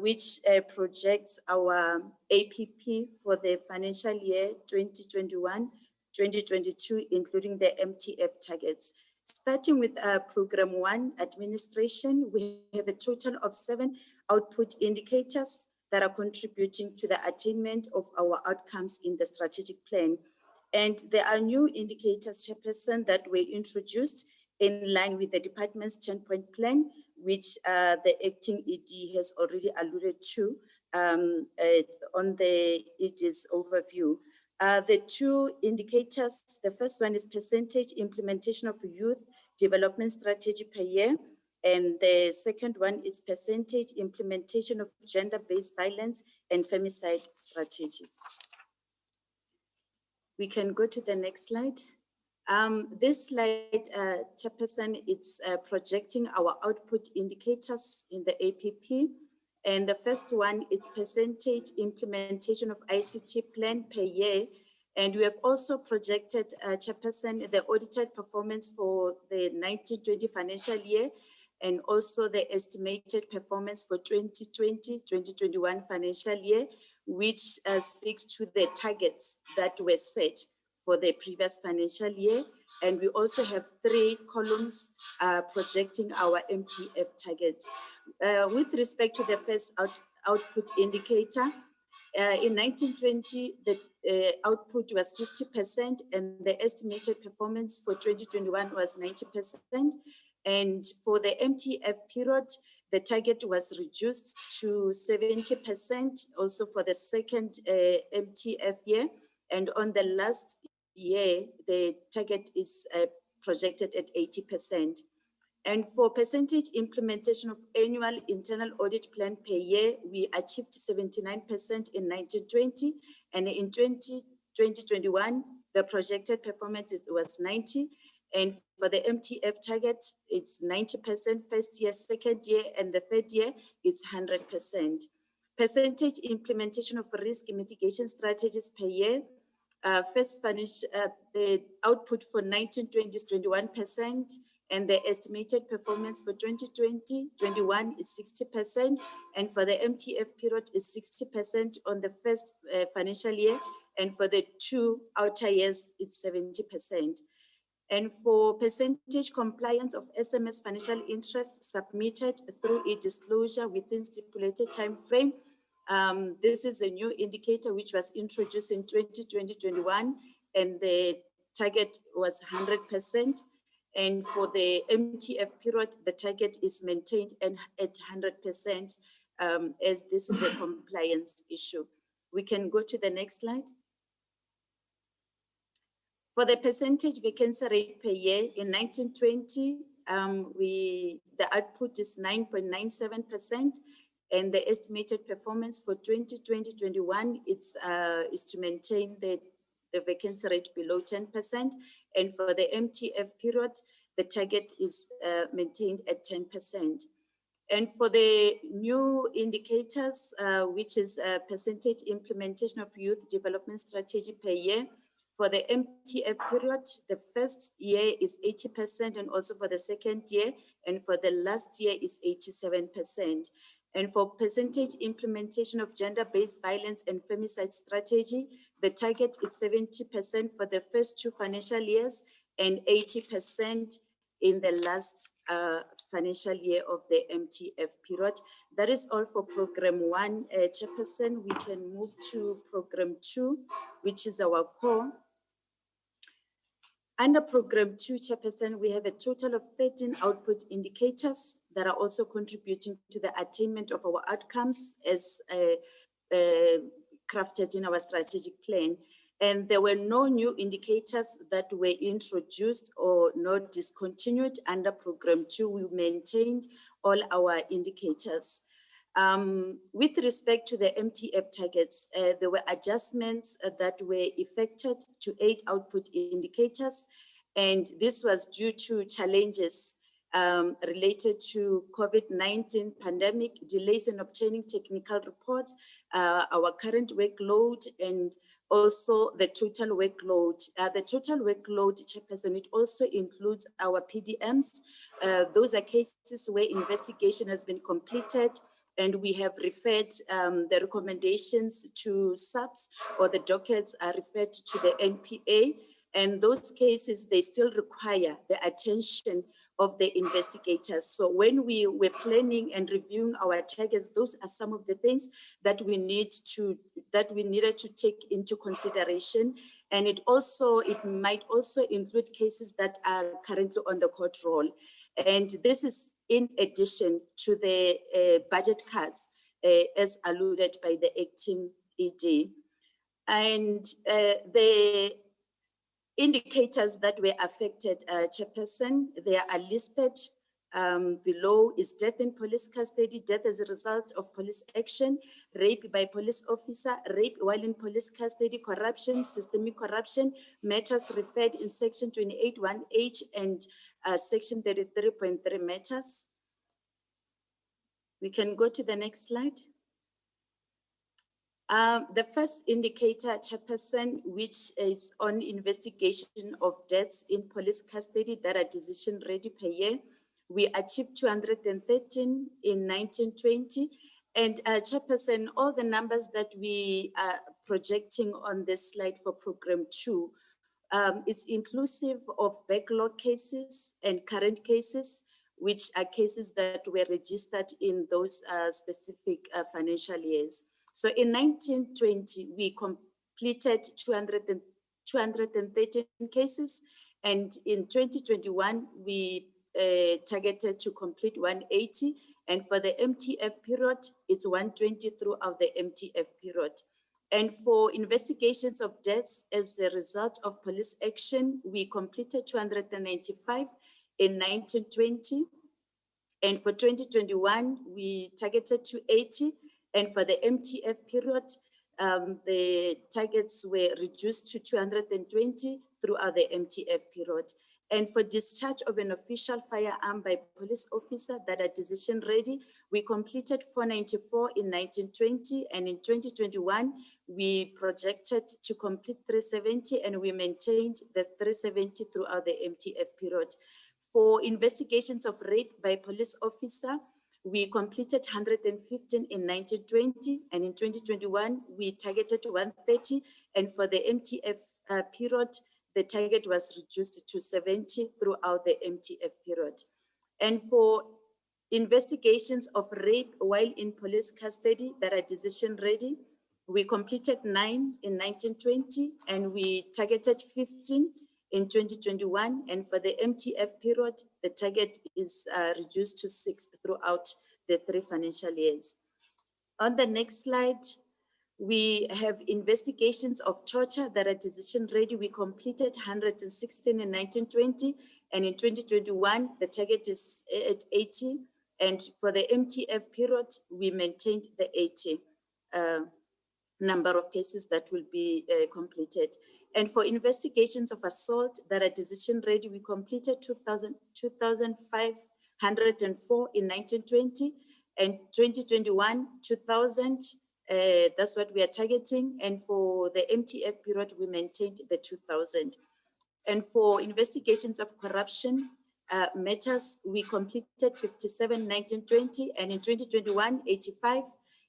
which projects our APP for the financial year 2021-2022, including the Mtf targets. Starting with Program 1, Administration, we have a total of 7 output indicators that are contributing to the attainment of our outcomes in the strategic plan. And there are new indicators, Chairperson, that were introduced in line with the department's 10-point plan, which the acting ED has already alluded to on the ED's overview. The 2 indicators, the first one is percentage implementation of youth development strategy per year, and the second one is percentage implementation of gender-based violence and femicide strategy. We can go to the next slide. This slide, Chairperson, it's projecting our output indicators in the APP. And the first one is percentage implementation of ICT plan per year. And we have also projected, Chairperson, the audited performance for the 1920 financial year, and also the estimated performance for 2020-2021 financial year, which speaks to the targets that were set for the previous financial year. And we also have 3 columns projecting our Mtf targets. With respect to the first output indicator, in 1920, the output was 50%, and the estimated performance for 2021 was 90%. And for the Mtf period, the target was reduced to 70%, also for the second Mtf year. And on the last year, the target is projected at 80%. And for percentage implementation of annual internal audit plan per year, we achieved 79% in 1920, and in 2021, the projected performance was 90. And for the Mtf target, it's 90% first year, second year, and the third year, it's 100%. Percentage implementation of risk mitigation strategies per year. First financial, the output for 1920 is 21%, and the estimated performance for 2020-21 is 60%, and for the Mtf period is 60% on the first financial year, and for the 2 outer years, it's 70%. And for percentage compliance of SMS financial interest submitted through a disclosure within stipulated time frame, this is a new indicator which was introduced in 2020-21, and the target was 100%. And for the Mtf period, the target is maintained at 100%, as this is a compliance issue. We can go to the next slide. For the percentage vacancy rate per year in 1920, the output is 9.97%, and the estimated performance for 2020-21 is to maintain the vacancy rate below 10%, and for the Mtf period, the target is maintained at 10%. And for the new indicators, which is percentage implementation of youth development strategy per year, for the Mtf period, the first year is 80%, and also for the second year, and for the last year is 87%. And for percentage implementation of gender-based violence and femicide strategy, the target is 70% for the first 2 financial years and 80% in the last financial year of the Mtf period. That is all for Program 1, Chairperson. We can move to Program 2, which is our core. Under Program 2, Chairperson, we have a total of 13 output indicators that are also contributing to the attainment of our outcomes as crafted in our strategic plan. And there were no new indicators that were introduced or not discontinued under Program 2. We maintained all our indicators. With respect to the MTF targets, there were adjustments that were effected to 8 output indicators, and this was due to challenges related to COVID-19 pandemic, delays in obtaining technical reports, our current workload, and also the total workload. The total workload, Chairperson, it also includes our PDMs. Those are cases where investigation has been completed, and we have referred the recommendations to SAPS, or the dockets are referred to the NPA. And those cases, they still require the attention of the investigators. So when we were planning and reviewing our targets, those are some of the things that we needed to take into consideration. And it might also include cases that are currently on the court roll. And this is in addition to the budget cuts, as alluded by the acting ED. And the indicators that were affected, Chairperson, they are listed below. Is death in police custody, death as a result of police action, rape by police officer, rape while in police custody, corruption, systemic corruption, matters referred in section 28(1)H and section 33.3 matters. We can go to the next slide. The first indicator, Chairperson, which is on investigation of deaths in police custody that are decision ready per year, we achieved 213 in 1920. And Chairperson, all the numbers that we are projecting on this slide for program 2, it's inclusive of backlog cases and current cases, which are cases that were registered in those specific financial years. So in 1920, we completed 213 cases, and in 2021, we targeted to complete 180, and for the MTF period, it's 120 throughout the MTF period. And for investigations of deaths as a result of police action, we completed 295 in 1920, and for 2021, we targeted 280. And for the MTF period, the targets were reduced to 220 throughout the MTF period. And for discharge of an official firearm by police officer that are decision ready, we completed 494 in 1920, and in 2021, we projected to complete 370, and we maintained the 370 throughout the MTF period. For investigations of rape by police officer, we completed 115 in 1920, and in 2021, we targeted 130. And for the MTF period, the target was reduced to 70 throughout the MTF period. And for investigations of rape while in police custody that are decision ready, we completed 9 in 1920, and we targeted 15 in 2021, and for the MTF period, the target is reduced to 6 throughout the 3 financial years. On the next slide, we have investigations of torture that are decision ready. We completed 116 in 1920, and in 2021, the target is at 80. And for the MTF period, we maintained the 80 number of cases that will be completed. And for investigations of assault that are decision ready, we completed 2,504 in 1920, and 2021, 2,000. That's what we are targeting. And for the MTF period, we maintained the 2,000. And for investigations of corruption matters, we completed 57 in 1920, and in 2021, 85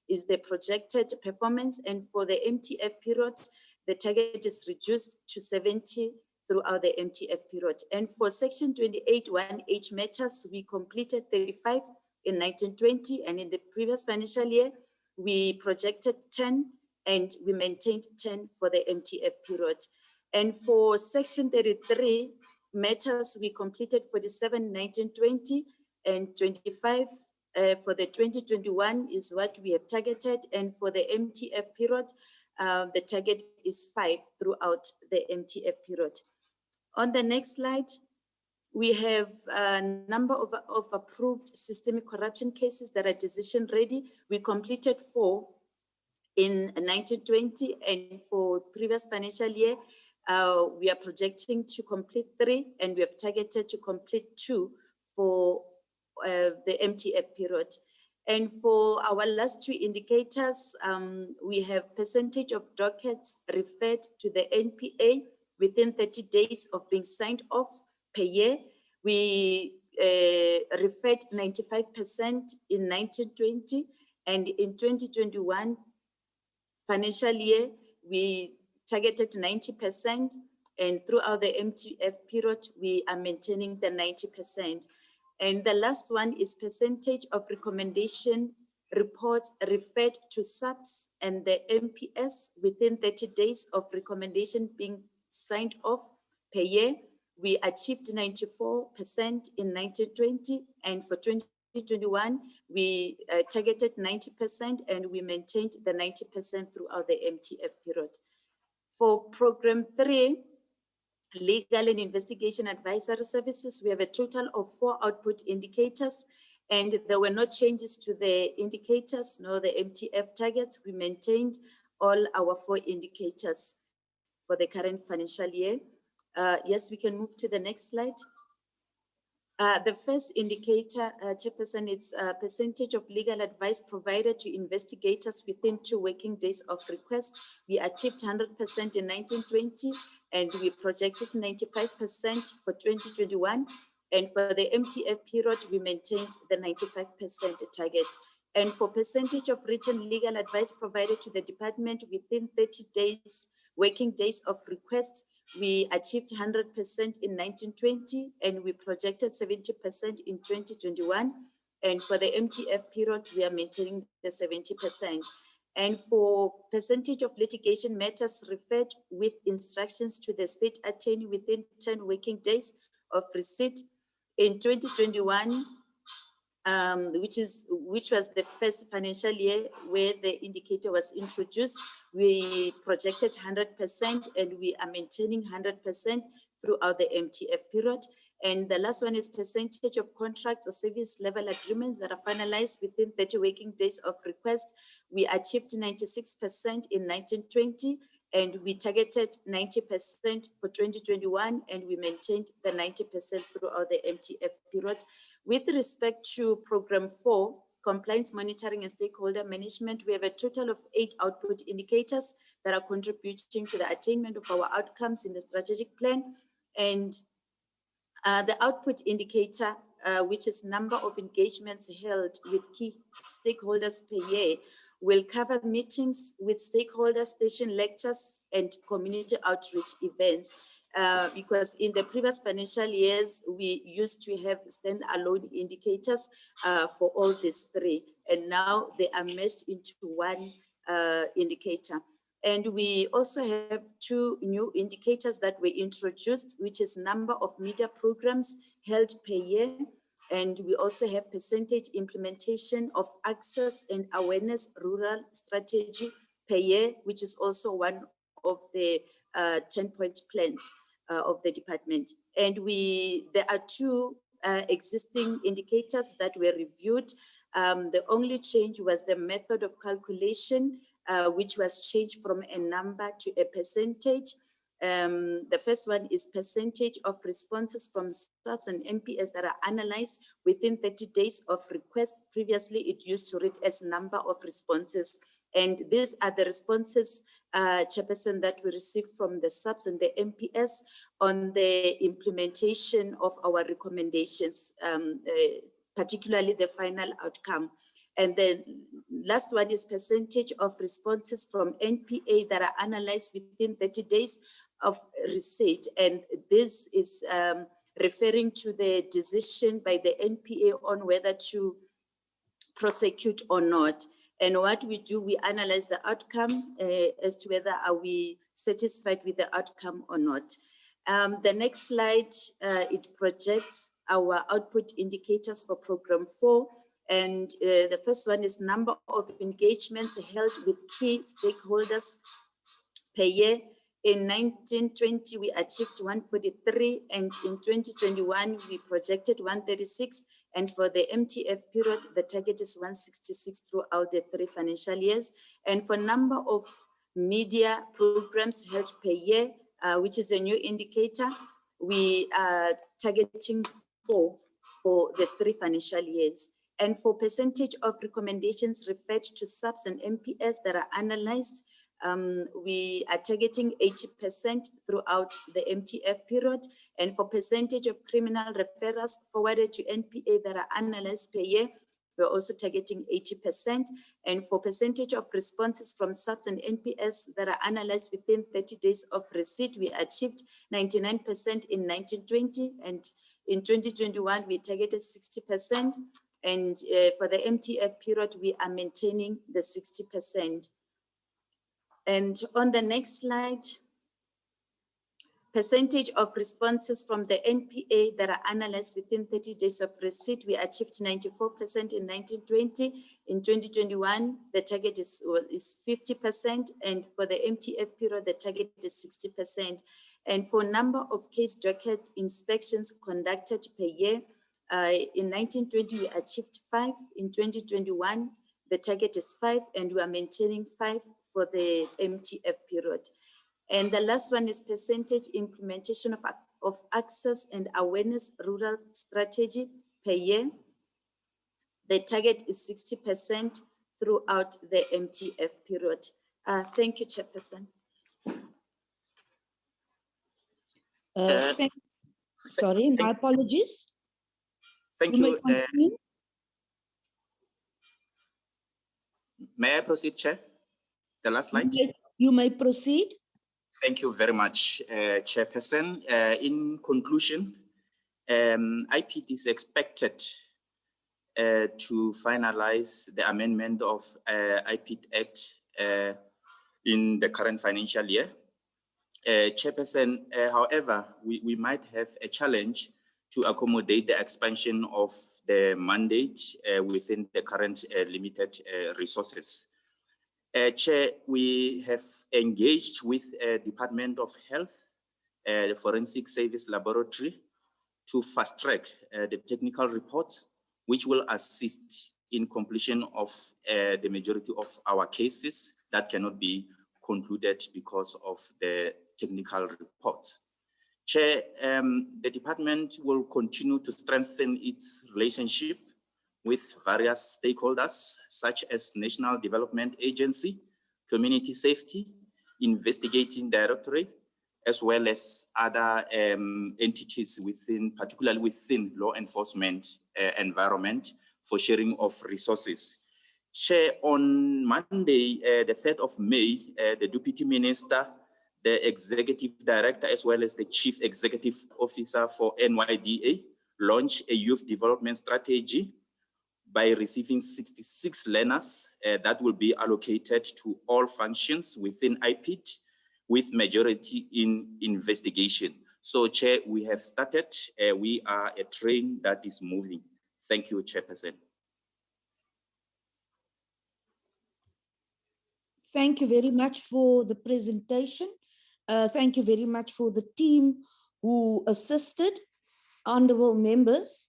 is the projected performance. And for the MTF period, the target is reduced to 70 throughout the MTF period. And for section 28(1)H matters, we completed 35 in 1920, and in the previous financial year, we projected 10, and we maintained 10 for the MTF period. And for section 33 matters, we completed 47 in 1920, and 25 for the 2021 is what we have targeted. And for the MTF period, the target is 5 throughout the MTF period. On the next slide, We have a number of approved systemic corruption cases that are decision ready. We completed 4 in 1920, and for previous financial year, we are projecting to complete 3, and we have targeted to complete 2 for the MTF period. And for our last 2 indicators, we have percentage of dockets referred to the NPA within 30 days of being signed off per year. We referred 95% in 1920, and in 2021 financial year, we targeted 90%, and throughout the MTF period, we are maintaining the 90%. And the last one is percentage of recommendation reports referred to SAPS and the MPS within 30 days of recommendation being signed off per year. We achieved 94% in 1920, and for 2021, we targeted 90%, and we maintained the 90% throughout the MTF period. For program 3, legal and investigation advisory services, we have a total of 4 output indicators, and there were no changes to the indicators, nor the Mtf targets. We maintained all our 4 indicators for the current financial year. Yes, we can move to the next slide. The first indicator, Chairperson, is percentage of legal advice provided to investigators within 2 working days of request. We achieved 100% in 1920, and we projected 95% for 2021. And for the MTF period, we maintained the 95% target. And for percentage of written legal advice provided to the department within 30 days, working days of request, we achieved 100% in 1920, and we projected 70% in 2021. And for the MTF period, we are maintaining the 70%. And for percentage of litigation matters referred with instructions to the state attorney within 10 working days of receipt, in 2021, which was the first financial year where the indicator was introduced, we projected 100%, and we are maintaining 100% throughout the MTF period. And the last one is percentage of contracts or service level agreements that are finalized within 30 working days of request. We achieved 96% in 1920, and we targeted 90% for 2021, and we maintained the 90% throughout the MTF period. With respect to program 4, compliance monitoring and stakeholder management, we have a total of 8 output indicators that are contributing to the attainment of our outcomes in the strategic plan. And the output indicator, which is number of engagements held with key stakeholders per year, will cover meetings with stakeholders, station lectures, and community outreach events. Because in the previous financial years, we used to have standalone indicators for all these 3, and now they are meshed into one indicator. And we also have 2 new indicators that were introduced, which is number of media programs held per year. And we also have percentage implementation of access and awareness rural strategy per year, which is also one of the 10-point plans of the department. And there are 2 existing indicators that were reviewed. The only change was the method of calculation, which was changed from a number to a percentage. The first one is percentage of responses from SAPS and MPS that are analyzed within 30 days of request. Previously, it used to read as number of responses. And these are the responses, Chairperson, that we received from the SAPS and the MPS on the implementation of our recommendations, particularly the final outcome. And then last one is percentage of responses from NPA that are analyzed within 30 days of receipt. And this is referring to the decision by the NPA on whether to prosecute or not. And what we do, we analyze the outcome as to whether are we satisfied with the outcome or not. The next slide, it projects our output indicators for program 4. And the first one is number of engagements held with key stakeholders per year. In 1920, we achieved 143, and in 2021, we projected 136. And for the MTF period, the target is 166 throughout the 3 financial years. And for number of media programs held per year, which is a new indicator, we are targeting 4 for the 3 financial years. And for percentage of recommendations referred to SAPS and MPS that are analyzed, we are targeting 80% throughout the MTF period. And for percentage of criminal referrals forwarded to NPA that are analyzed per year, we're also targeting 80%. And for percentage of responses from SAPS and NPS that are analyzed within 30 days of receipt, we achieved 99% in 1920. And in 2021, we targeted 60%. And for the MTF period, we are maintaining the 60%. And on the next slide, percentage of responses from the NPA that are analyzed within 30 days of receipt, we achieved 94% in 1920. In 2021, the target is 50%. And for the MTF period, the target is 60%. And for number of case docket inspections conducted per year, in 1920, we achieved 5. In 2021, the target is 5, and we are maintaining 5 for the MTF period. And the last one is percentage implementation of access and awareness rural strategy per year. The target is 60% throughout the MTF period. Thank you, Chairperson. Sorry, my apologies. Thank you. May I proceed, Chair? The last slide. You may proceed. Thank you very much, Chairperson. In conclusion, IPID is expected to finalize the amendment of IPID Act in the current financial year. Chairperson, however, we might have a challenge to accommodate the expansion of the mandate within the current limited resources. Chair, we have engaged with Department of Health, the Forensic Service Laboratory, to fast track the technical reports, which will assist in completion of the majority of our cases that cannot be concluded because of the technical reports. Chair, the department will continue to strengthen its relationship with various stakeholders, such as National Development Agency, Community Safety, Investigating Directorate, as well as other entities within, particularly within law enforcement environment for sharing of resources. Chair, on Monday, the 3rd of May, the Deputy Minister, the Executive Director, as well as the Chief Executive Officer for NYDA, launched a youth development strategy by receiving 66 learners that will be allocated to all functions within IPID, with majority in investigation. So, Chair, we have started. We are a train that is moving. Thank you, Chairperson. Thank you very much for the presentation. Thank you very much for the team who assisted. Honorable members,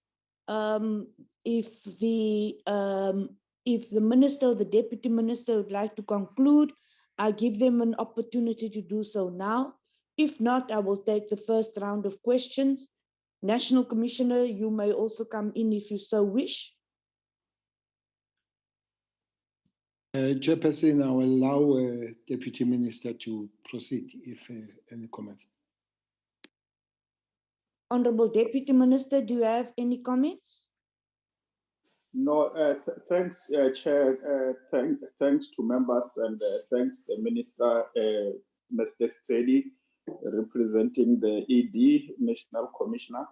if the minister or the deputy minister would like to conclude, I give them an opportunity to do so now. If not, I will take the first round of questions. National Commissioner, you may also come in if you so wish. Chairperson, I will allow Deputy Minister to proceed if any comments. Honorable Deputy Minister, do you have any comments? No, thanks, Chair. Thanks to members, and thanks, Minister Mr. Steady, representing the ED, National Commissioner.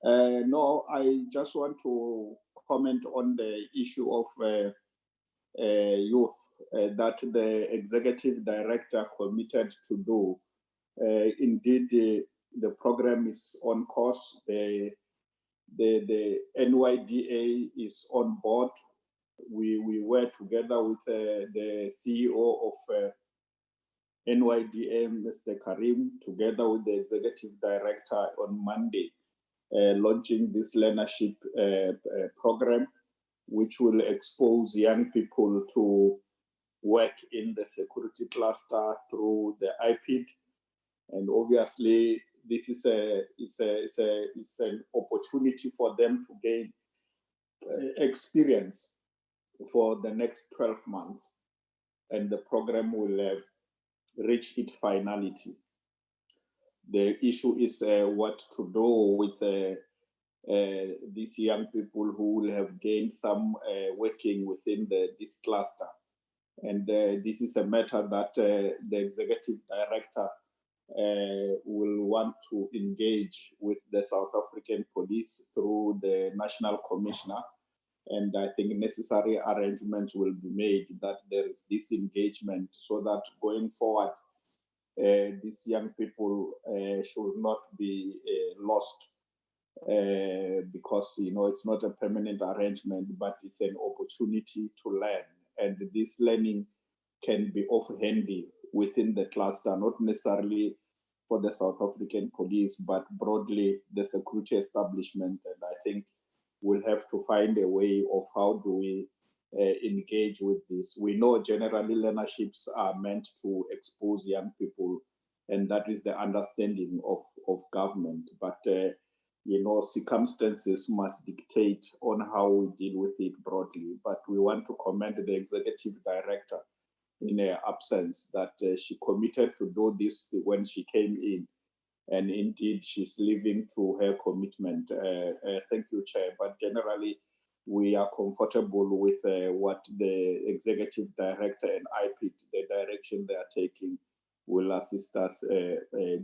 No, I just want to comment on the issue of youth that the Executive Director committed to do. Indeed, the program is on course. The NYDA is on board. We were together with the CEO of NYDM, Mr. Karim, together with the Executive Director on Monday, launching this learnership program, which will expose young people to work in the security cluster through the IPID. And obviously, this is an opportunity for them to gain experience for the next 12 months. And the program will have reached its finality. The issue is what to do with these young people who will have gained some working within this cluster. And this is a matter that the Executive Director will want to engage with the South African Police through the National Commissioner. And I think necessary arrangements will be made that there is this engagement so that going forward, these young people should not be lost because, it's not a permanent arrangement, but it's an opportunity to learn. And this learning can be off-handy within the cluster, not necessarily for the South African Police, but broadly the security establishment. And I think we'll have to find a way of how do we engage with this. We know generally learnerships are meant to expose young people, and that is the understanding of government. But circumstances must dictate on how we deal with it broadly. But we want to commend the Executive Director in her absence that she committed to do this when she came in. And indeed, she's living to her commitment. Thank you, Chair. But generally, we are comfortable with what the Executive Director and IPID, the direction they are taking, will assist us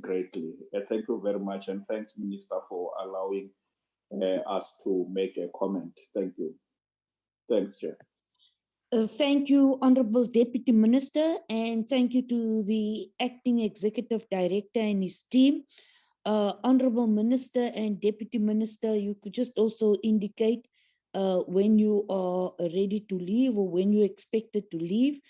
greatly. Thank you very much. And thanks, Minister, for allowing us to make a comment. Thank you. Thanks, Chair. Thank you, Honorable Deputy Minister, and thank you to the Acting Executive Director and his team. Honorable Minister and Deputy Minister, you could just also indicate when you are ready to leave or when you're expected to leave.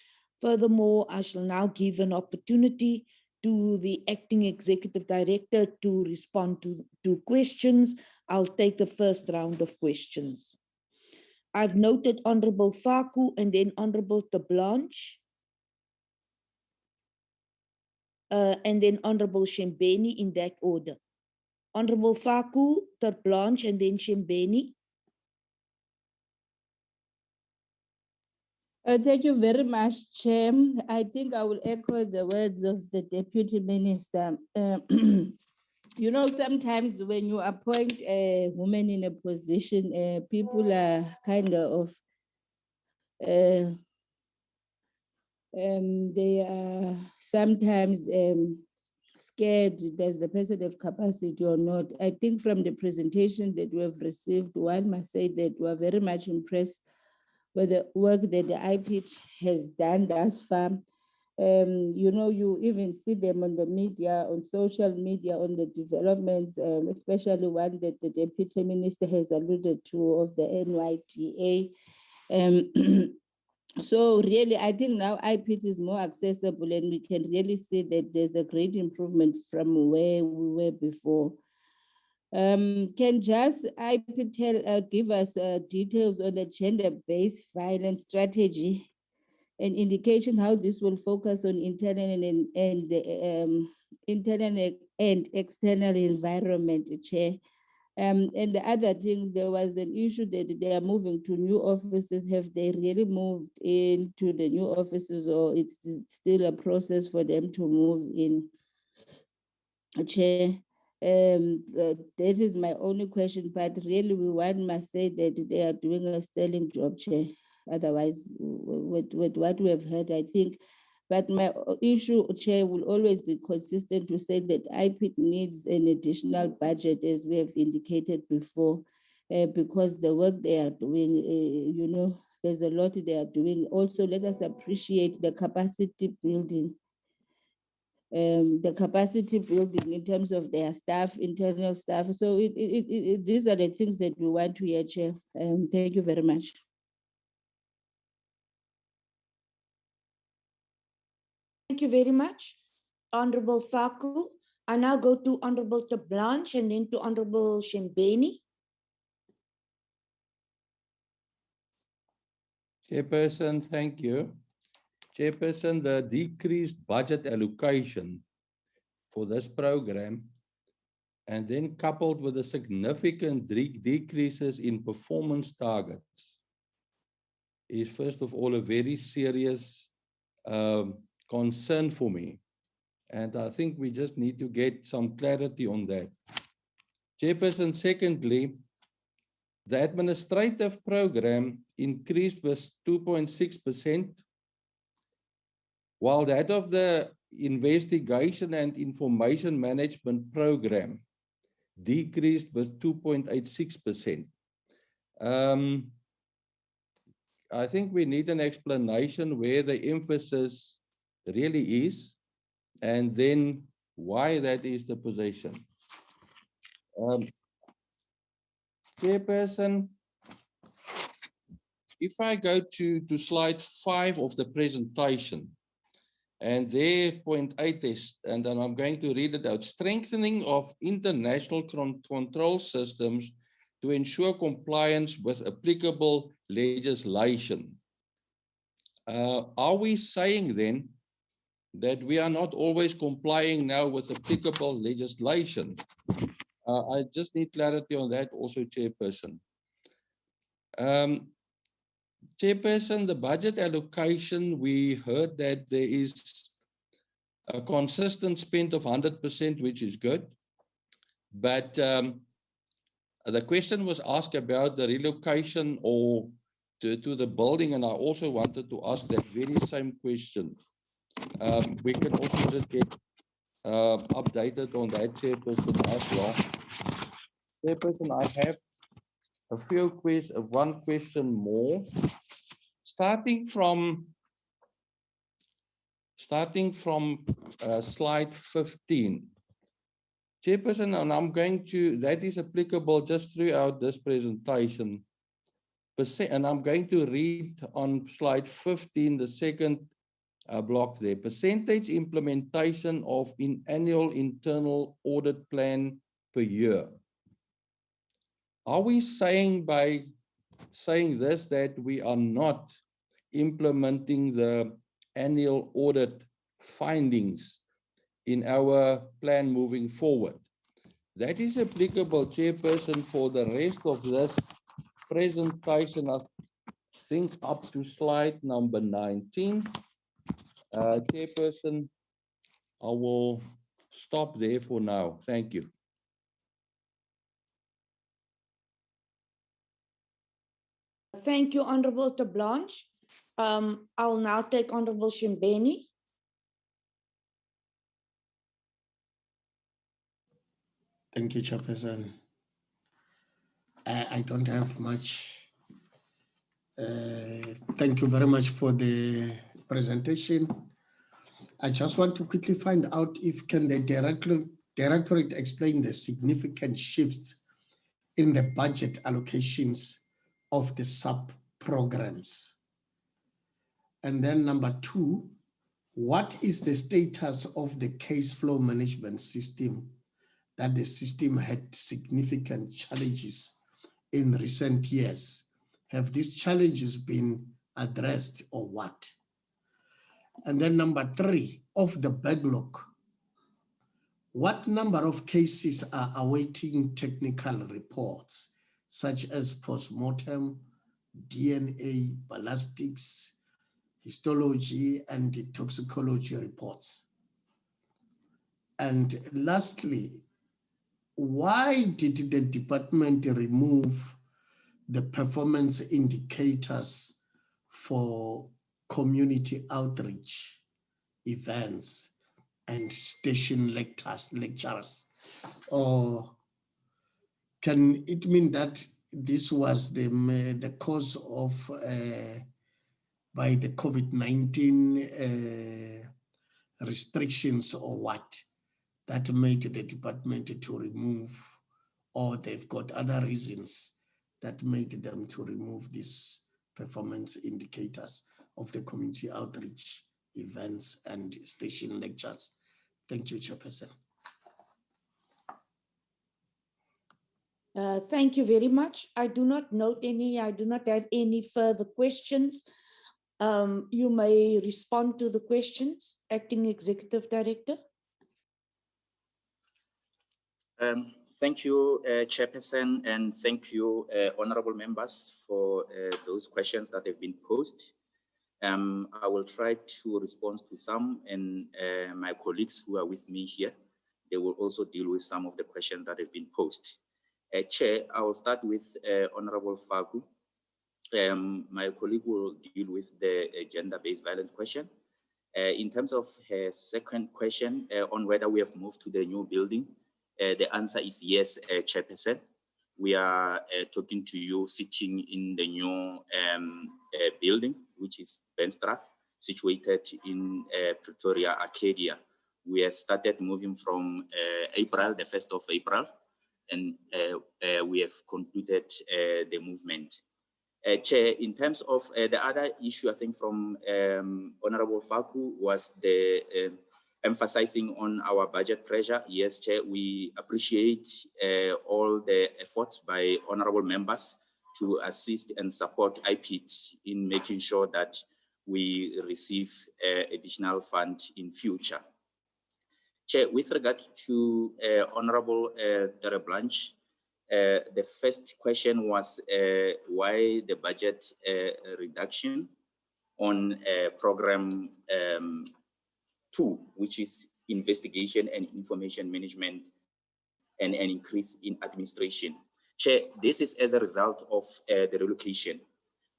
Furthermore, I shall now give an opportunity to the Acting Executive Director to respond to questions. I'll take the first round of questions. I've noted Honorable Faku and then Honorable Tablanche. And then Honorable Shembeni in that order. Honorable Faku, Tablanche, and then Shembeni. Thank you very much, Chair. I think I will echo the words of the Deputy Minister. Sometimes when you appoint a woman in a position, people are kind of, they are sometimes scared, does the person have capacity or not? I think from the presentation that we have received, one must say that we are very much impressed with the work that the IPID has done thus far. You even see them on the media, on social media, on the developments, especially one that the Deputy Minister has alluded to of the NYDA. So really, I think now IPID is more accessible and we can really see that there's a great improvement from where we were before. Can just IPID give us details on the gender-based violence strategy and indication how this will focus on internal and external environment, Chair? And the other thing, there was an issue that they are moving to new offices. Have they really moved into the new offices, or it's still a process for them to move in? Chair, that is my only question, but really one must say that they are doing a sterling job, Chair. Otherwise, with what we have heard, I think. But my issue, Chair, will always be consistent to say that IPID needs an additional budget, as we have indicated before, because the work they are doing, there's a lot they are doing. Also, let us appreciate the capacity building. The capacity building in terms of their staff, internal staff. So these are the things that we want to hear, Chair. Thank you very much. Thank you very much, Honorable Faku. I now go to Honorable Tablanche and then to Honorable Shembeni. Chairperson, thank you. Chairperson, the decreased budget allocation for this program, and then coupled with the significant decreases in performance targets, is first of all a very serious concern for me. And I think we just need to get some clarity on that. Chairperson, secondly, the administrative program increased with 2.6%, while that of the investigation and information management program decreased with 2.86%. I think we need an explanation where the emphasis really is, and then why that is the position. Chairperson, if I go to slide 5 of the presentation, and there point 8 is, and then I'm going to read it out, strengthening of international control systems to ensure compliance with applicable legislation. Are we saying then that we are not always complying now with applicable legislation? I just need clarity on that also, Chairperson. Chairperson, the budget allocation, we heard that there is a consistent spend of 100%, which is good. But the question was asked about the relocation or to the building, and I also wanted to ask that very same question. We can also just get updated on that, Chairperson, as well. Chairperson, I have a few questions, one question more. Starting from slide 15. Chairperson, and I'm going to, that is applicable just throughout this presentation. And I'm going to read on slide 15, the second block there. Percentage implementation of annual internal audit plan per year. Are we saying by saying this that we are not implementing the annual audit findings in our plan moving forward? That is applicable, Chairperson, for the rest of this presentation, I think up to slide number 19. Chairperson, I will stop there for now. Thank you. Thank you, Honorable Tablanche. I'll now take Honorable Shembeni. Thank you, Chairperson. I don't have much. Thank you very much for the presentation. I just want to quickly find out if can the Directorate explain the significant shifts in the budget allocations of the sub-programs. And then number 2, what is the status of the case flow management system, that the system had significant challenges in recent years? Have these challenges been addressed or what? And then number 3, of the backlog, what number of cases are awaiting technical reports, such as post-mortem, DNA, ballistics, histology, and toxicology reports? And lastly, why did the department remove the performance indicators for community outreach events and station lectures? Or can it mean that this was the cause of by the COVID-19 restrictions or what that made the department to remove, or they've got other reasons that made them to remove these performance indicators of the community outreach events and station lectures. Thank you, Chairperson. Thank you very much. I do not have any further questions. You may respond to the questions, Acting Executive Director. Thank you, Chairperson, and thank you, honorable members, for those questions that have been posed. I will try to respond to some, and my colleagues who are with me here, they will also deal with some of the questions that have been posed. Chair, I will start with Honorable Faku. My colleague will deal with the gender-based violence question. In terms of her second question on whether we have moved to the new building, the answer is yes, Chairperson. We are talking to you sitting in the new building, which is Benstra, situated in Pretoria, Arcadia. We have started moving from April, the 1st of April, and we have concluded the movement. Chair, in terms of the other issue, I think from Honorable Faku was the emphasizing on our budget pressure. Yes, Chair, we appreciate all the efforts by honorable members to assist and support IPID in making sure that we receive additional funds in future. Chair, with regard to Honorable Dere Blanche, the first question was why the budget reduction on program 2, which is investigation and information management, and an increase in administration. Chair, this is as a result of the relocation.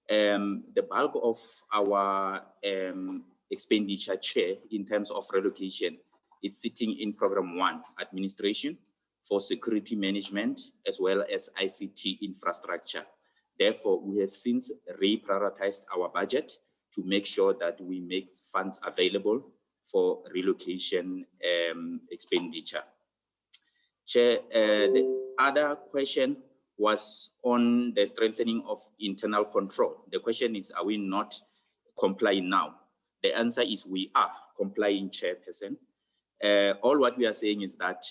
The bulk of our expenditure, Chair, in terms of relocation, is sitting in program 1, administration, for security management, as well as ICT infrastructure. Therefore, we have since reprioritized our budget to make sure that we make funds available for relocation expenditure. Chair, the other question was on the strengthening of internal control. The question is, are we not complying now? The answer is we are complying, Chairperson. All what we are saying is that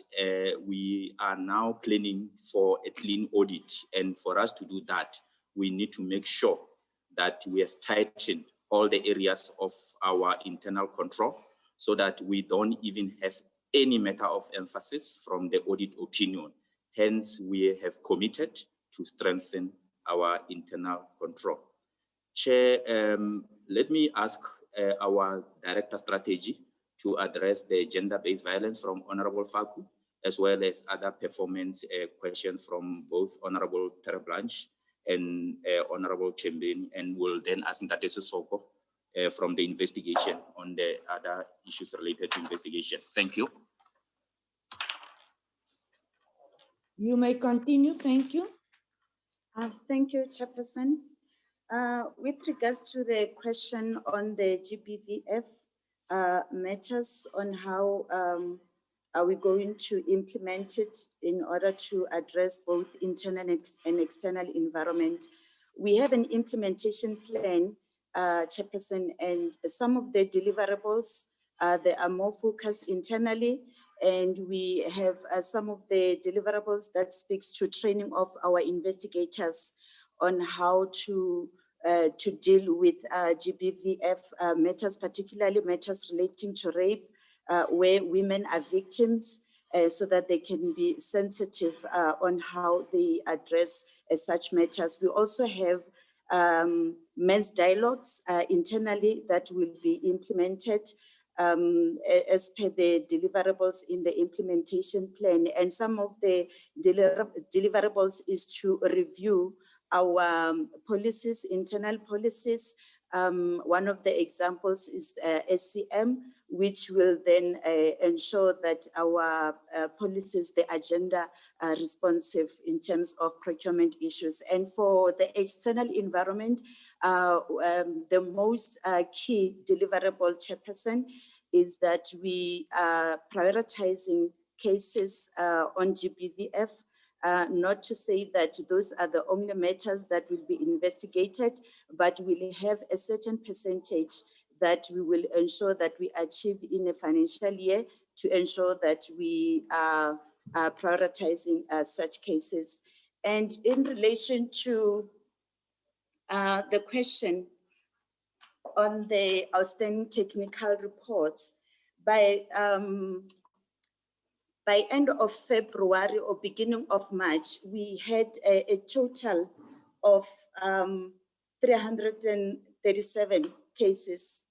we are now planning for a clean audit. And for us to do that, we need to make sure that we have tightened all the areas of our internal control so that we don't even have any matter of emphasis from the audit opinion. Hence, we have committed to strengthen our internal control. Chair, let me ask our Director Strategy to address the gender-based violence from Honorable Faku, as well as other performance questions from both Honorable Dere Blanche and Honorable Chembeni, and will then ask Ntate Sisoko from the investigation on the other issues related to investigation. Thank you. You may continue. Thank you. Thank you, Chairperson. With regards to the question on the GBVF matters on how are we going to implement it in order to address both internal and external environment. We have an implementation plan, Chairperson, and some of the deliverables, they are more focused internally, and we have some of the deliverables that speaks to training of our investigators on how to deal with GBVF matters, particularly matters relating to rape, where women are victims, so that they can be sensitive on how they address such matters. We also have men's dialogues internally that will be implemented as per the deliverables in the implementation plan. And some of the deliverables is to review our policies, internal policies. One of the examples is SCM, which will then ensure that our policies, the agenda, are responsive in terms of procurement issues. And for the external environment, the most key deliverable, Chairperson, is that we are prioritizing cases on GBVF. Not to say that those are the only matters that will be investigated, but we'll have a certain percentage that we will ensure that we achieve in a financial year to ensure that we are prioritizing such cases. And in relation to the question on the outstanding technical reports, by end of February or beginning of March, we had a total of 337 cases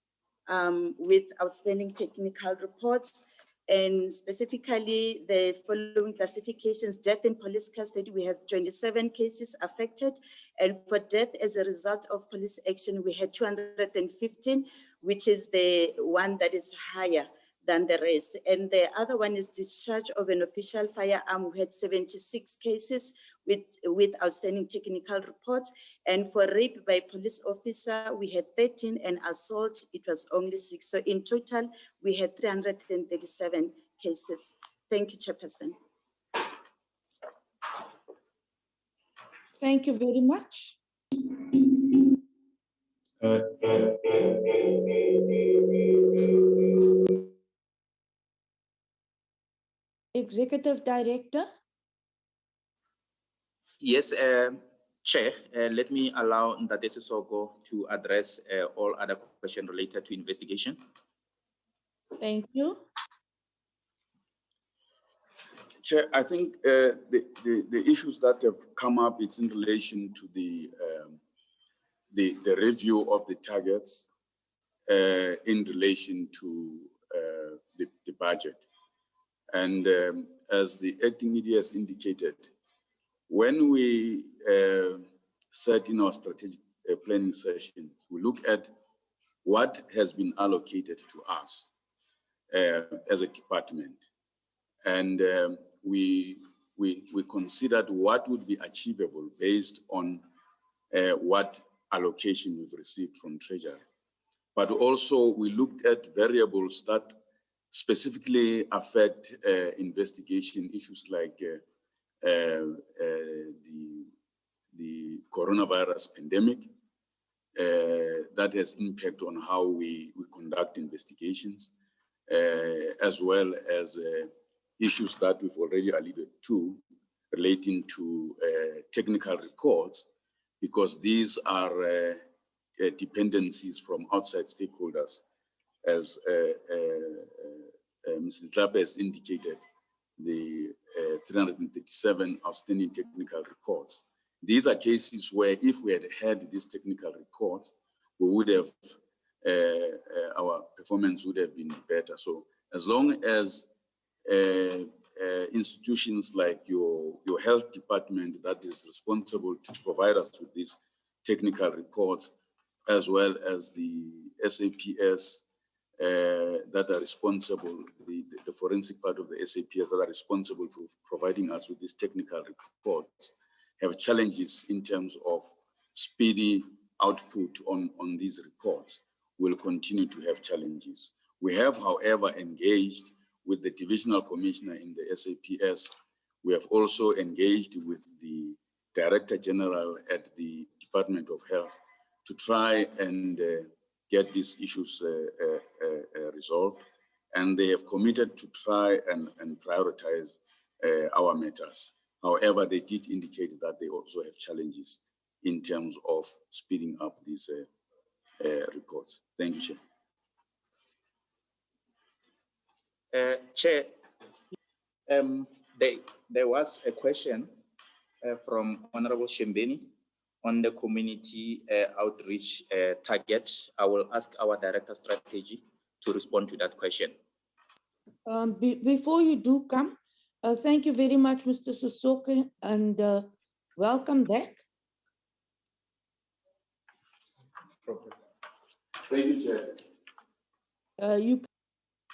with outstanding technical reports. And specifically the following classifications: death in police custody, we had 27 cases affected. And for death as a result of police action, we had 215, which is the one that is higher than the rest. And the other one is discharge of an official firearm. We had 76 cases with outstanding technical reports. And for rape by police officer, we had 13, and assault, it was only 6. So in total, we had 337 cases. Thank you, Chairperson. Thank you very much. Executive Director. Yes, Chair, let me allow Ndate Sissoko to address all other questions related to investigation. Thank you. Chair, I think the issues that have come up, it's in relation to the review of the targets in relation to the budget. And as the acting ED has indicated, when we set in our strategic planning sessions, we look at what has been allocated to us as a department. And we considered what would be achievable based on what allocation we've received from Treasury. But also we looked at variables that specifically affect investigation issues like the coronavirus pandemic that has impact on how we conduct investigations, as well as issues that we've already alluded to relating to technical reports, because these are dependencies from outside stakeholders, as Mr. Tlapa has indicated, the 337 outstanding technical reports. These are cases where if we had had these technical reports, we would have, our performance would have been better. So as long as institutions like your health department that is responsible to provide us with these technical reports, as well as the SAPS that are responsible, the forensic part of the SAPS that are responsible for providing us with these technical reports, have challenges in terms of speedy output on these reports, will continue to have challenges. We have, however, engaged with the divisional commissioner in the SAPS. We have also engaged with the Director General at the Department of Health to try and get these issues resolved. And they have committed to try and prioritize our matters. However, they did indicate that they also have challenges in terms of speeding up these reports. Thank you, Chair. Chair, there was a question from Honorable Shembeni on the community outreach target. I will ask our Director Strategy to respond to that question. Before you do come, thank you very much, Mr. Sissoko, and welcome back. Thank you, Chair. You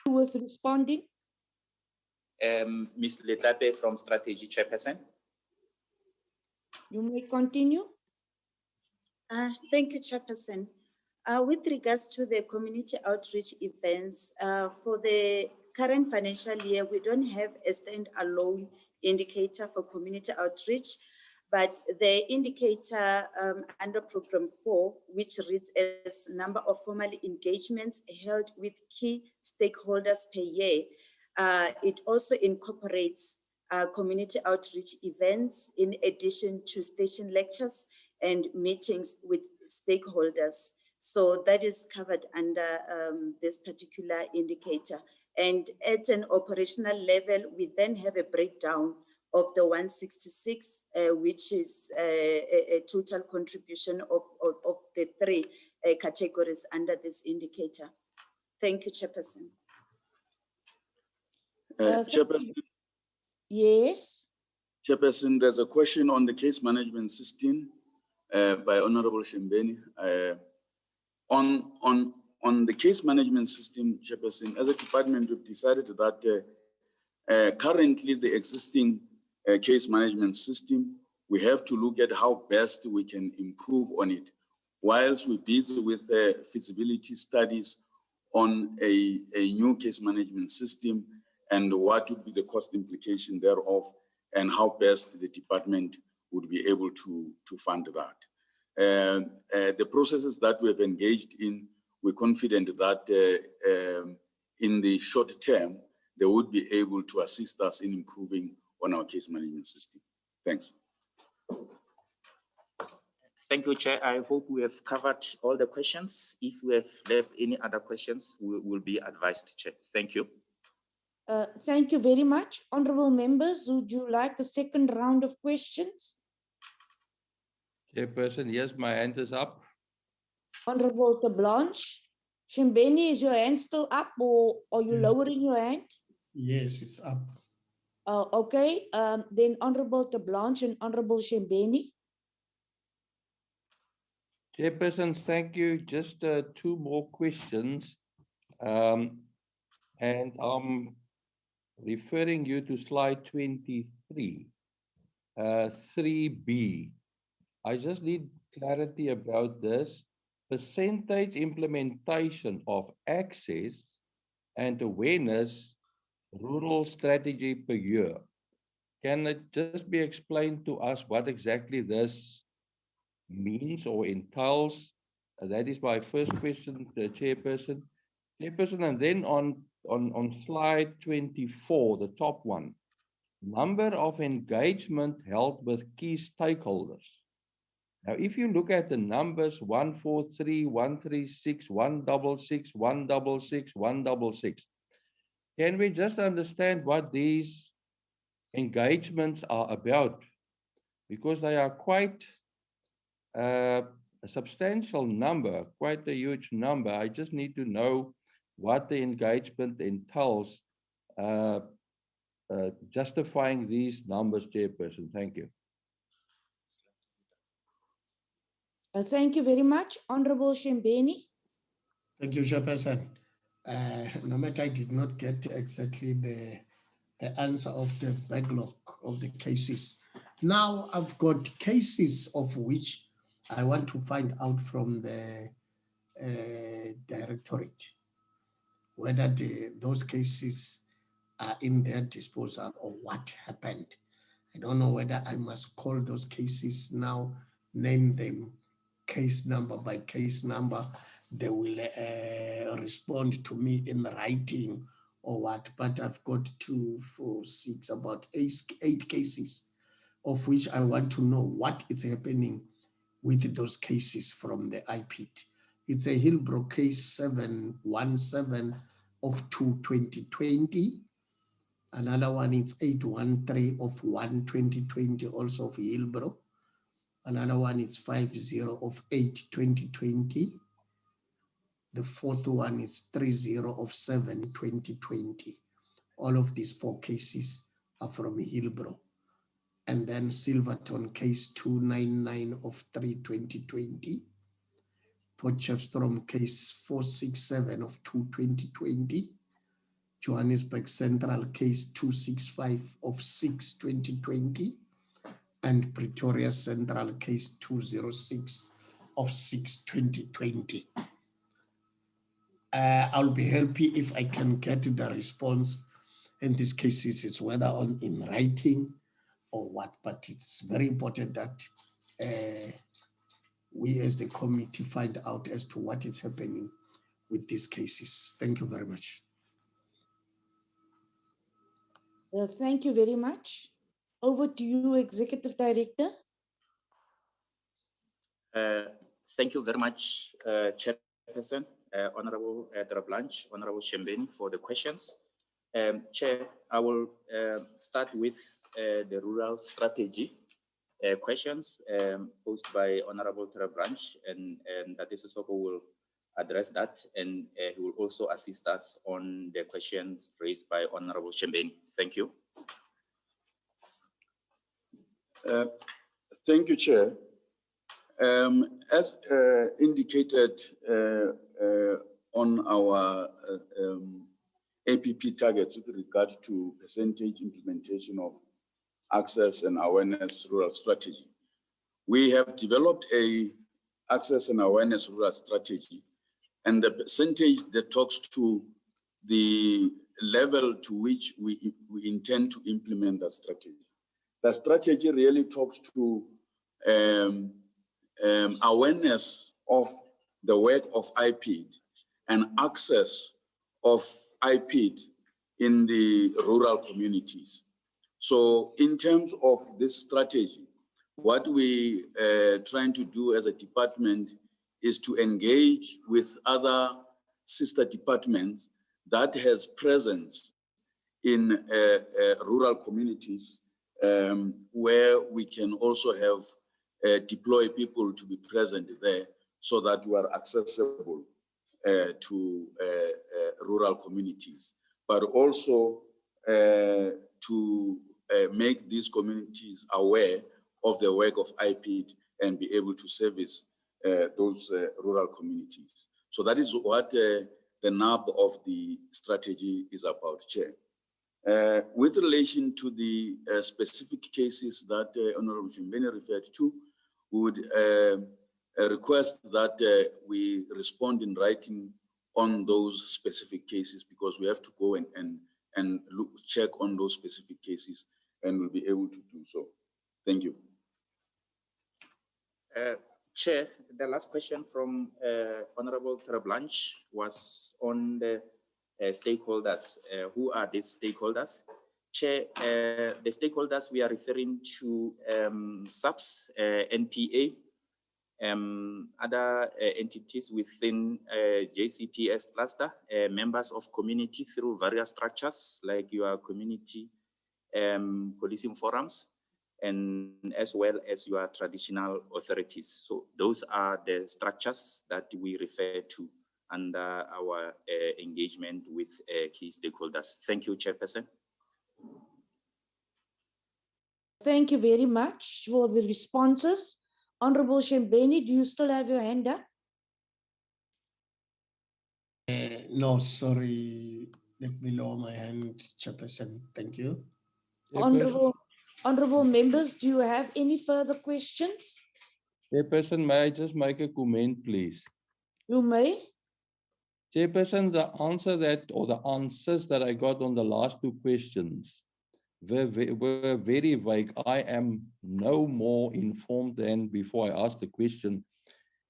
with responding? Ms. Letlape from Strategy, Chairperson. You may continue. Thank you, Chairperson. With regards to the community outreach events, for the current financial year, we don't have a standalone indicator for community outreach, But the indicator under program 4, which reads as number of formal engagements held with key stakeholders per year, it also incorporates community outreach events in addition to station lectures and meetings with stakeholders. So that is covered under this particular indicator. And at an operational level, we then have a breakdown of the 166, which is a total contribution of the three categories under this indicator. Thank you, Chairperson. Chairperson, yes. Chairperson, there's a question on the case management system by Honorable Shembeni. On the case management system, Chairperson, as a department, we've decided that currently the existing case management system, we have to look at how best we can improve on it, whilst we're busy with feasibility studies on a new case management system and what would be the cost implication thereof and how best the department would be able to fund that. The processes that we have engaged in, we're confident that in the short term, they would be able to assist us in improving on our case management system. Thanks. Thank you, Chair. I hope we have covered all the questions. If we have left any other questions, we will be advised, Chair. Thank you. Thank you very much. Honorable members, would you like a second round of questions? Chairperson, yes, my hand is up. Honorable Blanche. Shembeni, is your hand still up or are you lowering your hand? Yes, it's up. Okay, then Honorable Blanche and Honorable Shembeni. Chairperson, thank you. Just two more questions. And I'm referring you to slide 23, 3B. I just need clarity about this. Percentage implementation of access and awareness rural strategy per year. Can it just be explained to us what exactly this means or entails? That is my first question, the Chairperson. Chairperson, and then on slide 24, the top one, number of engagement held with key stakeholders. Now, if you look at the numbers 143, 136, 166, 166, 166, can we just understand what these engagements are about? Because they are quite a substantial number, quite a huge number. I just need to know what the engagement entails, justifying these numbers, Chairperson. Thank you. Thank you very much. Honorable Shembeni. Thank you, Chairperson. No matter I did not get exactly the answer of the backlog of the cases. Now I've got cases of which I want to find out from the Directorate, whether those cases are in their disposal or what happened. I don't know whether I must call those cases now, name them case number by case number. They will respond to me in writing or what, but I've got 2, 4, 6, about 8 cases of which I want to know what is happening with those cases from the IPID. It's a Hillbrow case 717 of 2/2020. Another one is 813 of 1/2020, also of Hillbrow. Another one is 50 of 8/2020. The fourth one is 30 of 7/2020. All of these 4 cases are from Hillbrow. And then Silverton case 299 of 3/2020. Potchefstroom case 467 of 2/2020. Johannesburg Central case 265 of 6/2020. And Pretoria Central case 206 of 6/2020. I'll be happy if I can get the response in these cases, it's whether in writing or what, but it's very important that we as the committee find out as to what is happening with these cases. Thank you very much. Thank you very much. Over to you, Executive Director. Thank you very much, Chairperson, Honorable Blanche, Honorable Shembeni, for the questions. Chair, I will start with the rural strategy questions posed by Honorable Branch, and that is also who will address that, and he will also assist us on the questions raised by Honorable Shembeni. Thank you. Thank you, Chair. As indicated on our APP targets with regard to percentage implementation of access and awareness rural strategy, we have developed a access and awareness rural strategy, and the percentage that talks to the level to which we intend to implement that strategy. The strategy really talks to awareness of the work of IPID and access of IPID in the rural communities. So in terms of this strategy, what we are trying to do as a department is to engage with other sister departments that has presence in rural communities, where we can also have deploy people to be present there so that we are accessible to rural communities, but also to make these communities aware of the work of IPID and be able to service those rural communities. So that is what the nub of the strategy is about, Chair. With relation to the specific cases that Honorable Shembeni referred to, we would request that we respond in writing on those specific cases, because we have to go and check on those specific cases, and we'll be able to do so. Thank you. Chair, the last question from Honorable Blanche was on the stakeholders. Who are these stakeholders? Chair, the stakeholders we are referring to SAPS, NPA, other entities within JCPS cluster, members of community through various structures like your community policing forums, and as well as your traditional authorities. So those are the structures that we refer to under our engagement with key stakeholders. Thank you, Chairperson. Thank you very much for the responses. Honorable Shembeni, do you still have your hand up? No, sorry. Let me lower my hand, Chairperson. Thank you. Honorable members, do you have any further questions? Chairperson, may I just make a comment, please? You may. Chairperson, the answers that I got on the last two questions were very vague. I am no more informed than before I asked the question.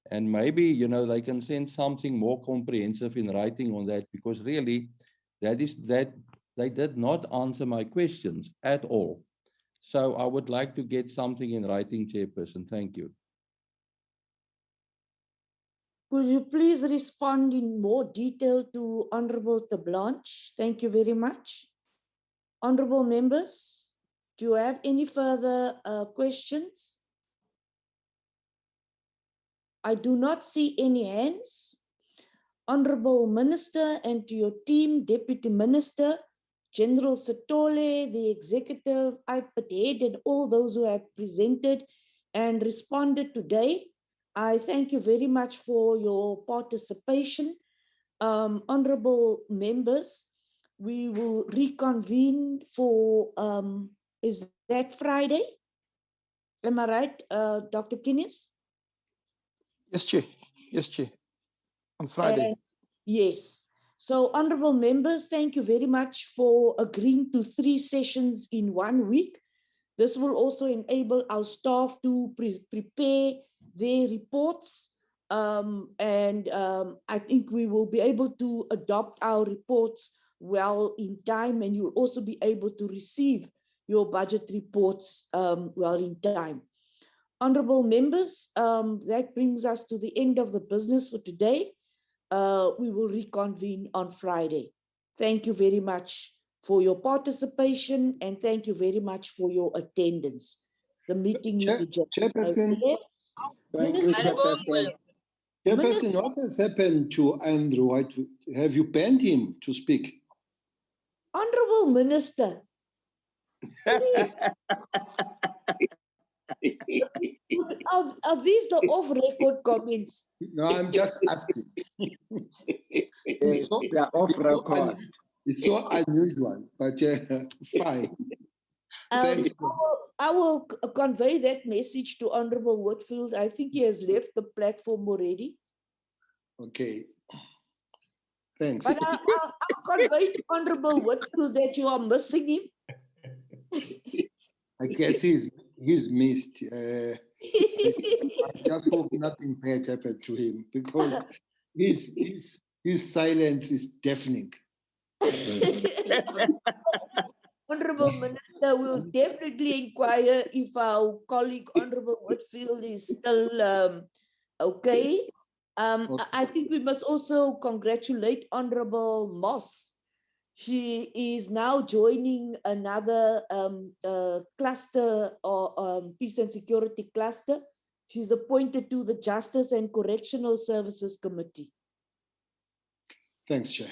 And maybe, you know, they can send something more comprehensive in writing on that, because really that they did not answer my questions at all. So I would like to get something in writing, Chairperson. Thank you. Could you please respond in more detail to Honorable Blanche? Thank you very much. Honorable members, do you have any further questions? I do not see any hands. Honorable Minister, and to your team, Deputy Minister, General Sitole, the Executive, IPID head, and all those who have presented and responded today, I thank you very much for your participation. Honorable members, we will reconvene for, is that Friday? Am I right, Dr. Kinnis? Yes, Chair. Yes, Chair. On Friday. And yes. So, honorable members, thank you very much for agreeing to 3 sessions in 1 week. This will also enable our staff to prepare their reports. I think we will be able to adopt our reports well in time, and you'll also be able to receive your budget reports well in time. Honorable members, that brings us to the end of the business for today. We will reconvene on Friday. Thank you very much for your participation, and thank you very much for your attendance. The meeting is adjourned. Chairperson, yes? Thank you, Chairperson. Chairperson, what has happened to Andrew White? Have you banned him to speak? Honorable Minister, are these the off-record comments? No, I'm just asking. They are off record. It's so unusual, but fine. Thanks. I will convey that message to Honorable Whitfield. I think he has left the platform already. Okay. Thanks. But I'll convey to Honorable Whitfield that you are missing him. I guess he's missed. I just hope nothing bad happened to him, because his silence is deafening. Honorable Minister, will definitely inquire if our colleague Honorable Whitfield is still okay. I think we must also congratulate Honorable Moss. She is now joining another cluster, or peace and security cluster. She's appointed to the Justice and Correctional Services Committee. Thanks, Chair.